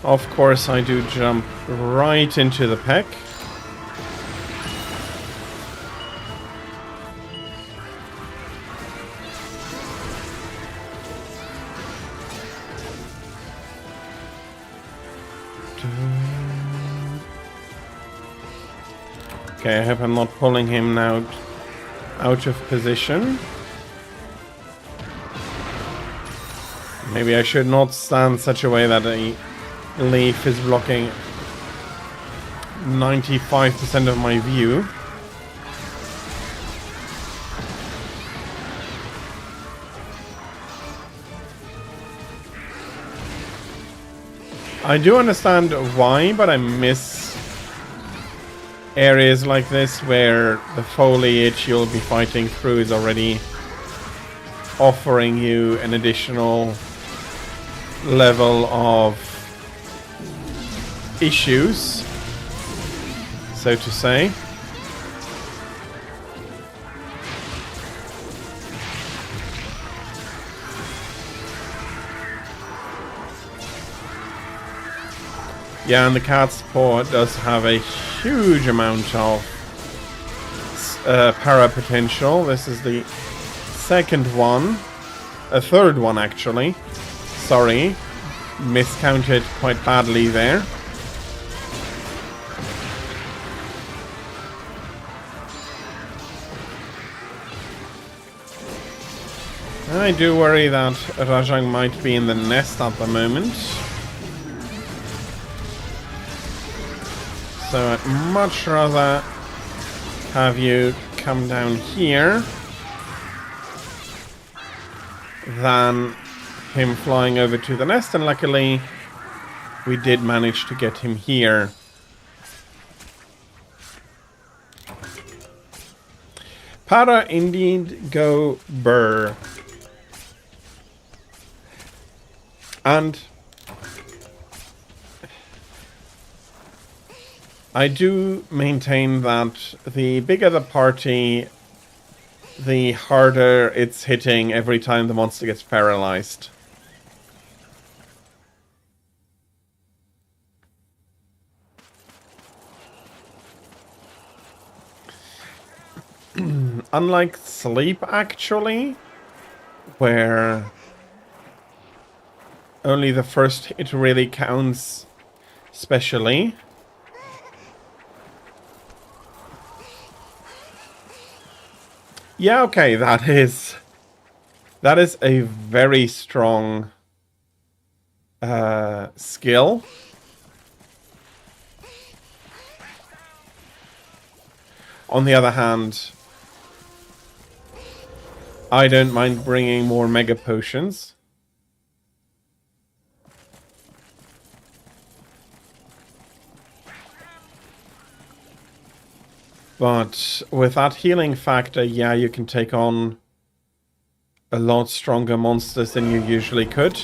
Of course, I do jump right into the peck. Okay, I hope I'm not pulling him now out of position. Maybe I should not stand such a way that a leaf is blocking 95% of my view. I do understand why, but I miss areas like this where the foliage you'll be fighting through is already offering you an additional level of issues, so to say. Yeah, and the cat's paw does have a huge amount of para potential. This is the second one. A third one, actually. Sorry. Miscounted quite badly there. I do worry that Rajang might be in the nest at the moment. So I'd much rather have you come down here than him flying over to the nest, and luckily we did manage to get him here. Para indeed go burr. And I do maintain that the bigger the party, the harder it's hitting every time the monster gets paralyzed. Unlike Sleep, actually, where only the first hit really counts specially. Yeah, okay, that is a very strong skill. On the other hand, I don't mind bringing more mega potions. But with that healing factor, yeah, you can take on a lot stronger monsters than you usually could.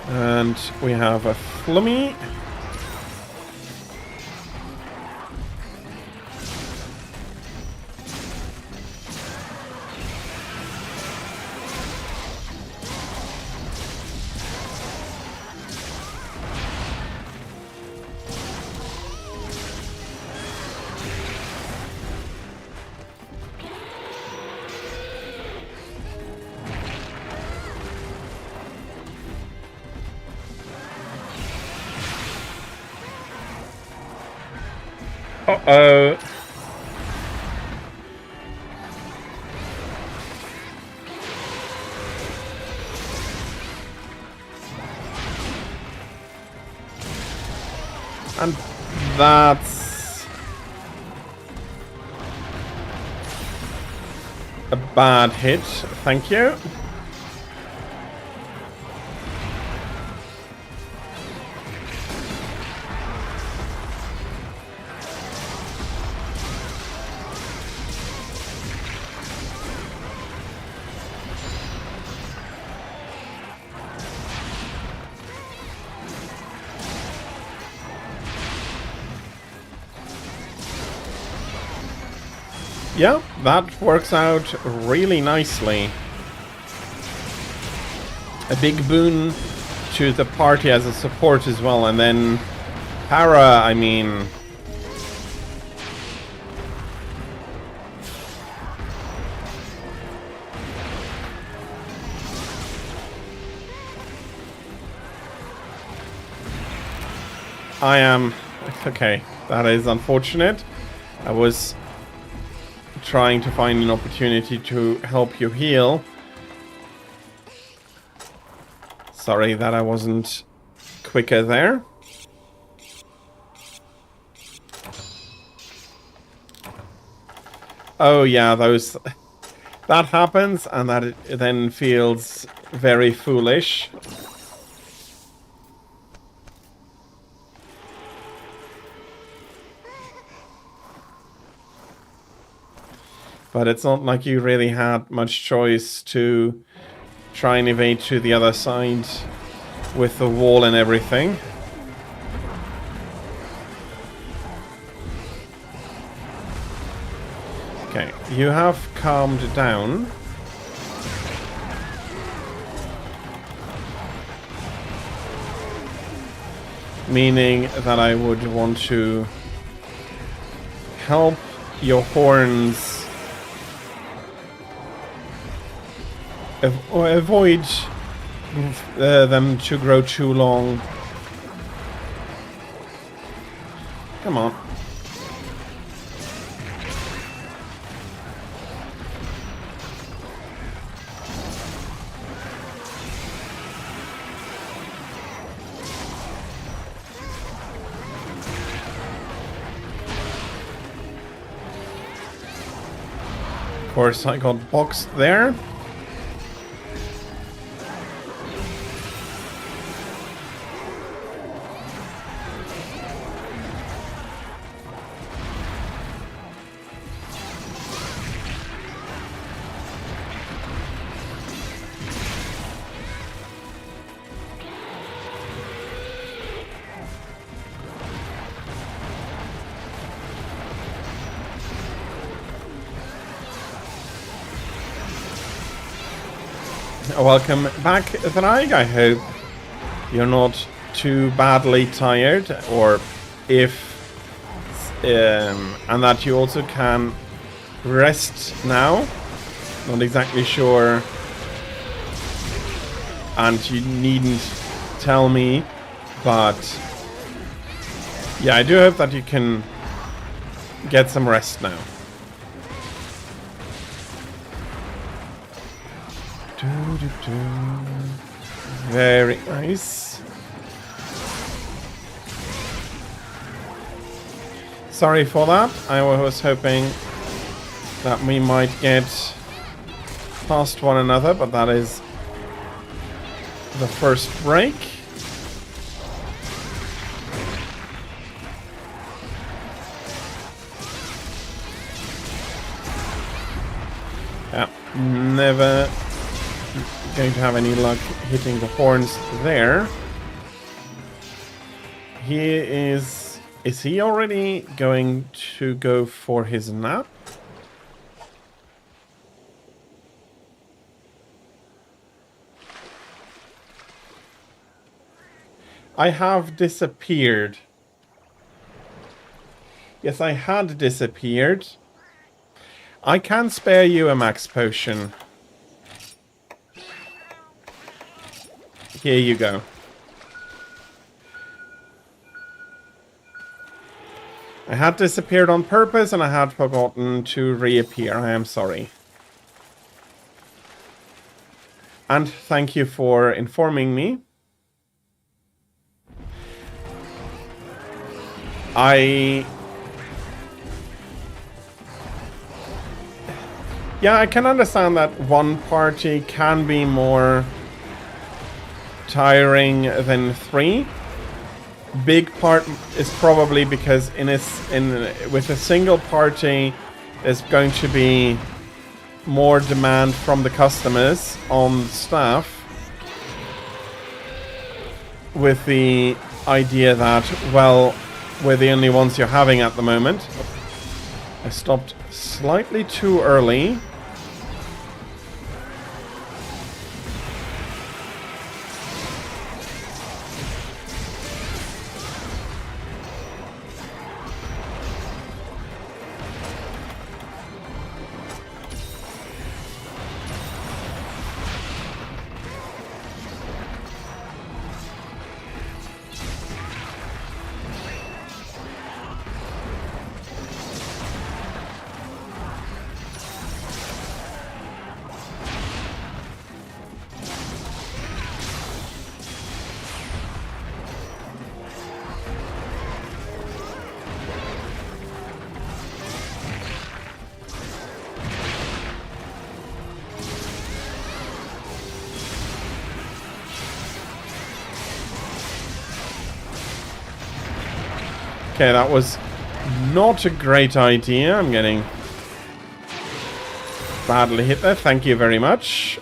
And we have a Flummy. Uh-oh. And that's a bad hit. Thank you. Yeah, that works out really nicely. A big boon to the party as a support as well. And then Para, I mean... I am... Okay, that is unfortunate. I was trying to find an opportunity to help you heal. Sorry that I wasn't quicker there. Oh yeah, those... That happens, and that it then feels very foolish. But it's not like you really had much choice to try and evade to the other side with the wall and everything. Okay, you have calmed down. Meaning that I would want to help your horns or avoid them to grow too long. Come on. Of course, I got boxed there. Welcome back, Thraig. I hope you're not too badly tired, or and that you also can rest now. Not exactly sure, and you needn't tell me, but yeah, I do hope that you can get some rest now. Very nice. Sorry for that. I was hoping that we might get past one another, but that is the first break. Yeah, never going to have any luck hitting the horns there. He is... Is he already going to go for his nap? I have disappeared. Yes, I had disappeared. I can spare you a max potion. Here you go. I had disappeared on purpose and I had forgotten to reappear. I am sorry. And thank you for informing me. Yeah, I can understand that one party can be more tiring than three. Big part is probably because with a single party there's going to be more demand from the customers on staff, with the idea that, well, we're the only ones you're having at the moment. I stopped slightly too early. Okay, that was not a great idea. I'm getting badly hit there. Thank you very much.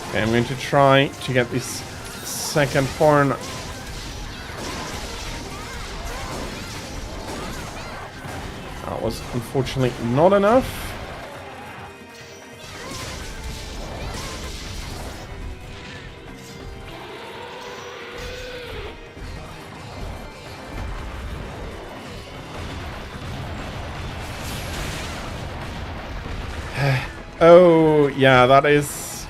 Okay, I'm going to try to get this second horn. That was unfortunately not enough. Oh, yeah, that is...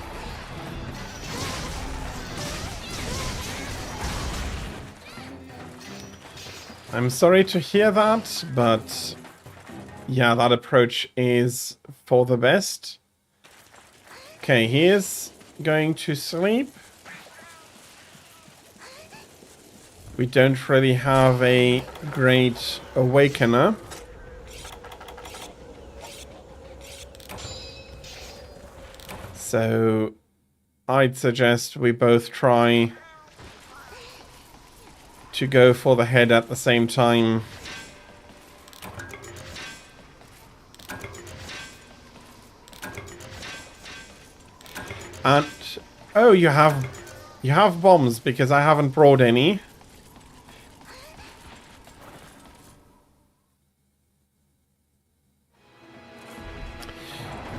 I'm sorry to hear that, but... yeah, that approach is for the best. Okay, he is going to sleep. We don't really have a great awakener. So I'd suggest we both try to go for the head at the same time. And oh, you have bombs, because I haven't brought any.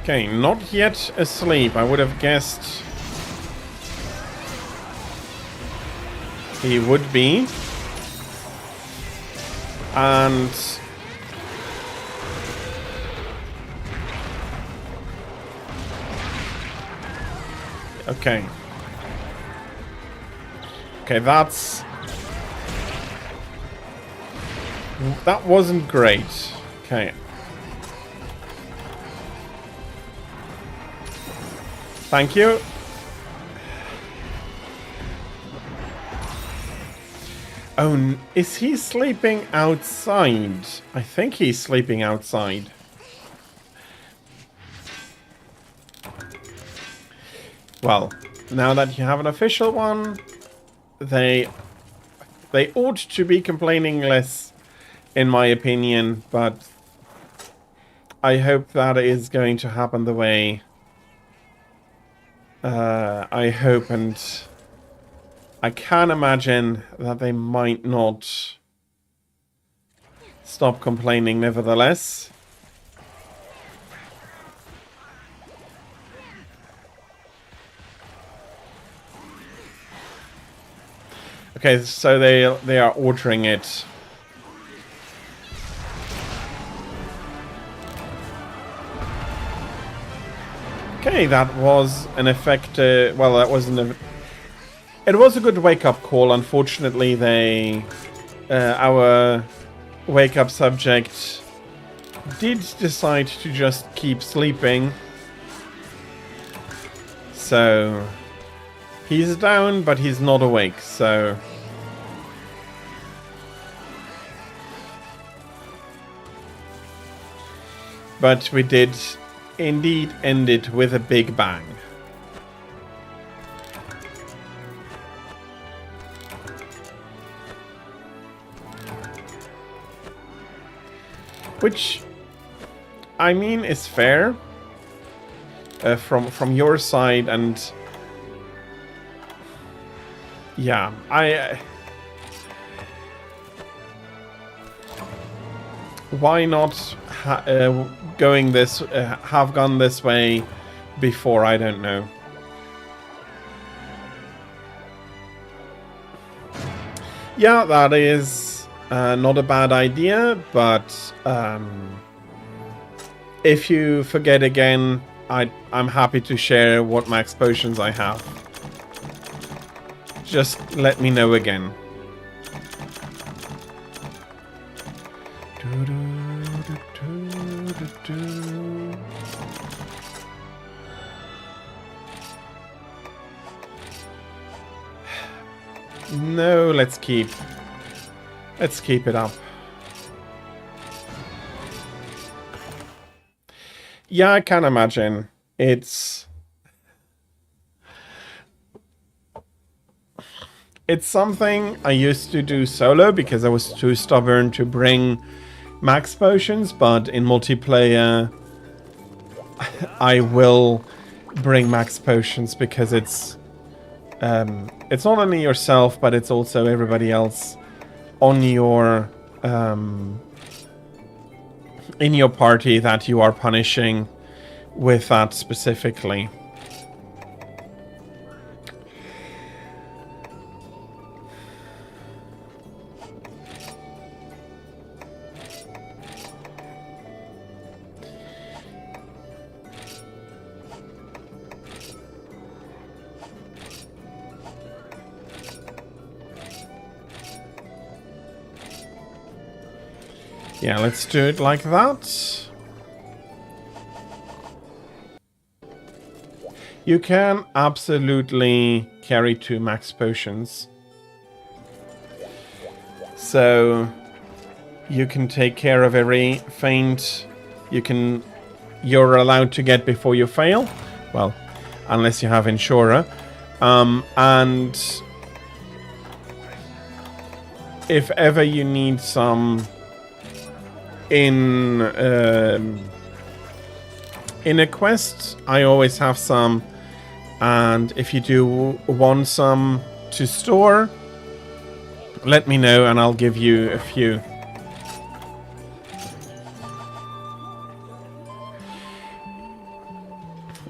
Okay, not yet asleep. I would have guessed he would be. And okay. Okay, that wasn't great. Okay. Thank you. Oh, is he sleeping outside? I think he's sleeping outside. Well, now that you have an official one, they ought to be complaining less, in my opinion, but I hope that is going to happen the way I hope, and I can imagine that they might not stop complaining nevertheless. Okay, so they are ordering it. Okay, that was an effect. Well, that wasn't. It was a good wake-up call. Unfortunately, our wake-up subject did decide to just keep sleeping. So he's down, but he's not awake. So but we did indeed end it with a big bang. Which, I mean, is fair from your side, and yeah, why not have gone this way before? I don't know. Yeah, that is not a bad idea, but if you forget again, I'm happy to share what max potions I have. Just let me know again. No, let's keep it up. Yeah, I can imagine. It's something I used to do solo because I was too stubborn to bring max potions, but in multiplayer I will bring max potions because it's not only yourself, but it's also everybody else on your in your party that you are punishing with that specifically. Yeah, let's do it like that. You can absolutely carry 2 max potions. So you can take care of every feint you're allowed to get before you fail. Well, unless you have Insurer. And if ever you need some in a quest, I always have some, and if you do want some to store, let me know and I'll give you a few.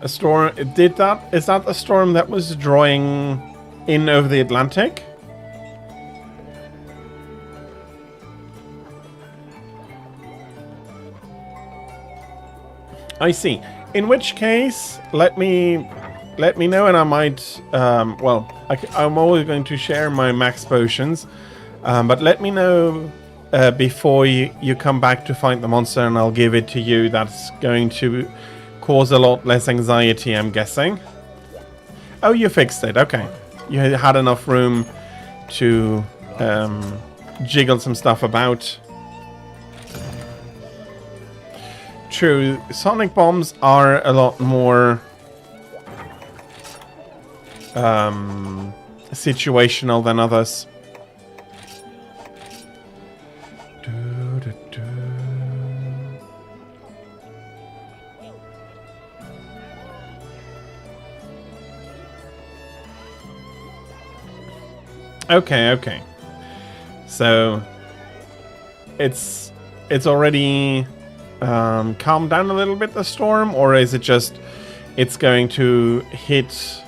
A storm, is that a storm that was drawing in over the Atlantic? I see. In which case, let me know, and I might. Well, I'm always going to share my max potions, but let me know before you come back to fight the monster, and I'll give it to you. That's going to cause a lot less anxiety, I'm guessing. Oh, you fixed it. Okay, you had enough room to jiggle some stuff about. True, sonic bombs are a lot more situational than others. Okay, okay. So it's already calmed down a little bit, the storm, or is it just it's going to hit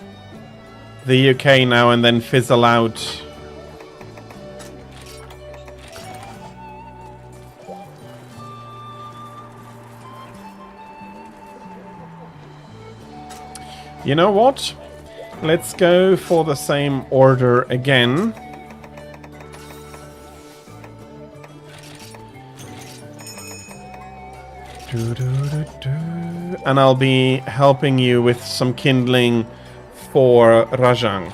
the UK now and then fizzle out? You know what? Let's go for the same order again. And I'll be helping you with some kindling for Rajang.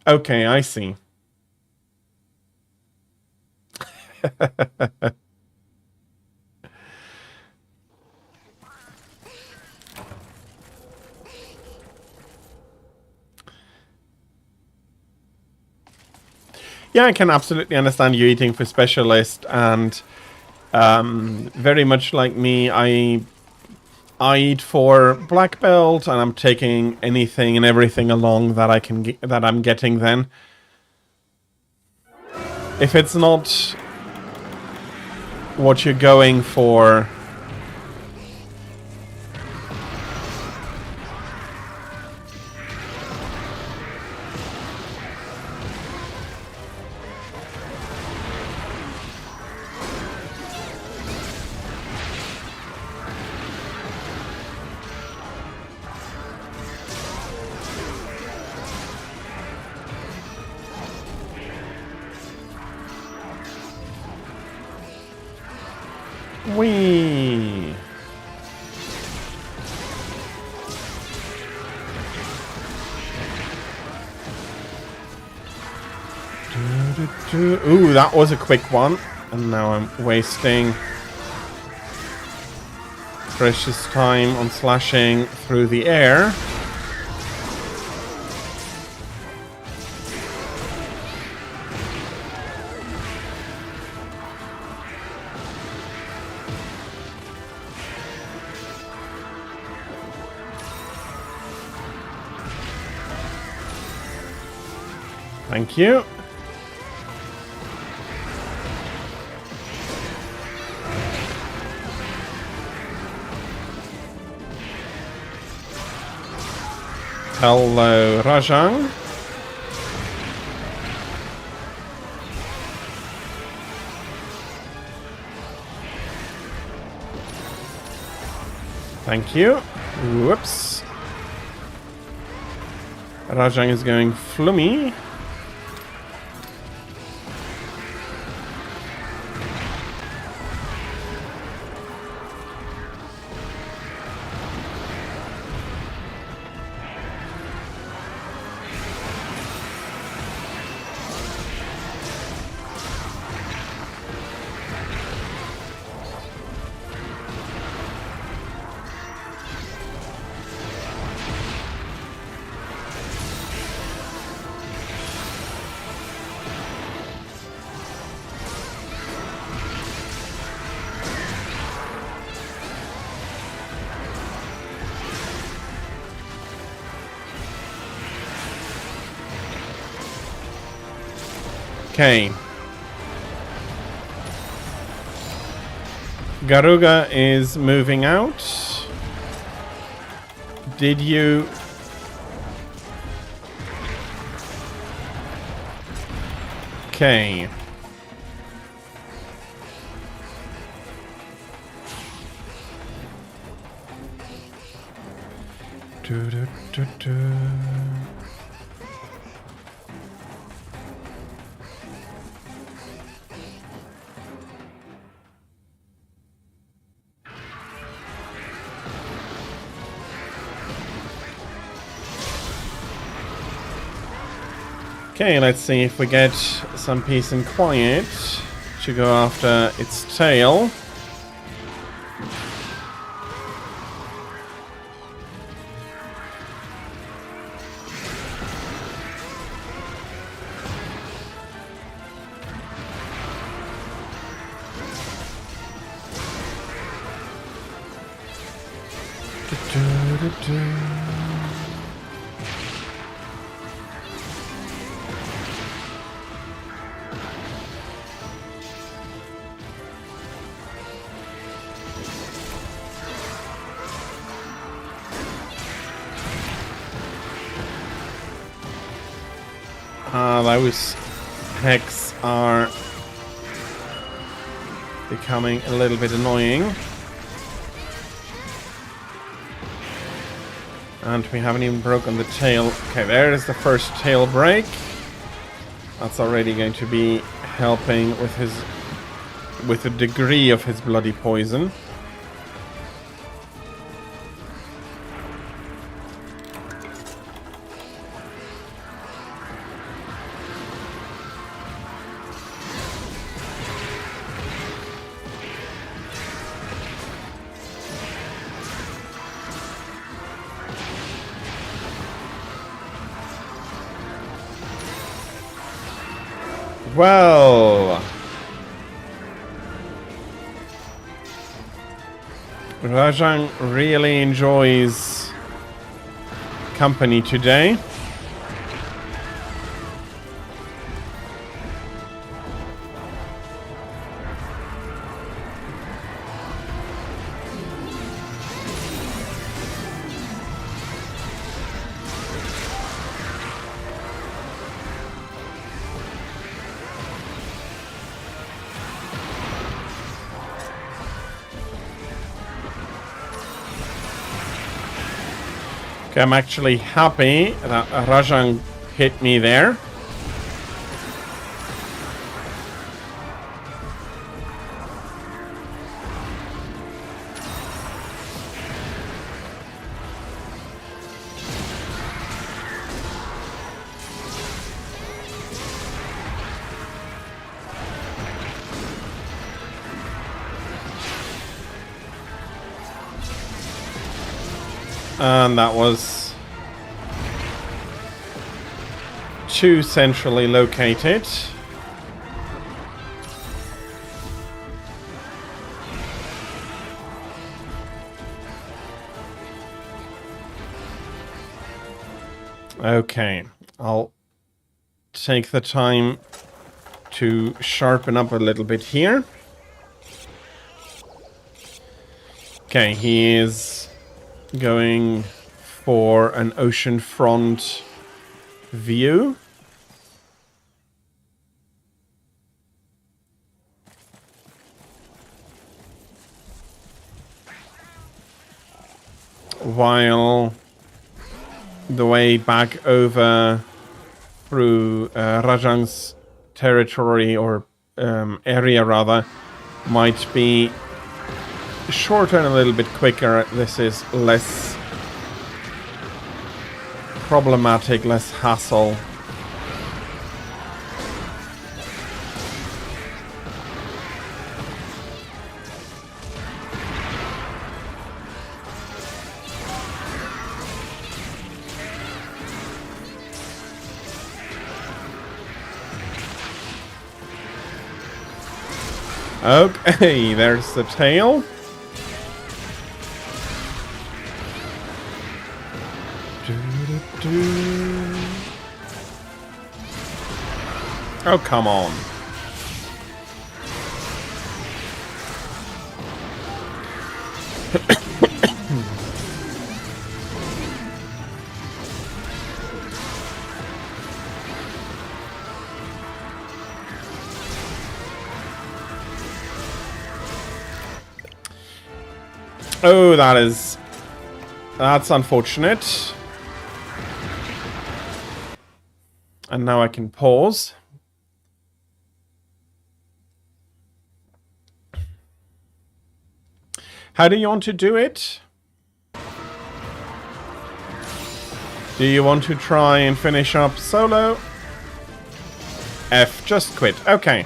Okay, I see. Yeah, I can absolutely understand you eating for specialist, and very much like me, I eat for black belt, and I'm taking anything and everything along that I can that I'm getting. Then, if it's not what you're going for, wee. Ooh, that was a quick one. And now I'm wasting precious time on slashing through the air. Thank you. Hello, Rajang. Thank you. Whoops. Rajang is going flummy. Okay. Garuga is moving out. Did you... Okay. Okay, let's see if we get some peace and quiet to go after its tail. Those hex are becoming a little bit annoying. And we haven't even broken the tail. Okay, there is the first tail break. That's already going to be helping with a degree of his bloody poison. Well, Rajang really enjoys company today. Okay, I'm actually happy that Rajang hit me there. And that was too centrally located. Okay, I'll take the time to sharpen up a little bit here. Okay, he is going for an oceanfront view. While the way back over through Rajang's territory, or area rather, might be shorter and a little bit quicker. This is less problematic, less hassle. Okay, there's the tail. Oh, come on. Oh, that's unfortunate. And now I can pause. How do you want to do it? Do you want to try and finish up solo? F, just quit. Okay.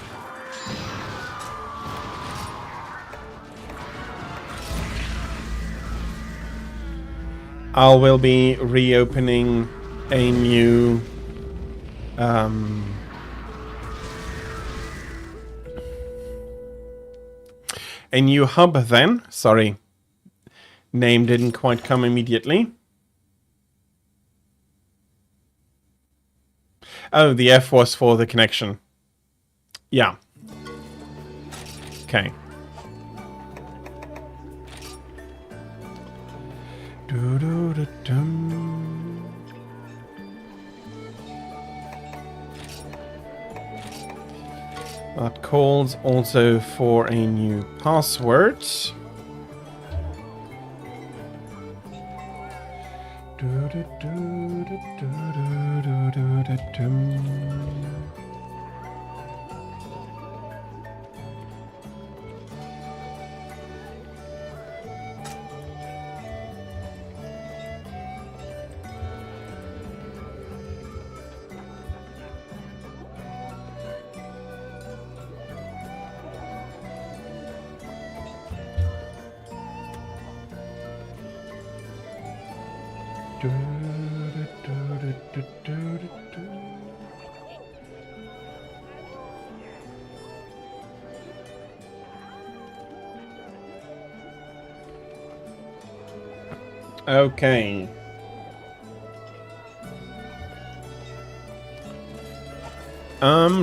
I will be reopening a new hub then. Sorry. name didn't quite come immediately. Oh, the F was for the connection. Yeah. Okay. That calls also for a new password. Okay.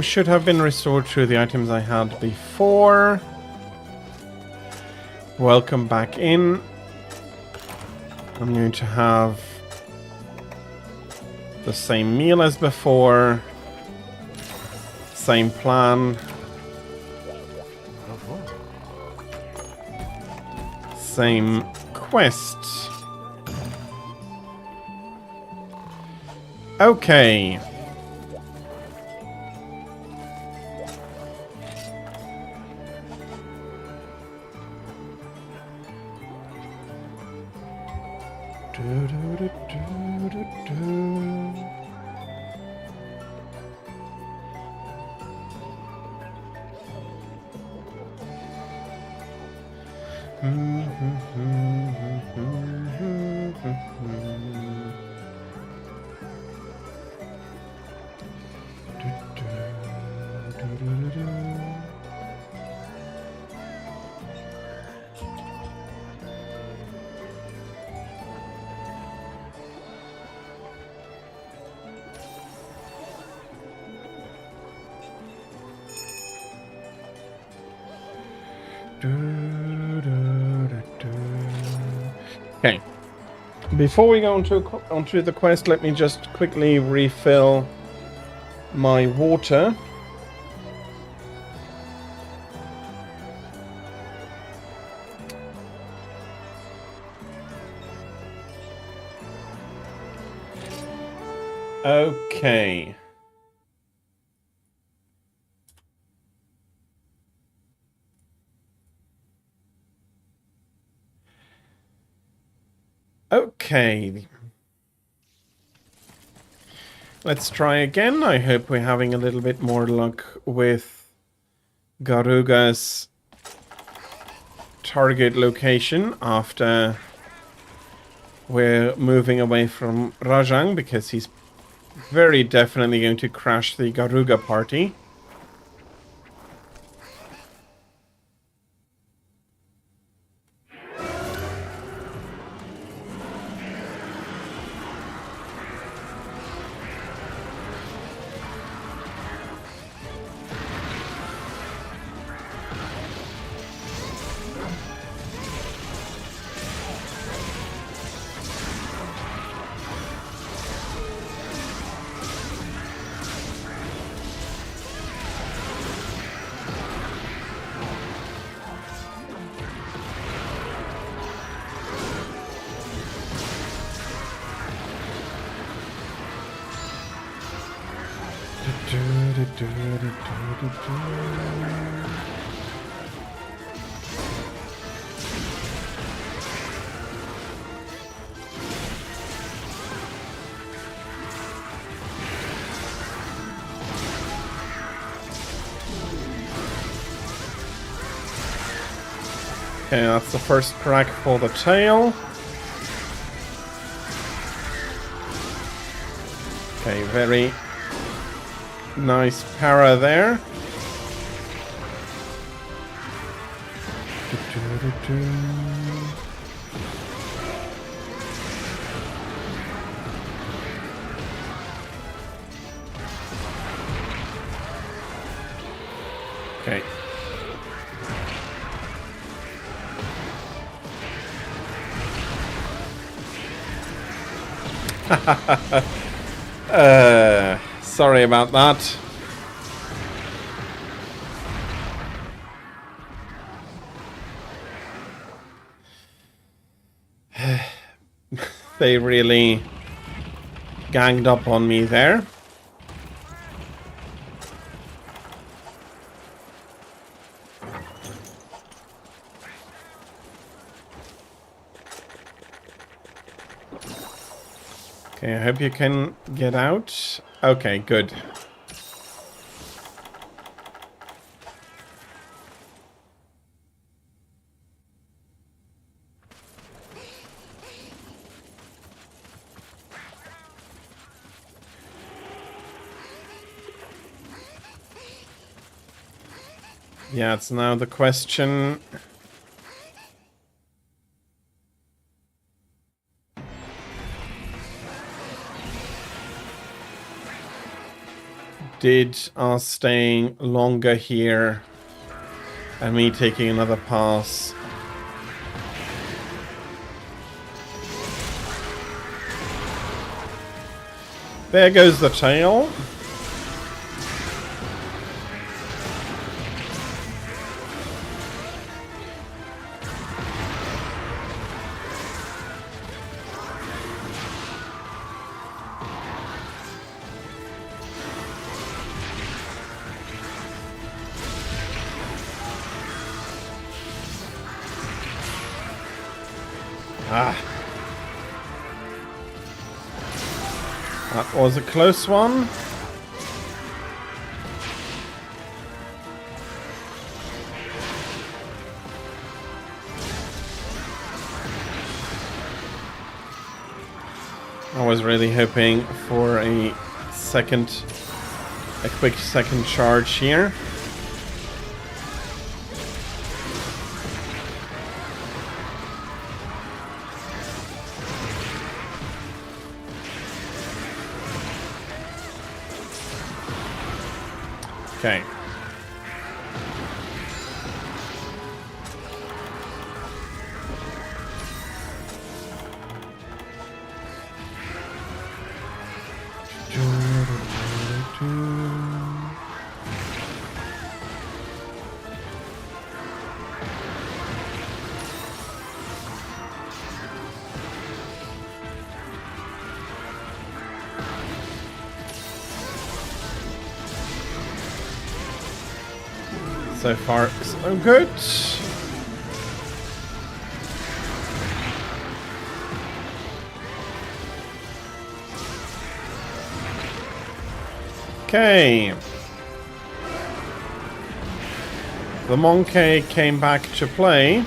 Should have been restored to the items I had before. Welcome back in. I'm going to have the same meal as before. Same plan. Same quest. Okay. Okay. Before we go onto the quest, let me just quickly refill my water. Okay. Okay. Let's try again. I hope we're having a little bit more luck with Garuga's target location after we're moving away from Rajang, because he's very definitely going to crash the Garuga party. Okay, that's the first crack for the tail. Okay, very nice para there. Okay. Sorry about that. They really ganged up on me there. Okay, I hope you can get out. Okay, good. Yeah, it's now the question. Did us staying longer here and me taking another pass there goes the tail. Ah. That was a close one. I was really hoping for a quick second charge here. Okay. So far, so good. Okay. The monkey came back to play.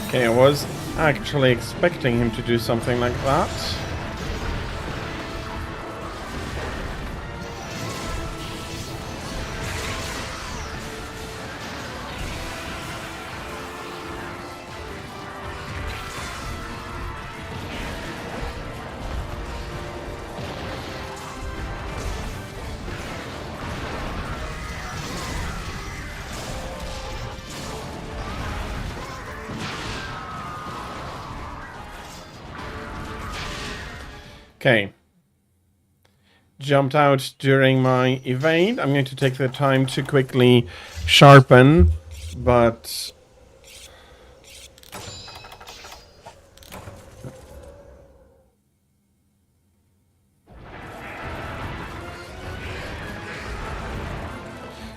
Okay, I was actually expecting him to do something like that. Okay. Jumped out during my evade. I'm going to take the time to quickly sharpen, but...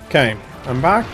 Okay, I'm back.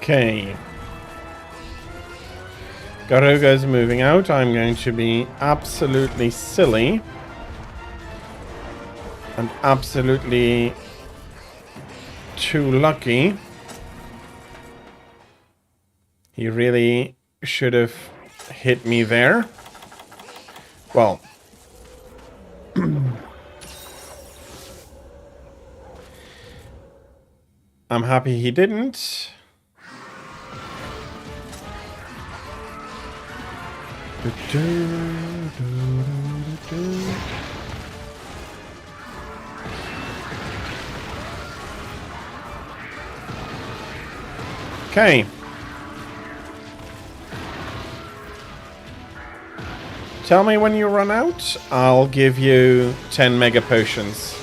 Okay. Garuga's moving out. I'm going to be absolutely silly. And absolutely too lucky. He really should have hit me there. Well. I'm happy he didn't. Okay. Tell me when you run out. I'll give you 10 mega potions.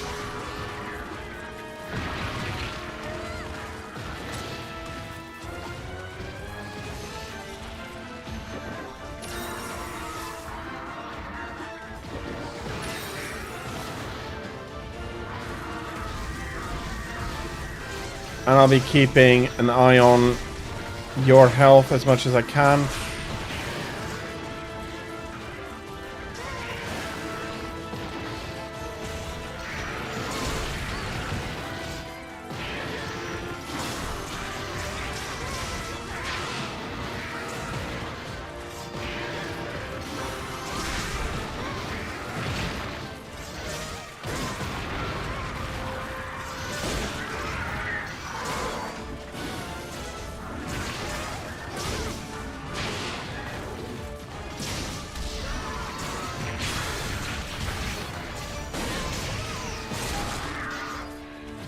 And I'll be keeping an eye on your health as much as I can.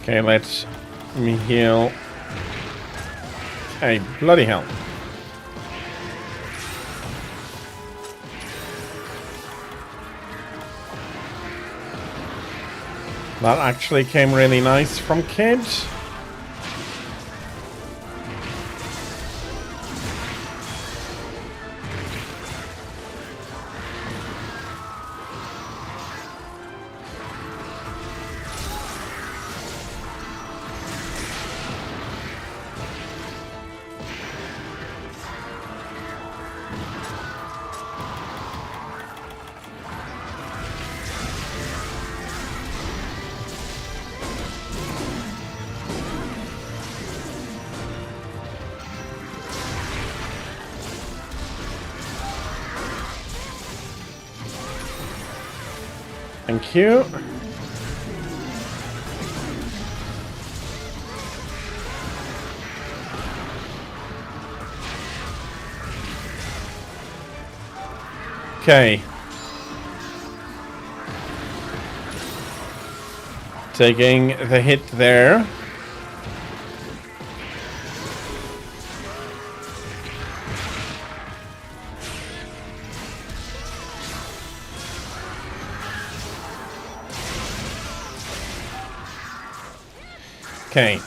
Okay, let me heal. Hey, bloody hell. That actually came really nice from Kid. Thank you. Okay. Taking the hit there. Okay.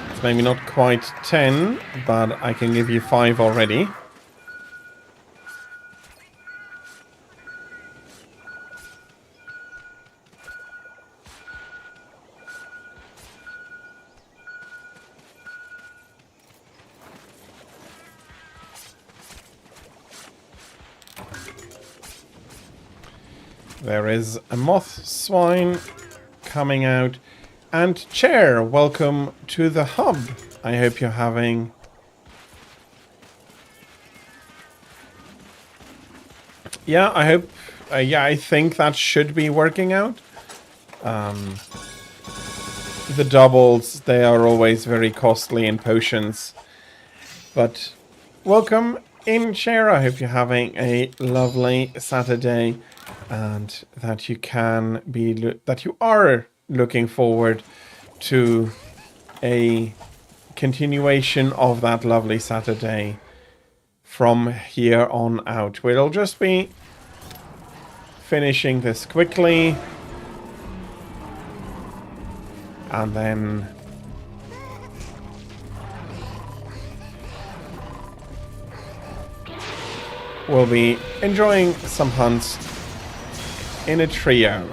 It's maybe not quite 10, but I can give you 5 already. There is a moth swine coming out. And Chair, welcome to the hub. I hope you're having... Yeah, I hope... yeah, I think that should be working out. The doubles, they are always very costly in potions. But welcome in, Chair. I hope you're having a lovely Saturday. And that you can be... that you are looking forward to a continuation of that lovely Saturday from here on out. We'll just be finishing this quickly, and then we'll be enjoying some hunts in a trio.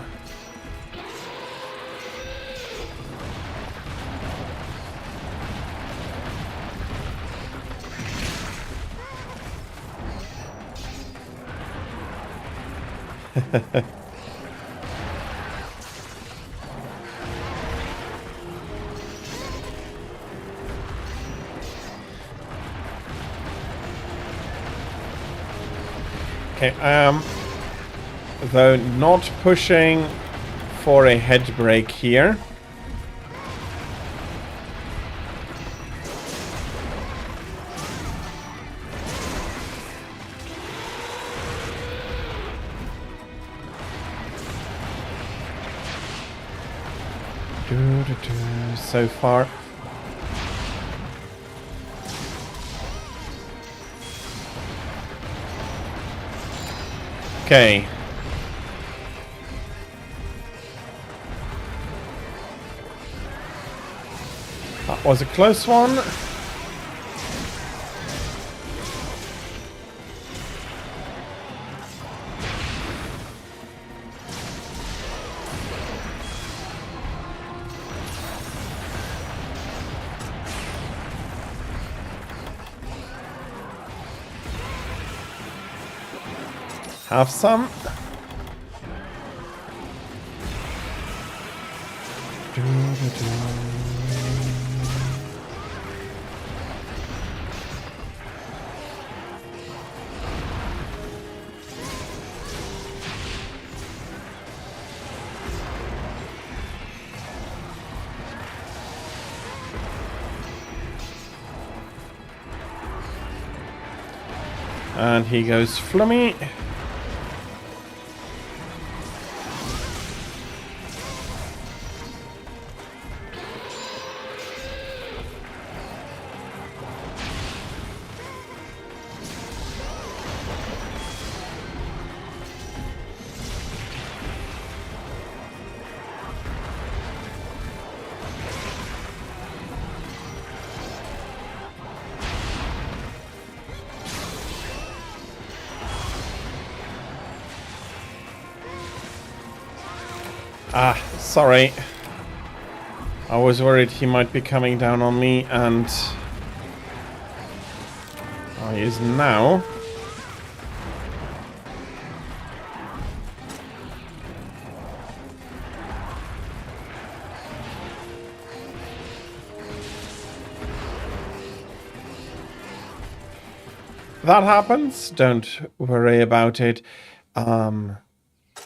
Okay, I am, though, not pushing for a head break here. So far. Okay. That was a close one. Have some. And he goes Flummy. Ah, sorry. I was worried he might be coming down on me, and he is now. That happens. Don't worry about it.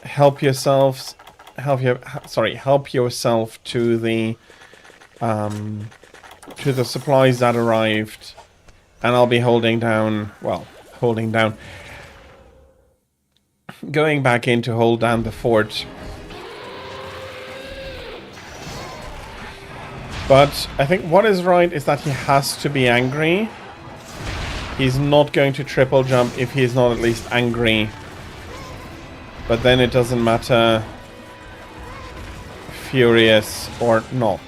Help yourselves. Help yourself to the supplies that arrived, and I'll be holding down, going back in to hold down the fort. But I think what is right is that he has to be angry. He's not going to triple jump if he's not at least angry. But then it doesn't matter furious or not.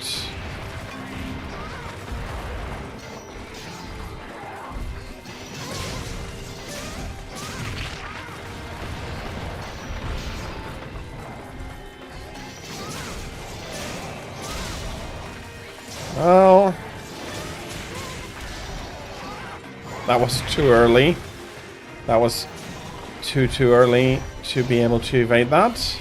Well, that was too early. That was too early to be able to evade that.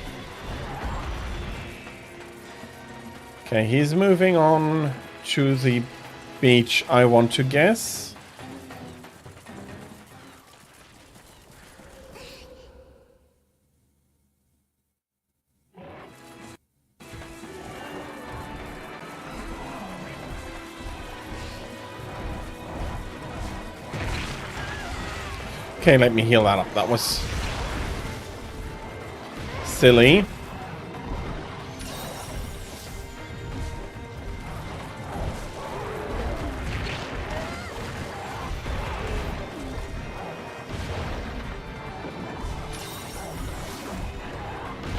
Okay, he's moving on to the beach, I want to guess. Okay, let me heal that up. That was silly.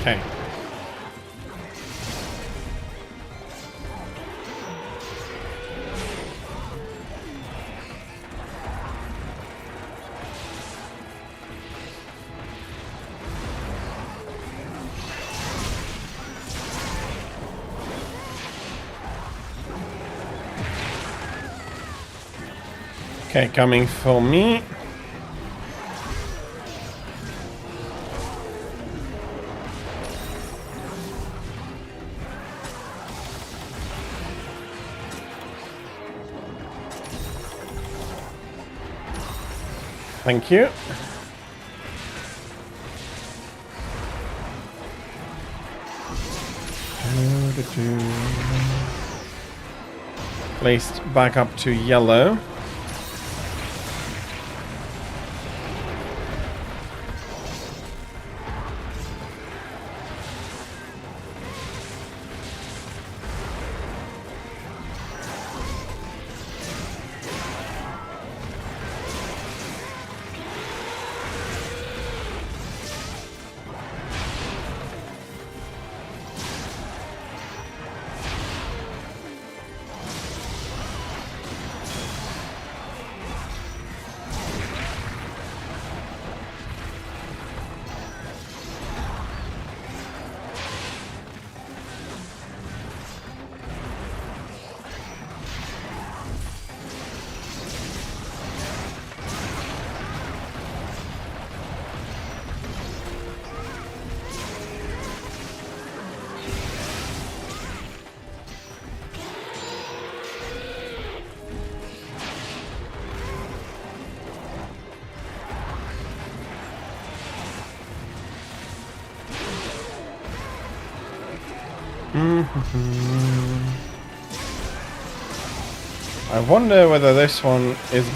Okay. Okay, coming for me. Thank you. Placed back up to yellow. I wonder whether this one is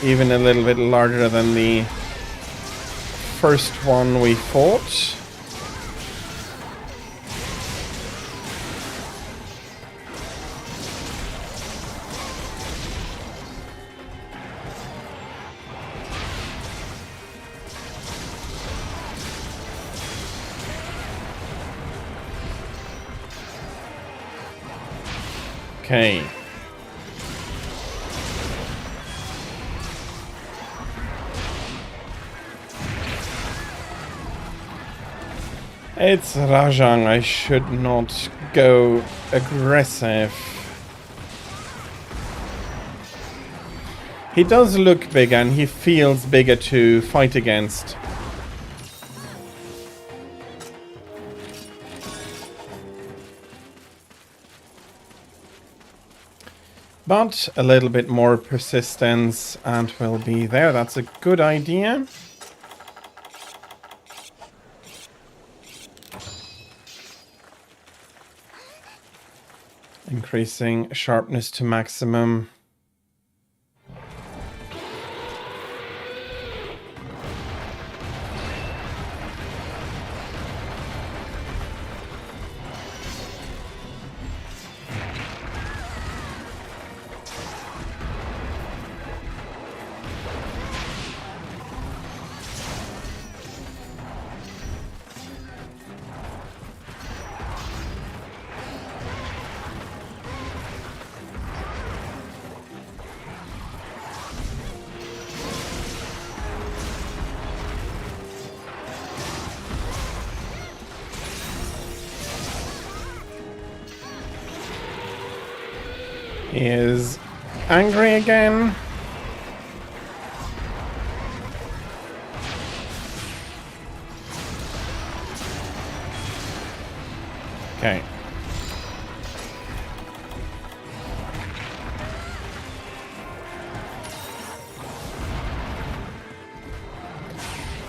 even a little bit larger than the first one we fought. Okay. It's Rajang. I should not go aggressive. He does look bigger and he feels bigger to fight against. But a little bit more persistence and we'll be there. That's a good idea. Increasing sharpness to maximum. He is angry again. Okay.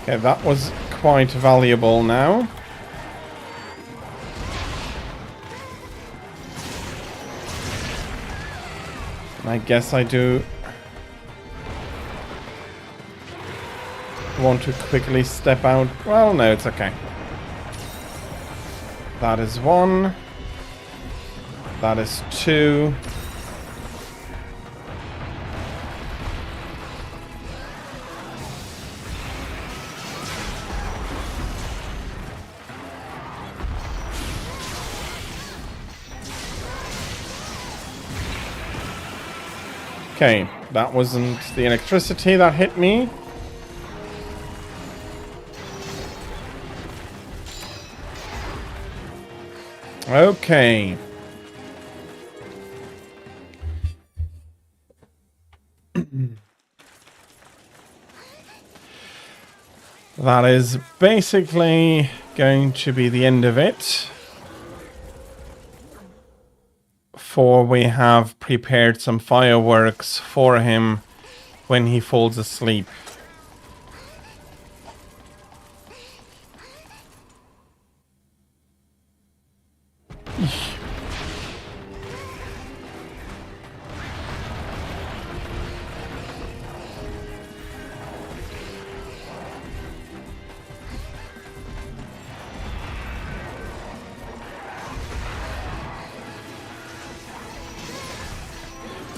Okay, that was quite valuable now. I guess I do want to quickly step out. Well, no, it's okay. That is one. That is two. Okay, that wasn't the electricity that hit me. Okay. That is basically going to be the end of it. For we have prepared some fireworks for him when he falls asleep.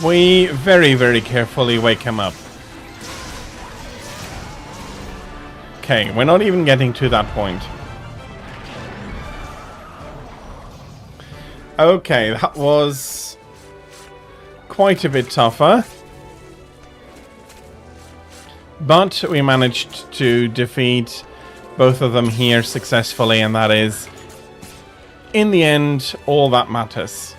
We very, very carefully wake him up. Okay, we're not even getting to that point. Okay, that was quite a bit tougher. But we managed to defeat both of them here successfully, and that is, in the end, all that matters.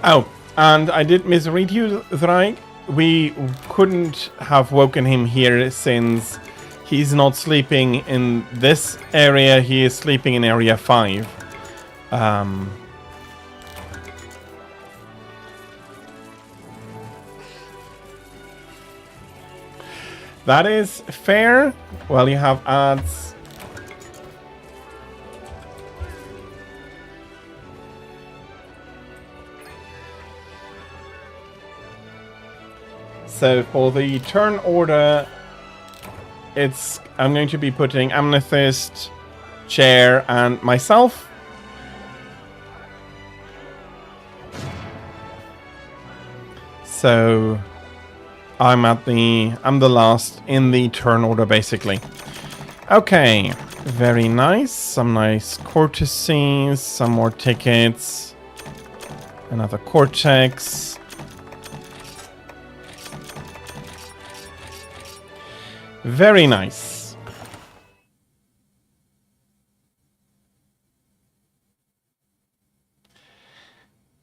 Oh, and I did misread you, Thraig. We couldn't have woken him here since he's not sleeping in this area. He is sleeping in area 5. That is fair. Well, you have ads. So for the turn order, I'm going to be putting Amethyst, Chair, and myself. So I'm the last in the turn order, basically. Okay, very nice. Some nice courtesies, some more tickets, another Cortex. Very nice.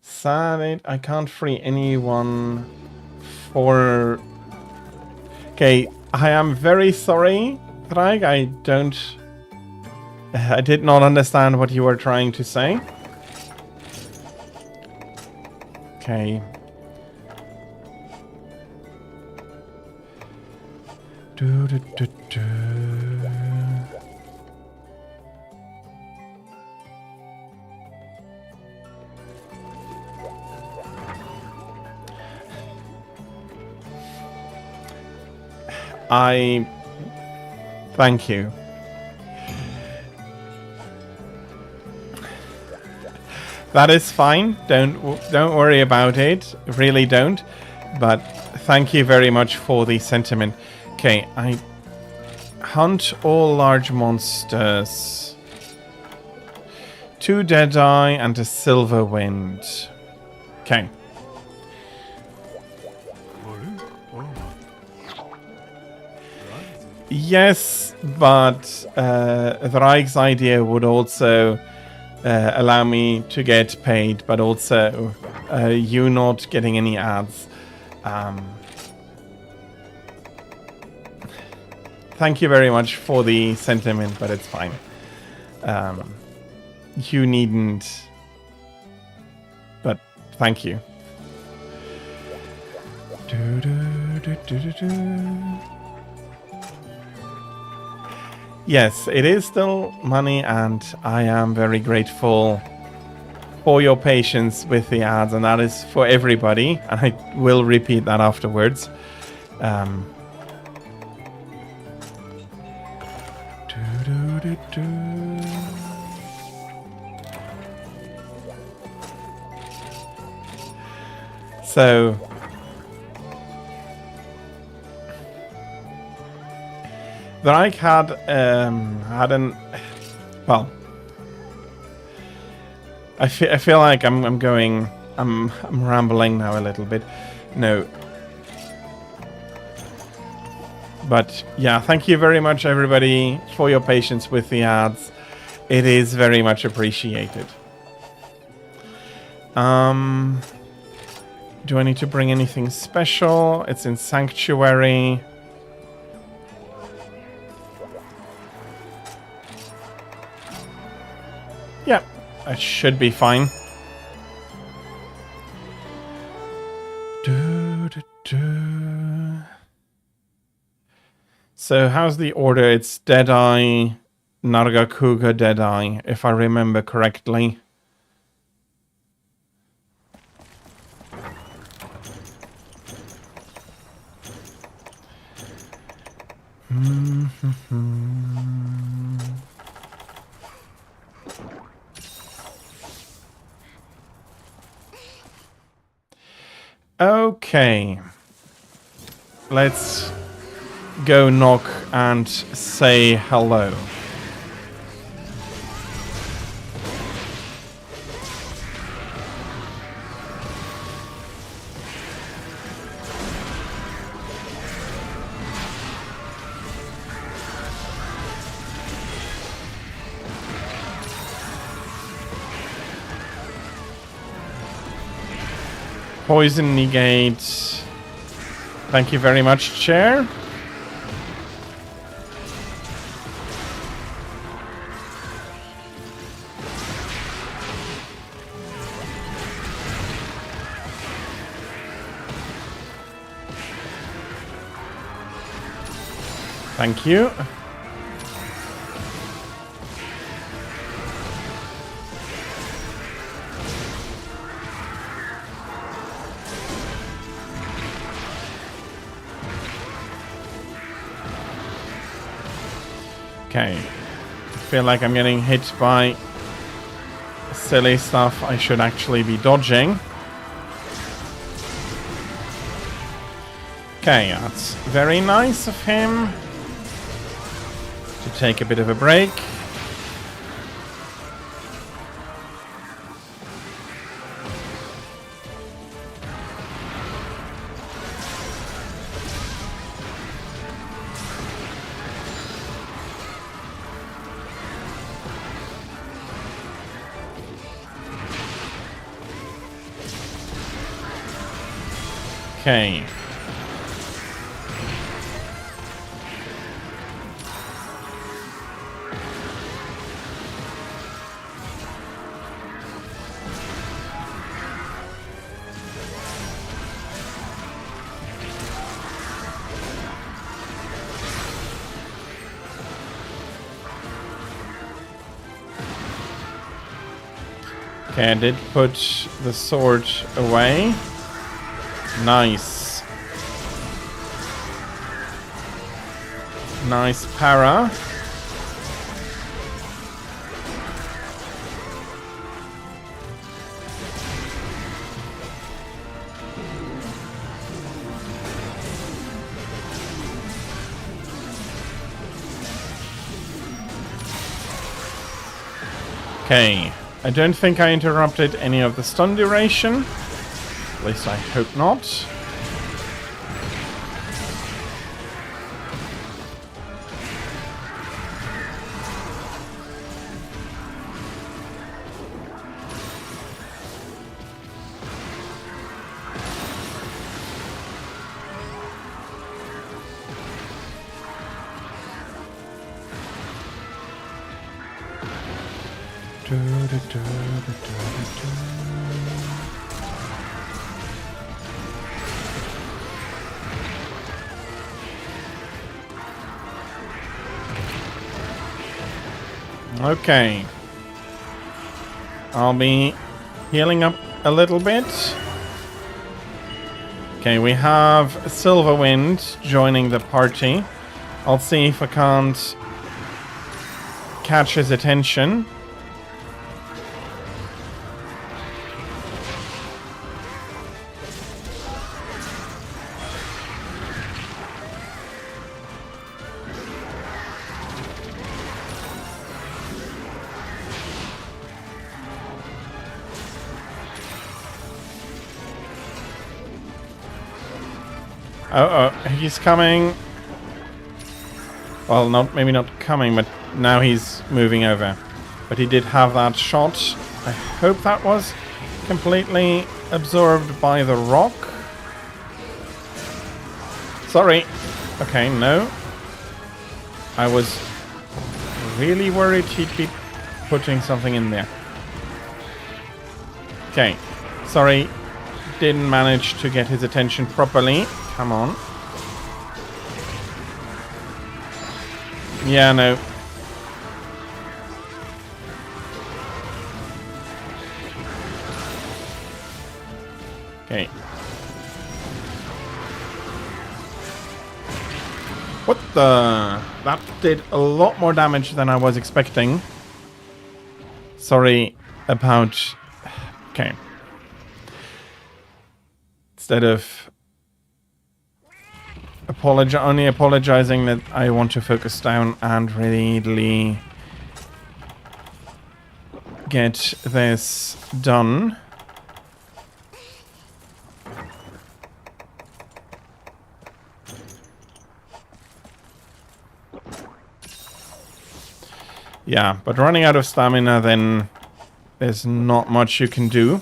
Sad I can't free anyone for... Okay, I am very sorry, Thraig. I did not understand what you were trying to say. Okay. Do, do, do, do. Thank you. That is fine. Don't worry about it. Really don't. But thank you very much for the sentiment. Okay, I hunt all large monsters. 2 Deadeye and a Silver Wind. Okay. Yes, but Thraig's idea would also allow me to get paid, but also you not getting any ads. Thank you very much for the sentiment, but it's fine. You needn't. But thank you. Do, do, do, do, do, do. Yes, it is still money, and I am very grateful for your patience with the ads, and that is for everybody, and I will repeat that afterwards. So Thraig had well, I feel like I'm going I'm rambling now a little bit. No. But yeah, thank you very much, everybody, for your patience with the ads. It is very much appreciated. Do I need to bring anything special? It's in Sanctuary. Yeah, that should be fine. So how's the order? It's Deadeye, Nargacuga, Deadeye, if I remember correctly. Okay. Let's go knock and say hello. Poison negate. Thank you very much, Chair. Thank you. Okay. I feel like I'm getting hit by silly stuff I should actually be dodging. Okay, that's very nice of him to take a bit of a break. Okay. Okay, I did put the sword away. Nice. Nice para. Okay. I don't think I interrupted any of the stun duration. At least I hope not. Okay. I'll be healing up a little bit. Okay, we have Silverwind joining the party. I'll see if I can't catch his attention. Oh, he's coming. Well, maybe not coming, but now he's moving over. But he did have that shot. I hope that was completely absorbed by the rock. Sorry. Okay, no. I was really worried he'd be putting something in there. Okay. Sorry. Didn't manage to get his attention properly. Come on. Yeah, no. Okay. What the? That did a lot more damage than I was expecting. Sorry about... Okay. Instead of only apologizing, that I want to focus down and really get this done. Yeah, but running out of stamina, then there's not much you can do.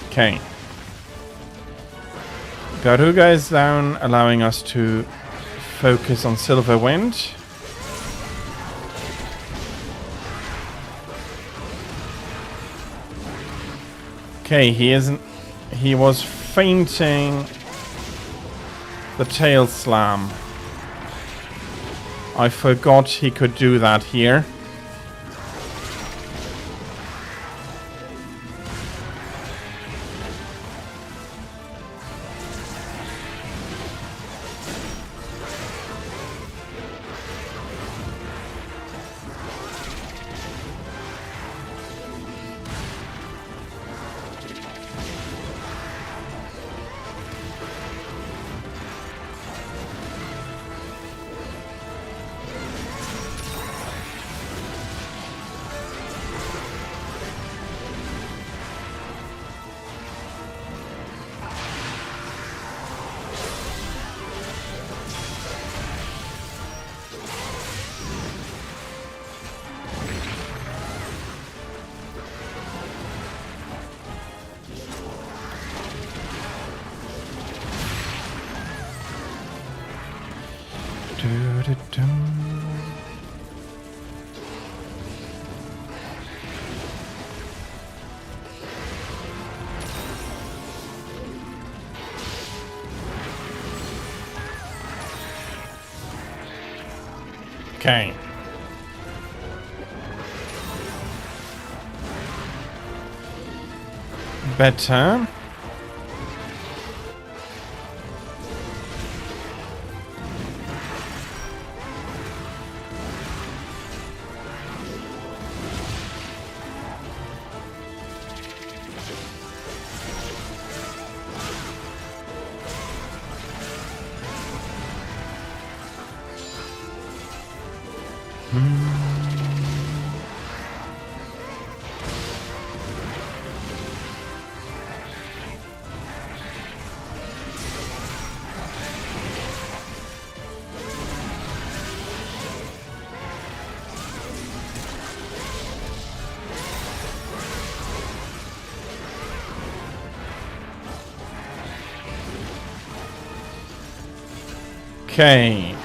Okay. Garuga is down, allowing us to focus on Silverwind. Okay, he was feinting the tail slam. I forgot he could do that here. Okay. Better. Okay.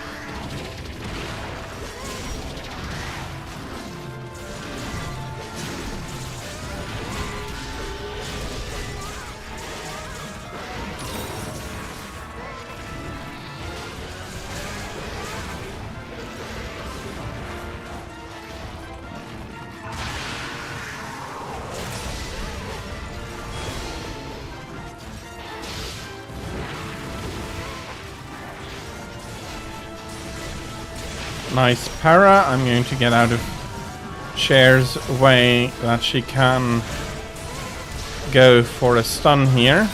Nice para. I'm going to get out of Cher's way that she can go for a stun here.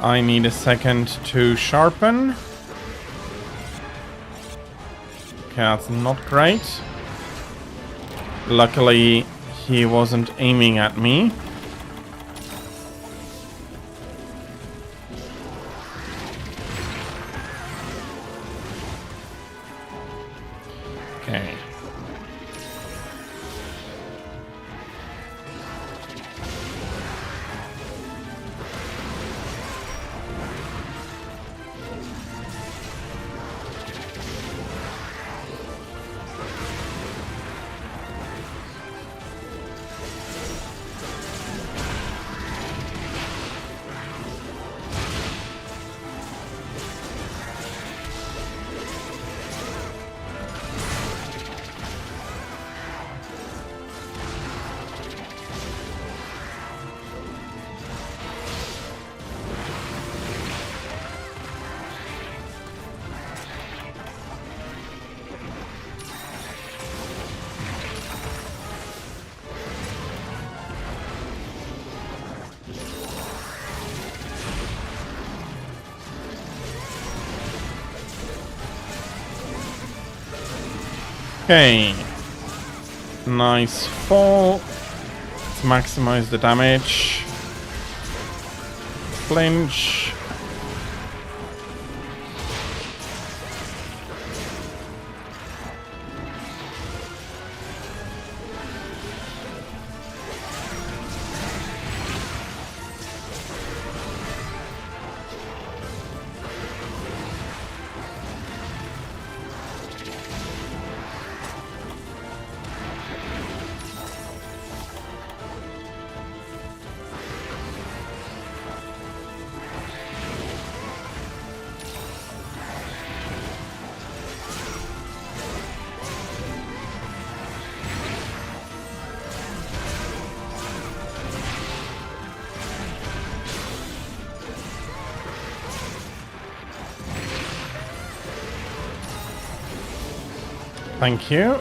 I need a second to sharpen. Okay, that's not great. Luckily, he wasn't aiming at me. Okay. Okay. Nice fall. Let's maximize the damage. Flinch. Thank you.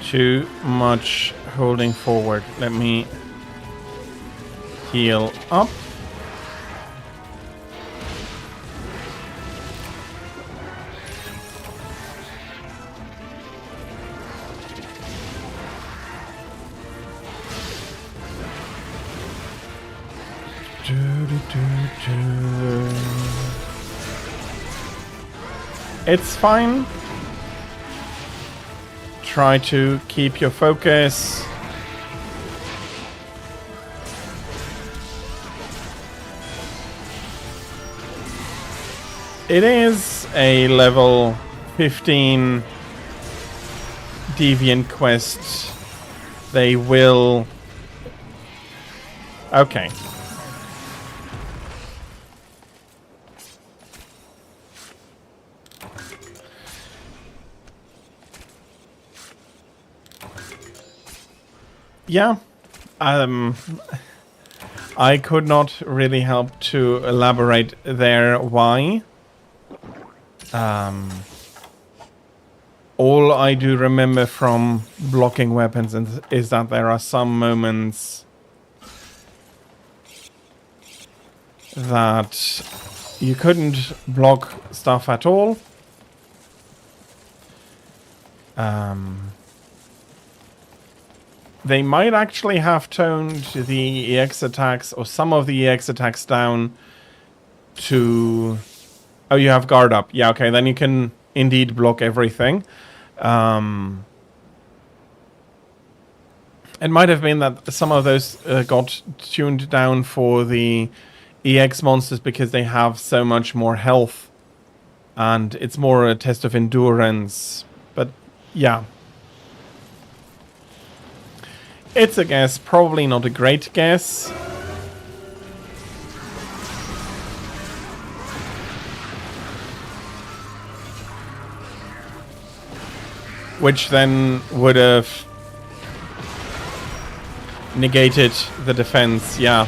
Too much holding forward. Let me heal up. It's fine. Try to keep your focus. It is a level 15 Deviant quest. They will... Okay. Yeah, I could not really help to elaborate there why. All I do remember from blocking weapons is that there are some moments that you couldn't block stuff at all. They might actually have toned the EX attacks or some of the EX attacks down to... Oh, you have guard up. Yeah, okay, then you can indeed block everything. It might have been that some of those got tuned down for the EX monsters because they have so much more health. And it's more a test of endurance. But, yeah. It's a guess, probably not a great guess. Which then would have negated the defense, yeah.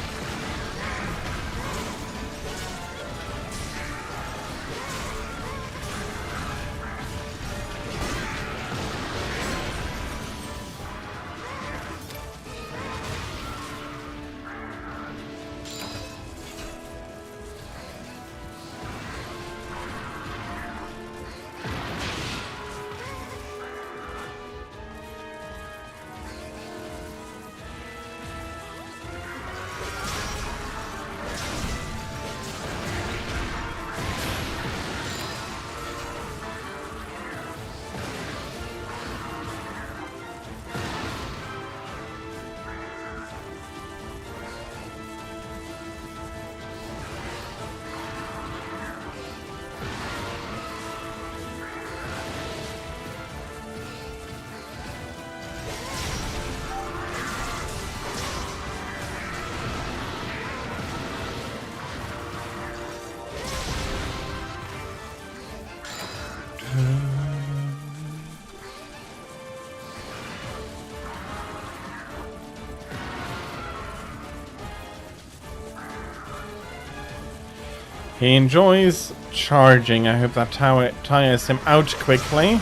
He enjoys charging. I hope that tires him out quickly.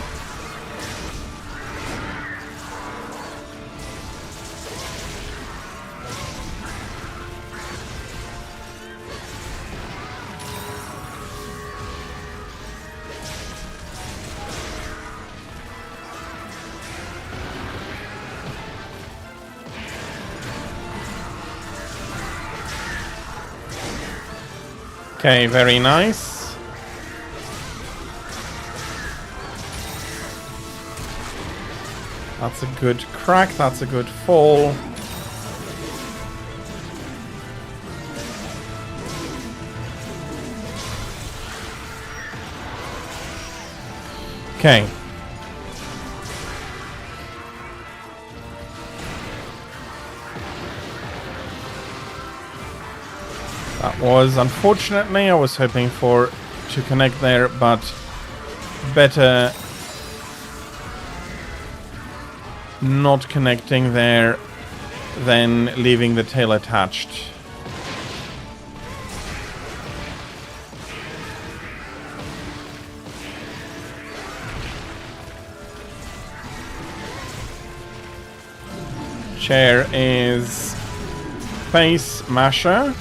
Okay, very nice. That's a good crack, that's a good fall. Okay. That was, unfortunately, I was hoping to connect there, but better not connecting there than leaving the tail attached. Chair is Face Masher.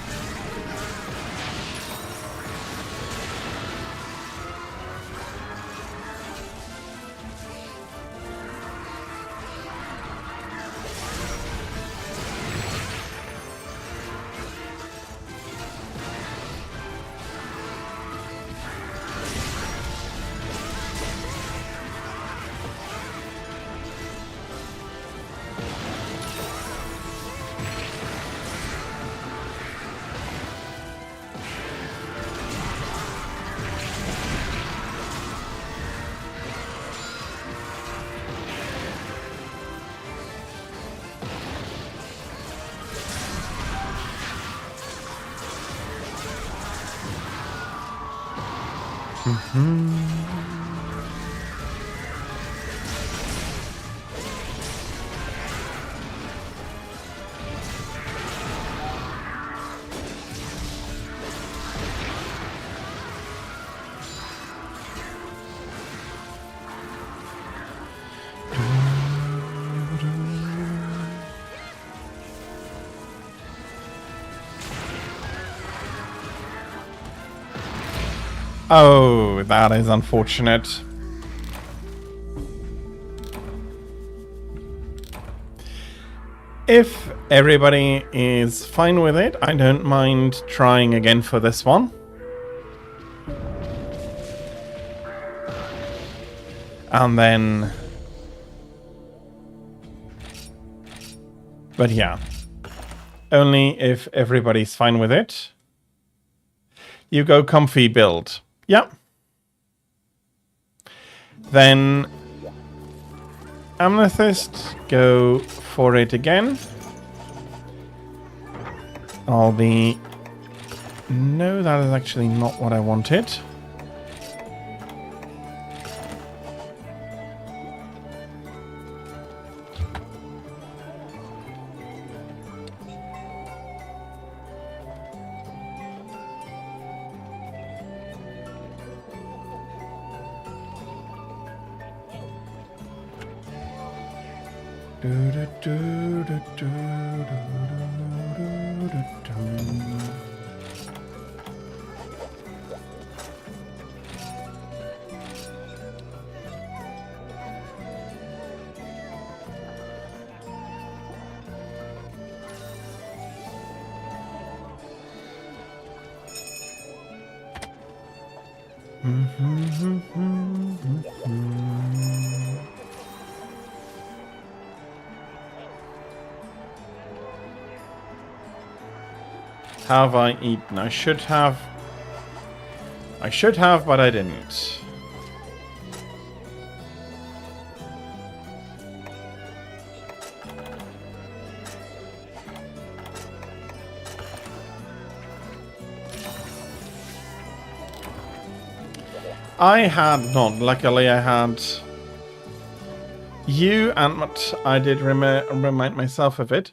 Oh, that is unfortunate. If everybody is fine with it, I don't mind trying again for this one. And then... But yeah. Only if everybody's fine with it. You go comfy build. Yeah. Then Amethyst, go for it again. I'll be... No, that is actually not what I wanted. Have I eaten? I should have, but I didn't. I had not. Luckily, I had you, and I did remind myself of it.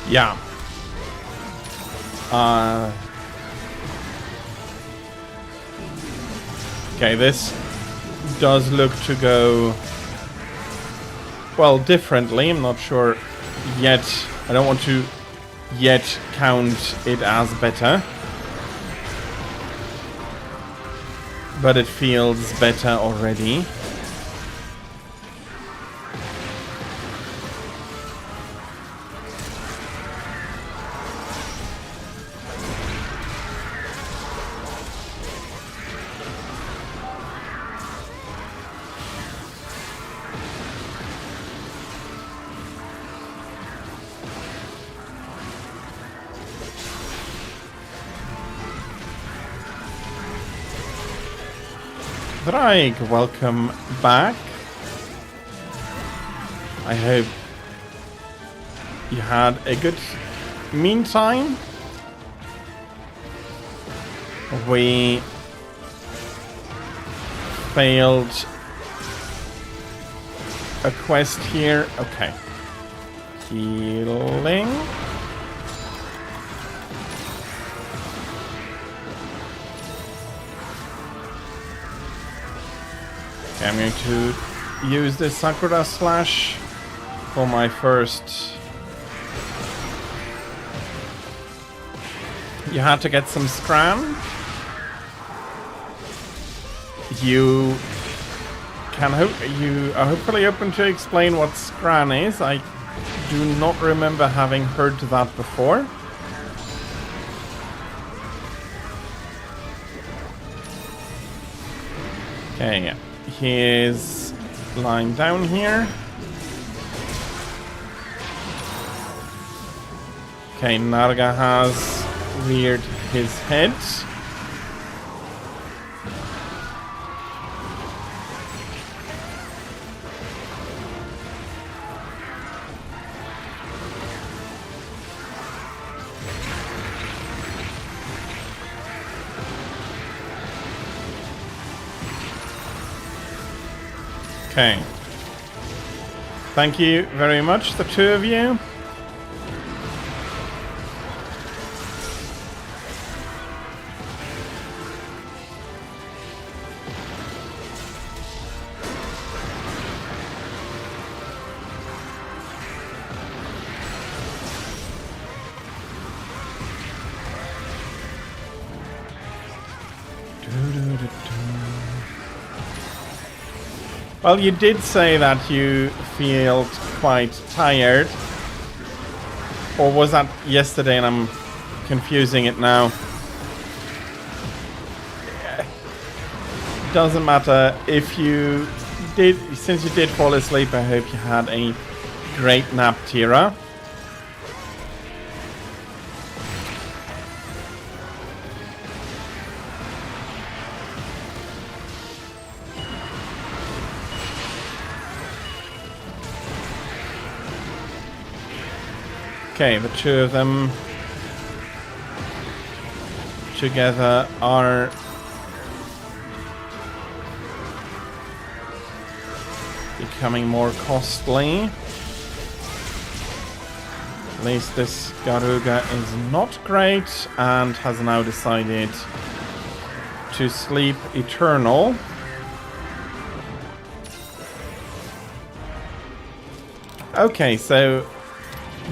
Yeah. Okay, this does look to go, well, differently. I'm not sure yet. I don't want to yet count it as better. But it feels better already. Drake, welcome back. I hope you had a good meantime. We failed a quest here. Okay. Healing. Okay, I'm going to use this Sakura Slash for my first. You had to get some Scran. You can you are hopefully open to explain what Scran is. I do not remember having heard that before. Okay, he's lying down here. Okay, Narga has reared his head. Okay. Thank you very much, the two of you. Well, you did say that you feel quite tired. Or was that yesterday and I'm confusing it now? Doesn't matter if you did, since you did fall asleep, I hope you had a great nap, Tira. Okay, the two of them together are becoming more costly. At least this Garuga is not great and has now decided to sleep eternal. Okay, so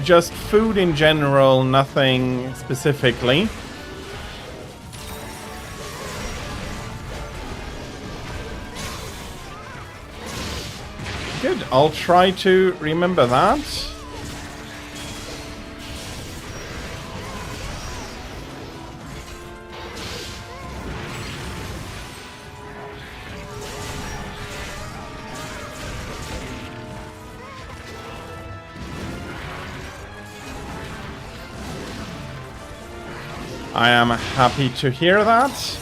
just food in general, nothing specifically. Good, I'll try to remember that. I am happy to hear that.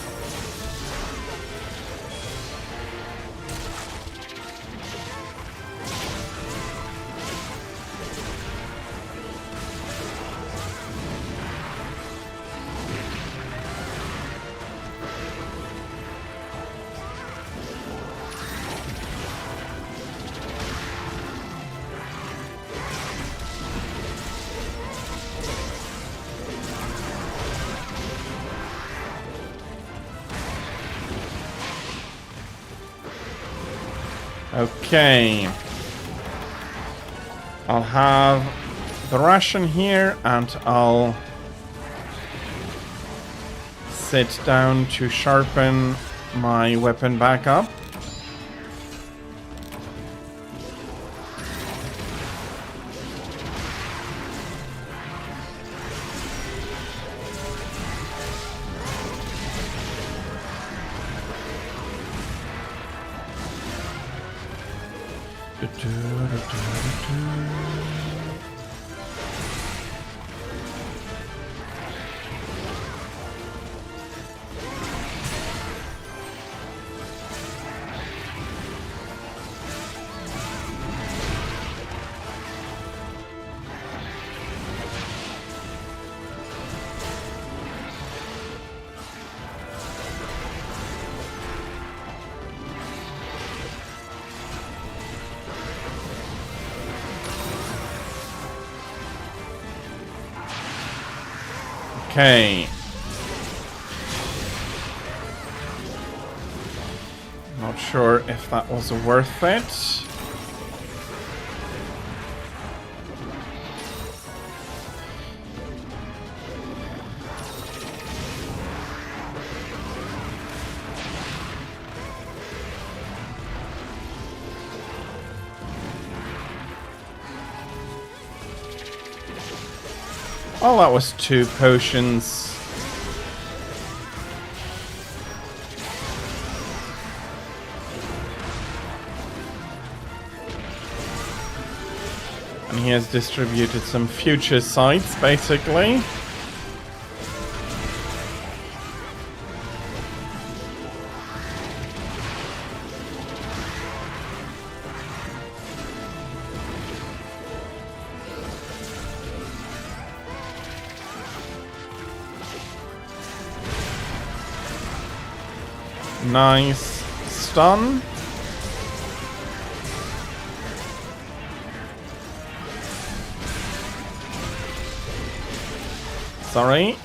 Okay. I'll have the ration here and I'll sit down to sharpen my weapon back up. Okay. Not sure if that was worth it. Oh, that was 2 potions. And he has distributed some future sites, basically. Nice stun. Sorry.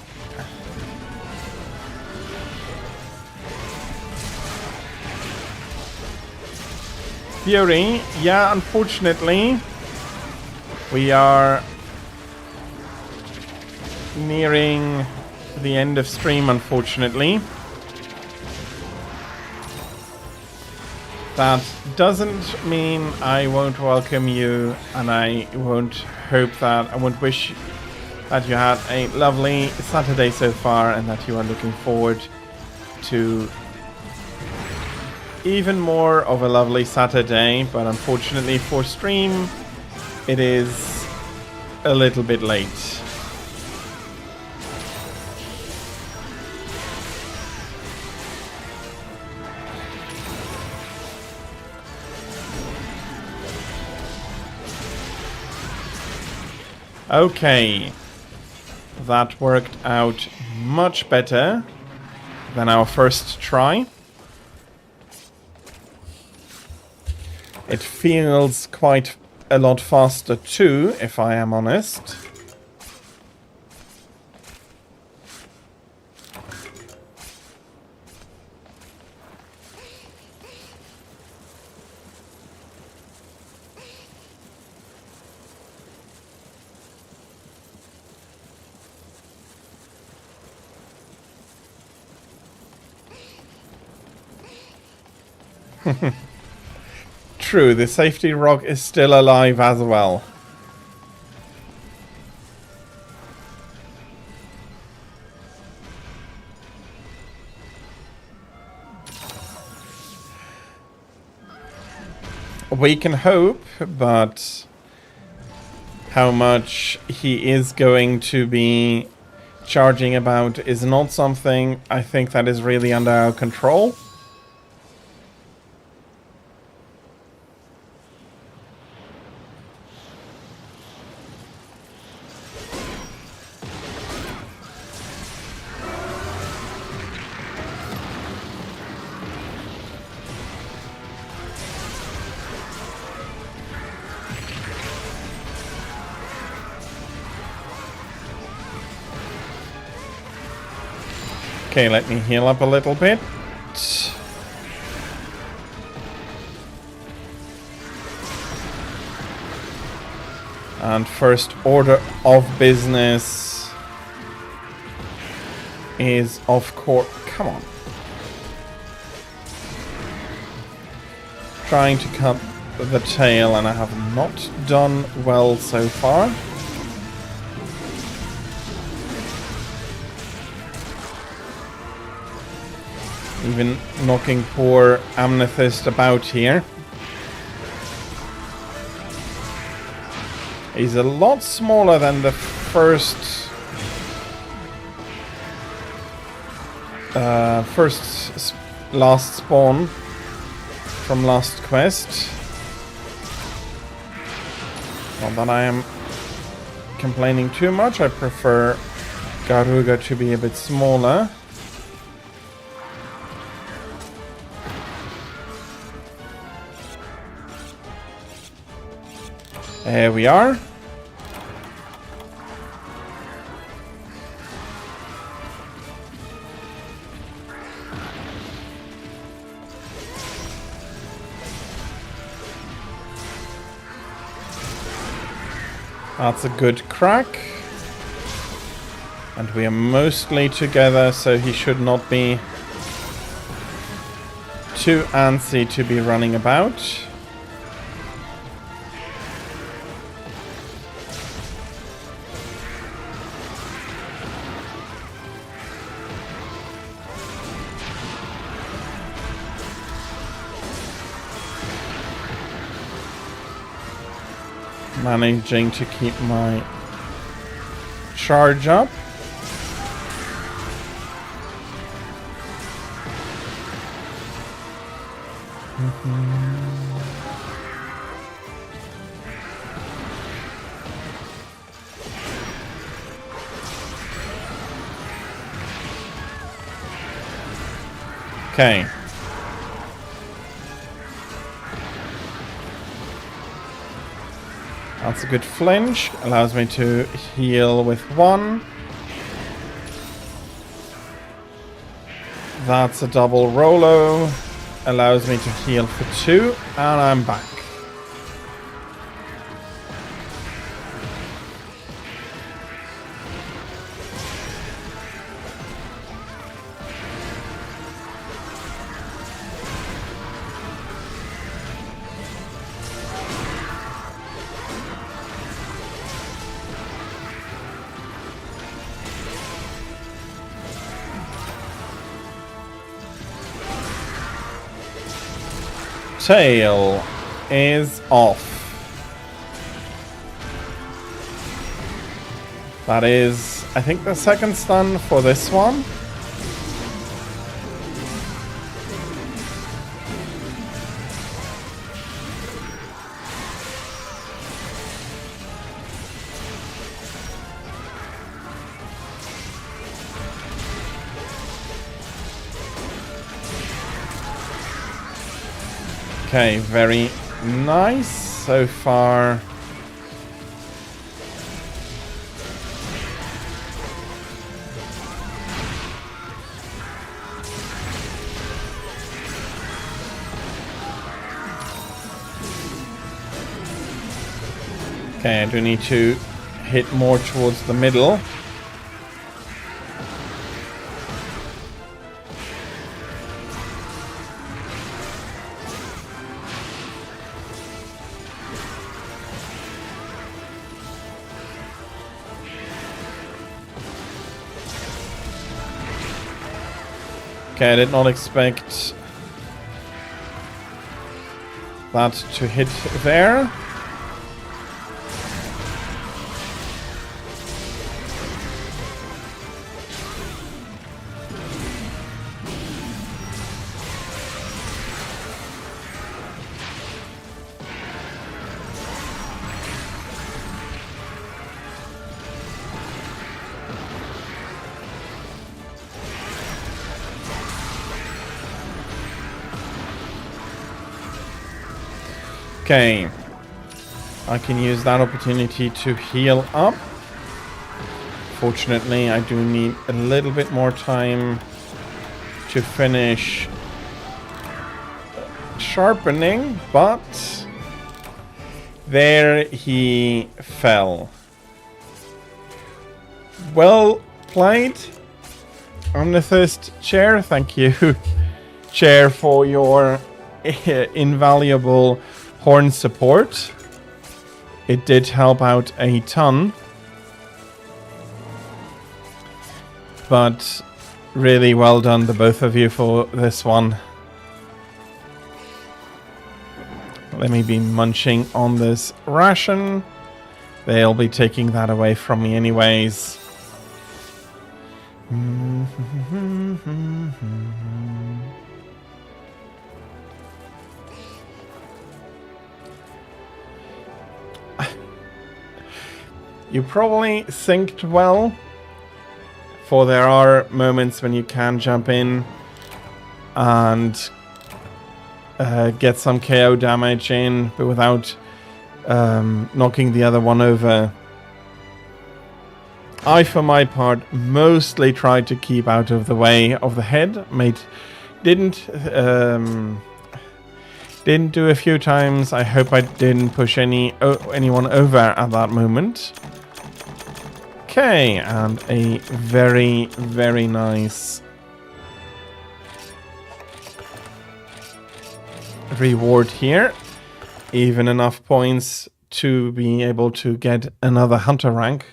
Fury, yeah, unfortunately, we are nearing the end of stream, unfortunately. That doesn't mean I won't welcome you, and I won't I won't wish that you had a lovely Saturday so far, and that you are looking forward to even more of a lovely Saturday. But unfortunately for stream, it is a little bit late. Okay, that worked out much better than our first try. It feels quite a lot faster too, if I am honest. True, the safety rock is still alive as well. We can hope, but how much he is going to be charging about is not something I think that is really under our control. Okay, let me heal up a little bit. And first order of business is, of course, come on. Trying to cut the tail, and I have not done well so far. Even knocking poor Amethyst about here. He's a lot smaller than the last spawn from last quest. Not that I am complaining too much. I prefer Garuga to be a bit smaller. There we are. That's a good crack. And we are mostly together, so he should not be too antsy to be running about. Managing to keep my charge up. Okay. That's a good flinch. Allows me to heal with 1. That's a double Rolo. Allows me to heal for 2. And I'm back. Tail is off. That is, I think, the second stun for this one. Okay, very nice so far. Okay, I do need to hit more towards the middle. Okay, I did not expect that to hit there. Okay, I can use that opportunity to heal up. Fortunately, I do need a little bit more time to finish sharpening, but There he fell. Well played. Omnithirst Chair, thank you, Chair, for your invaluable horn support. It did help out a ton. But really well done, the both of you, for this one. Let me be munching on this ration. They'll be taking that away from me anyways. You probably synced well, for there are moments when you can jump in and get some KO damage in, but without knocking the other one over. I, for my part, mostly tried to keep out of the way of the head. Didn't do a few times. I hope I didn't push anyone over at that moment. Okay, and a very, very nice reward here. Even enough points to be able to get another hunter rank.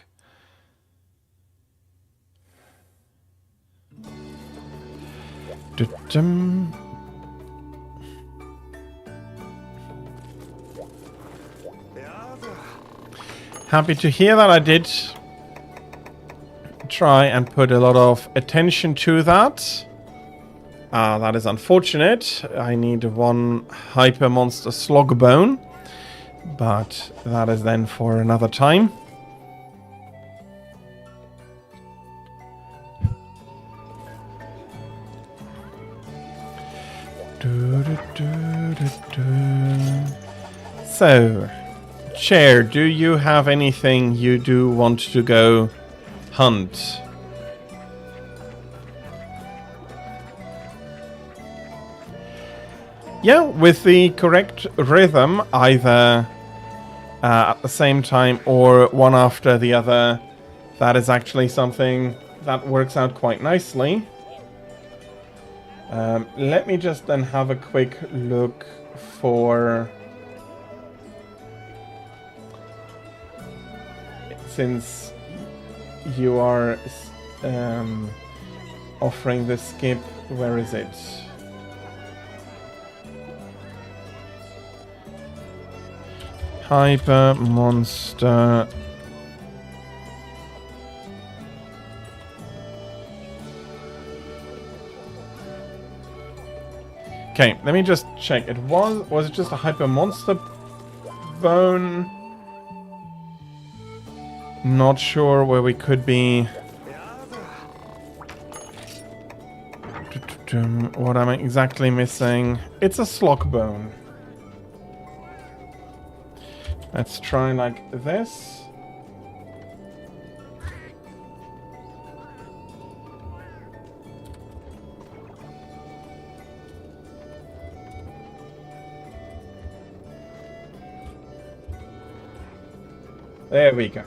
Happy to hear that. I did try and put a lot of attention to that. That is unfortunate. I need one hyper monster slog bone, but that is then for another time. So, Chair, do you have anything you do want to go hunt? Yeah, with the correct rhythm, either at the same time or one after the other, that is actually something that works out quite nicely. Let me just then have a quick look for... Since you are offering the skip, where is it? Hyper monster. Okay, let me just check. Was it just a hyper monster bone? Not sure where we could be. What am I exactly missing? It's a slog bone. Let's try like this. There we go.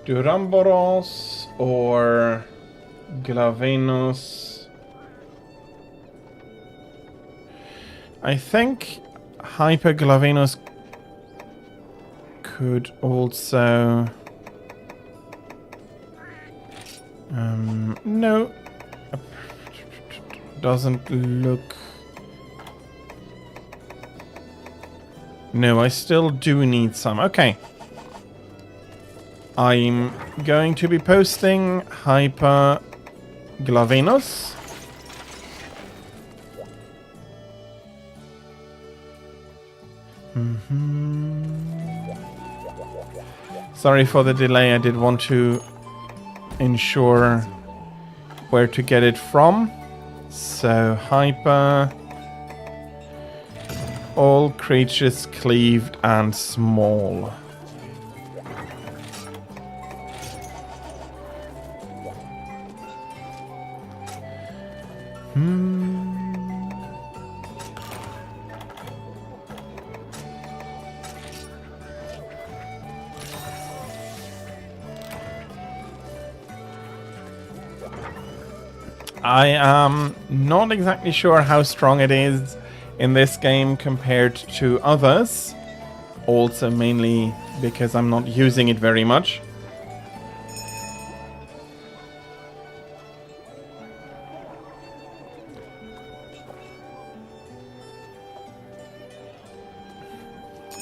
Duramboros or Glavenus. I think Hyper Glavenus could also... no. Doesn't look... No, I still do need some. Okay. I'm going to be posting Hyper Glavenus. Sorry for the delay. I did want to ensure where to get it from. So, Hyper... all creatures cleaved and small. I am not exactly sure how strong it is in this game compared to others. Also, mainly because I'm not using it very much.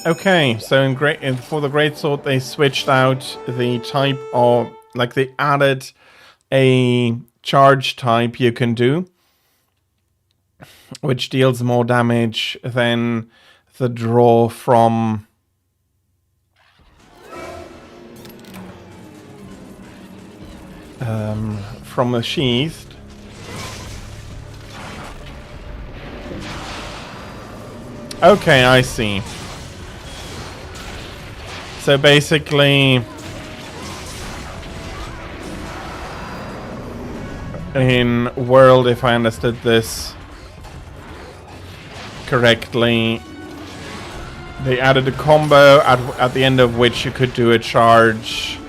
Okay, so for the greatsword they switched out the type of, like, they added a charge type you can do, which deals more damage than the draw from the sheathed. Okay, I see. So basically, in World, if I understood this correctly, they added a combo at the end of which you could do a charge,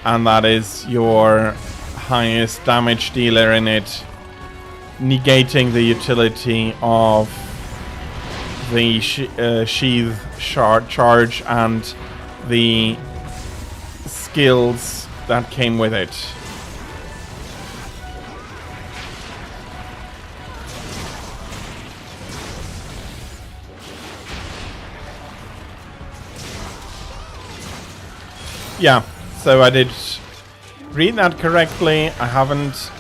and that is your highest damage dealer in it, negating the utility of the sheath charge and the skills that came with it. Yeah, so I did read that correctly. I haven't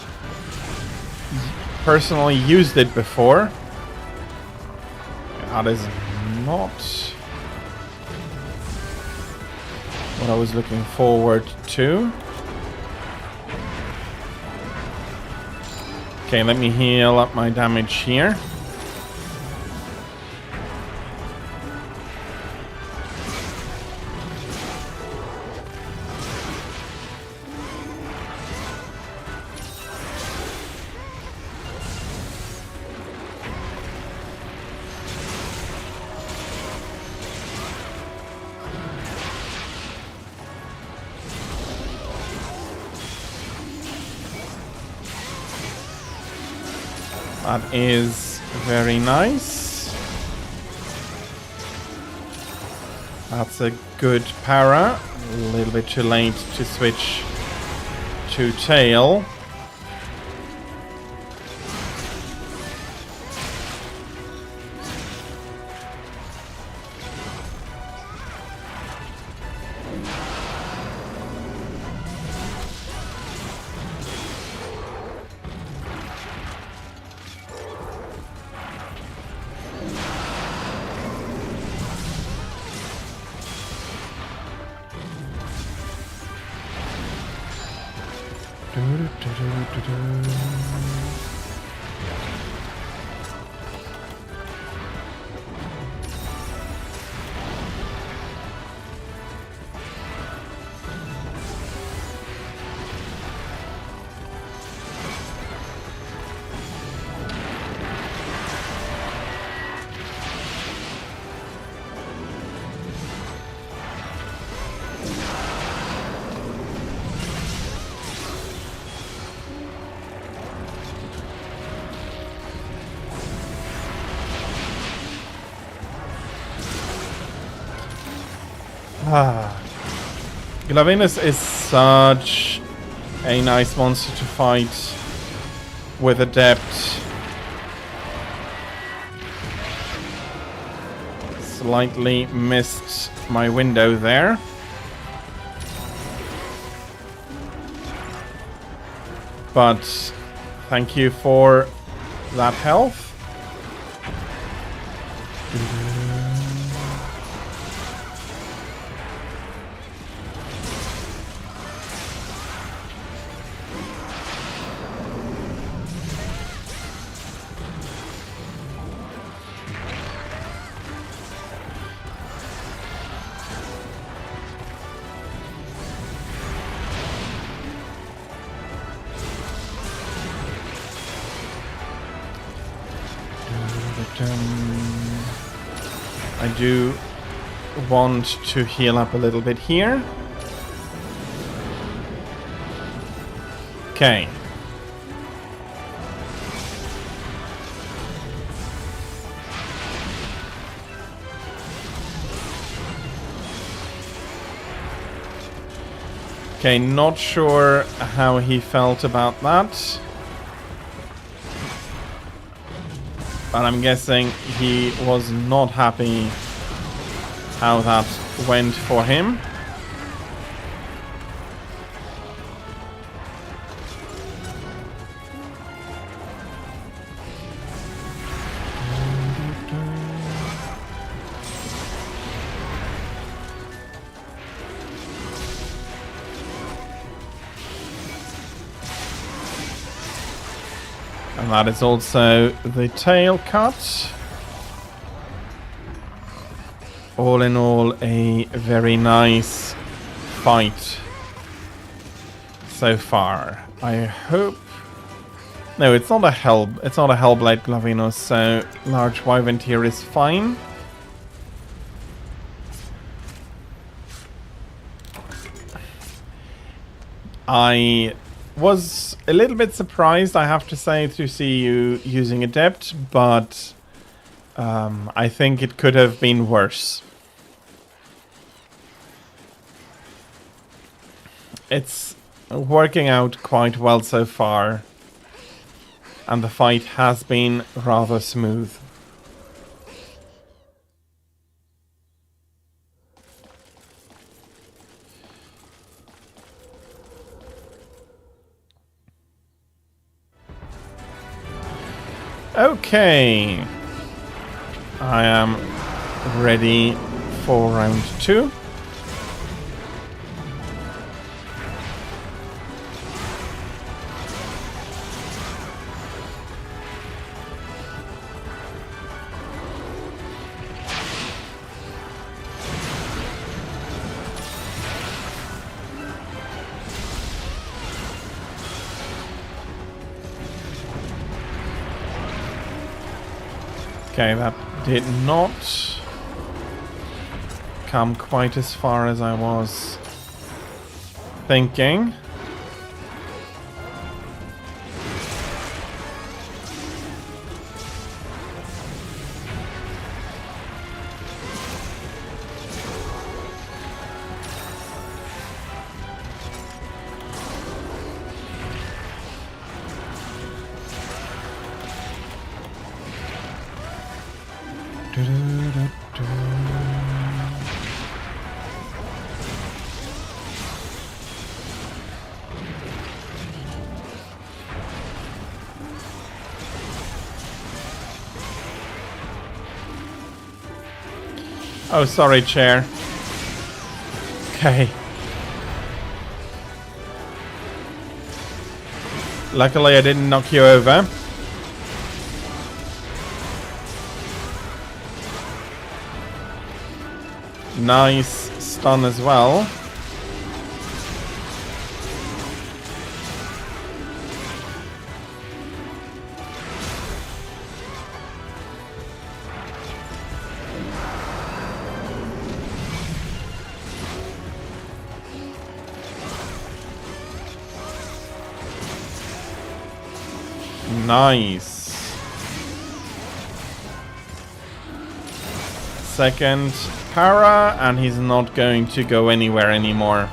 personally used it before. That is not what I was looking forward to. Okay, let me heal up my damage here. That is very nice. That's a good para. A little bit too late to switch to tail. Glavenus is such a nice monster to fight with Adept. Slightly missed my window there. But thank you for that health. I do want to heal up a little bit here. Okay. Okay, not sure how he felt about that. But I'm guessing he was not happy how that went for him. And that is also the tail cut. All in all, a very nice fight so far. I hope... No, it's not a Hellblade Glavenus, so large Wyvern here is fine. I was a little bit surprised, I have to say, to see you using Adept, but I think it could have been worse. It's working out quite well so far, and the fight has been rather smooth. Okay, I am ready for round 2. Okay, that did not come quite as far as I was thinking. Oh, sorry, chair. Okay. Luckily, I didn't knock you over. Nice stun as well. Nice. Second para, and he's not going to go anywhere anymore.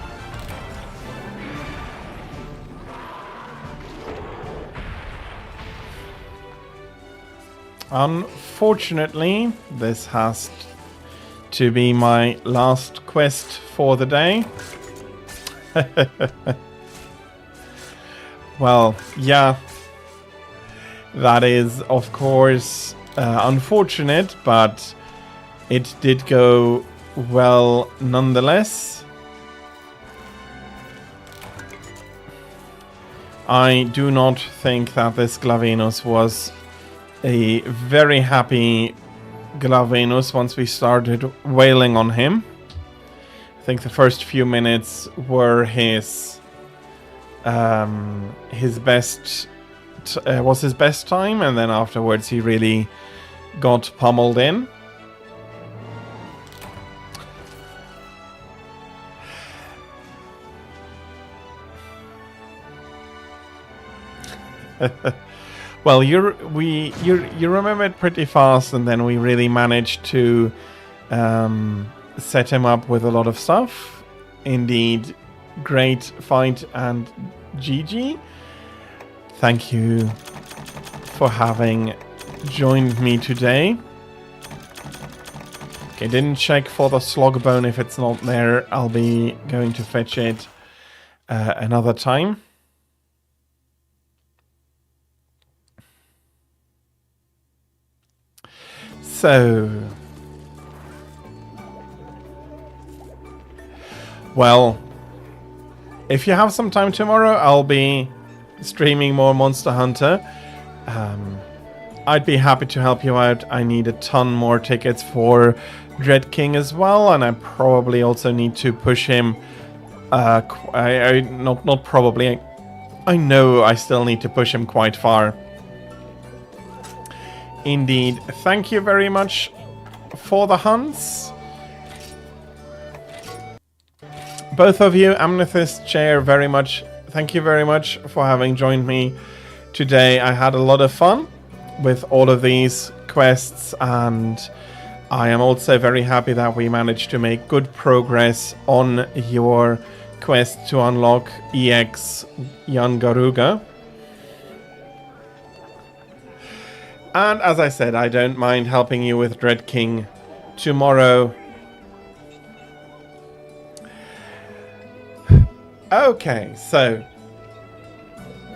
Unfortunately, this has to be my last quest for the day. Well, yeah. That is, of course, unfortunate, but it did go well nonetheless. I do not think that this Glavenus was a very happy Glavenus once we started wailing on him. I think the first few minutes were his best was his best time, and then afterwards he really got pummeled in. Well, you remembered pretty fast, and then we really managed to set him up with a lot of stuff. Indeed, great fight, and GG. Thank you for having joined me today. Okay, didn't check for the slog bone. If it's not there, I'll be going to fetch it another time. So, well, if you have some time tomorrow, I'll be streaming more Monster Hunter. I'd be happy to help you out. I need a ton more tickets for Dread King as well, and I probably also need to push him. Not probably. I know I still need to push him quite far. Indeed. Thank you very much for the hunts. Both of you, Amethyst Chair, very much. Thank you very much for having joined me today. I had a lot of fun with all of these quests, and I am also very happy that we managed to make good progress on your quest to unlock EX Jan Garuga. And as I said, I don't mind helping you with Dread King tomorrow. Okay, so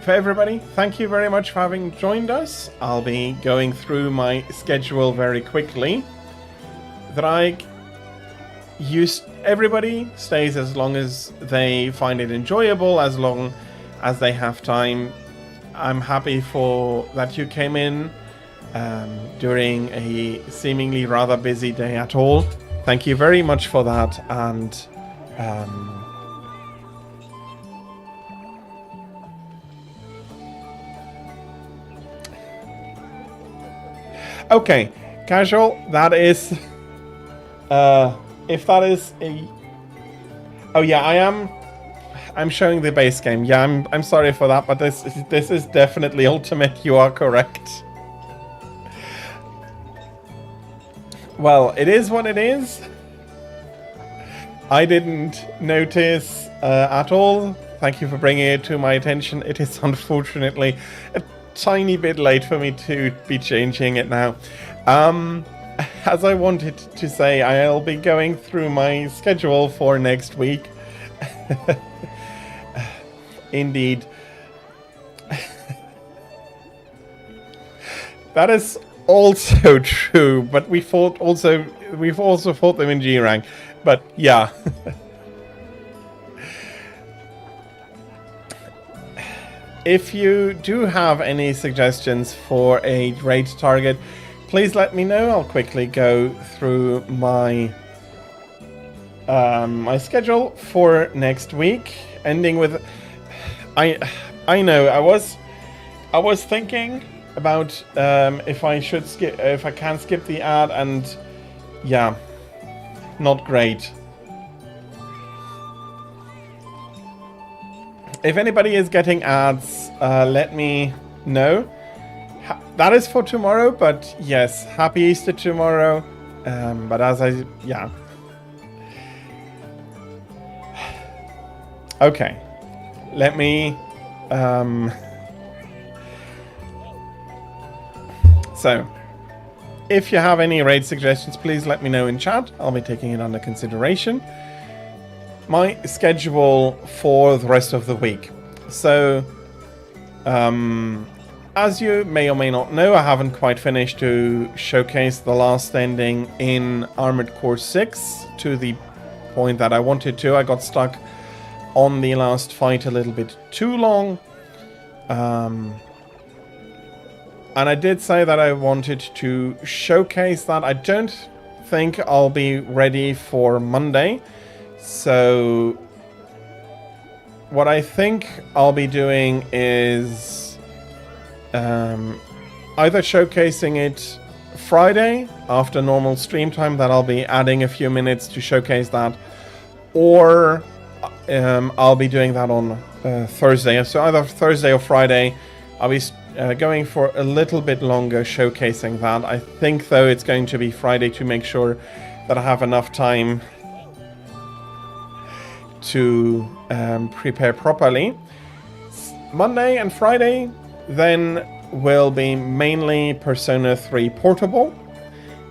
for everybody, thank you very much for having joined us. I'll be going through my schedule very quickly. Everybody stays as long as they find it enjoyable, as long as they have time. I'm happy for that you came in during a seemingly rather busy day at all. Thank you very much for that, and okay, casual, that is if that is a... Oh yeah, I'm showing the base game. Yeah, I'm sorry for that, but this is definitely Ultimate. You are correct. Well, it is what it is. I didn't notice at all. Thank you for bringing it to my attention. It is unfortunately a tiny bit late for me to be changing it now. As I wanted to say, I'll be going through my schedule for next week. Indeed. That is also true, but we've also fought them in G rank. But yeah. If you do have any suggestions for a raid target, please let me know. I'll quickly go through my my schedule for next week, ending with I know I was thinking about if I can skip the ad, and yeah, not great. If anybody is getting ads, let me know. That is for tomorrow, but yes, happy Easter tomorrow. But yeah. Okay, let me so if you have any raid suggestions, please let me know in chat. I'll be taking it under consideration. My schedule for the rest of the week. So as you may or may not know, I haven't quite finished to showcase the last ending in Armored Core 6 to the point that I wanted to. I got stuck on the last fight a little bit too long. And I did say that I wanted to showcase that. I don't think I'll be ready for Monday. So what I think I'll be doing is either showcasing it Friday after normal stream time, that I'll be adding a few minutes to showcase that, or I'll be doing that on Thursday. So either Thursday or Friday, I'll be going for a little bit longer showcasing that. I think though it's going to be Friday to make sure that I have enough time to prepare properly. Monday and Friday then will be mainly Persona 3 Portable.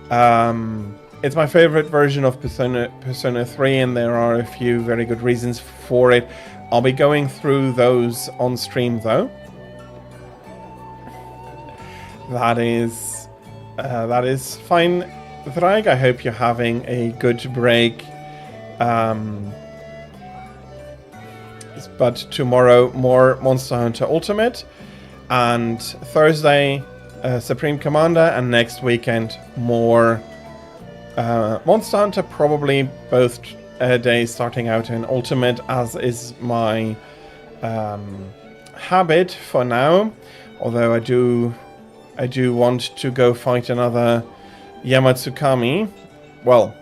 It's my favorite version of Persona 3, and there are a few very good reasons for it. I'll be going through those on stream though. That is fine, Thrag. I hope you're having a good break. But tomorrow more Monster Hunter Ultimate, and Thursday Supreme Commander, and next weekend more Monster Hunter, probably both days starting out in Ultimate, as is my habit for now. Although I do want to go fight another Yamatsukami. Well,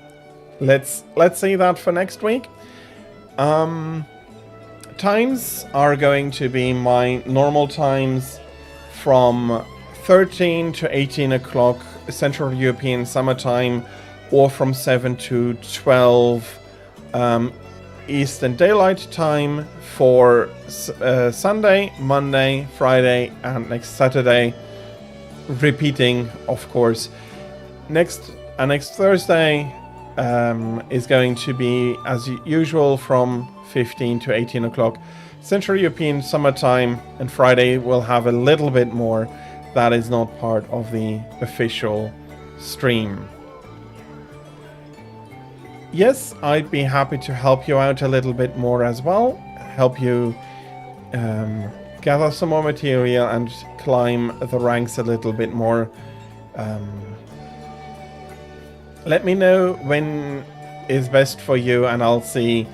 let's see that for next week. Times are going to be my normal times from 13 to 18 o'clock Central European Summertime, or from 7 to 12 Eastern Daylight Time for Sunday, Monday, Friday, and next Saturday. Repeating, of course. Next Thursday is going to be, as usual, from 15 to 18 o'clock Central European Summertime, and Friday will have a little bit more that is not part of the official stream. Yes, I'd be happy to help you out a little bit more as well, help you gather some more material and climb the ranks a little bit more. Let me know when is best for you, and I'll see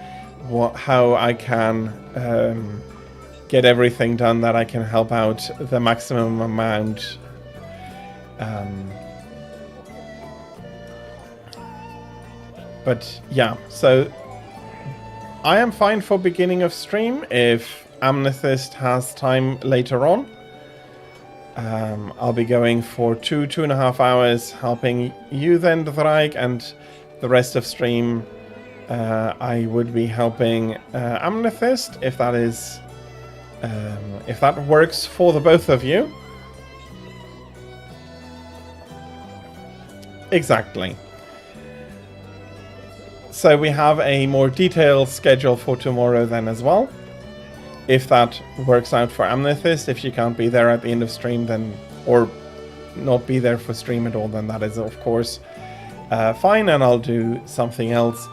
how I can get everything done that I can help out the maximum amount. But yeah, so I am fine for beginning of stream if Amethyst has time later on. I'll be going for 2.5 hours helping you then, Thrag, and the rest of stream I would be helping Amethyst, if that is if that works for the both of you. Exactly. So we have a more detailed schedule for tomorrow then as well. If that works out for Amethyst, if she can't be there at the end of stream, then, or not be there for stream at all, then that is of course fine, and I'll do something else.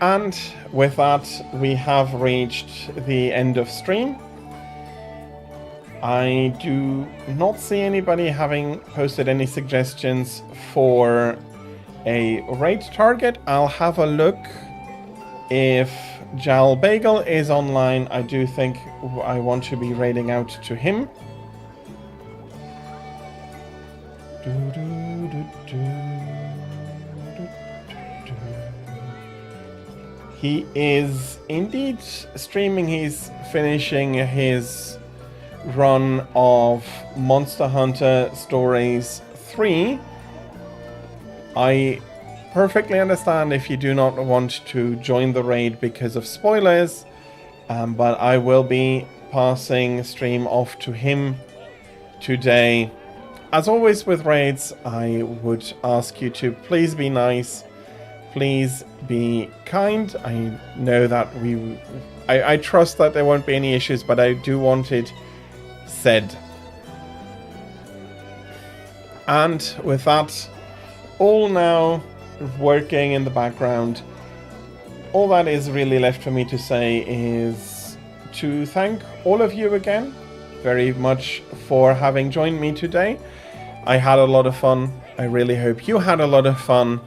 And with that, we have reached the end of stream. I do not see anybody having posted any suggestions for a raid target. I'll have a look if Jal Bagel is online. I do think I want to be raiding out to him. He is indeed streaming. He's finishing his run of Monster Hunter Stories 3. I perfectly understand if you do not want to join the raid because of spoilers, but I will be passing stream off to him today. As always with raids, I would ask you to please be nice, please be kind. I know that I trust that there won't be any issues, but I do want it said. And with that all now working in the background, all that is really left for me to say is to thank all of you again very much for having joined me today. I had a lot of fun. I really hope you had a lot of fun.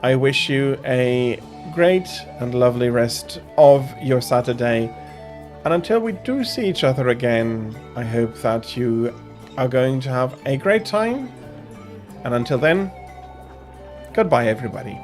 I wish you a great and lovely rest of your Saturday, And until we do see each other again, I hope that you are going to have a great time. And until then, goodbye, everybody.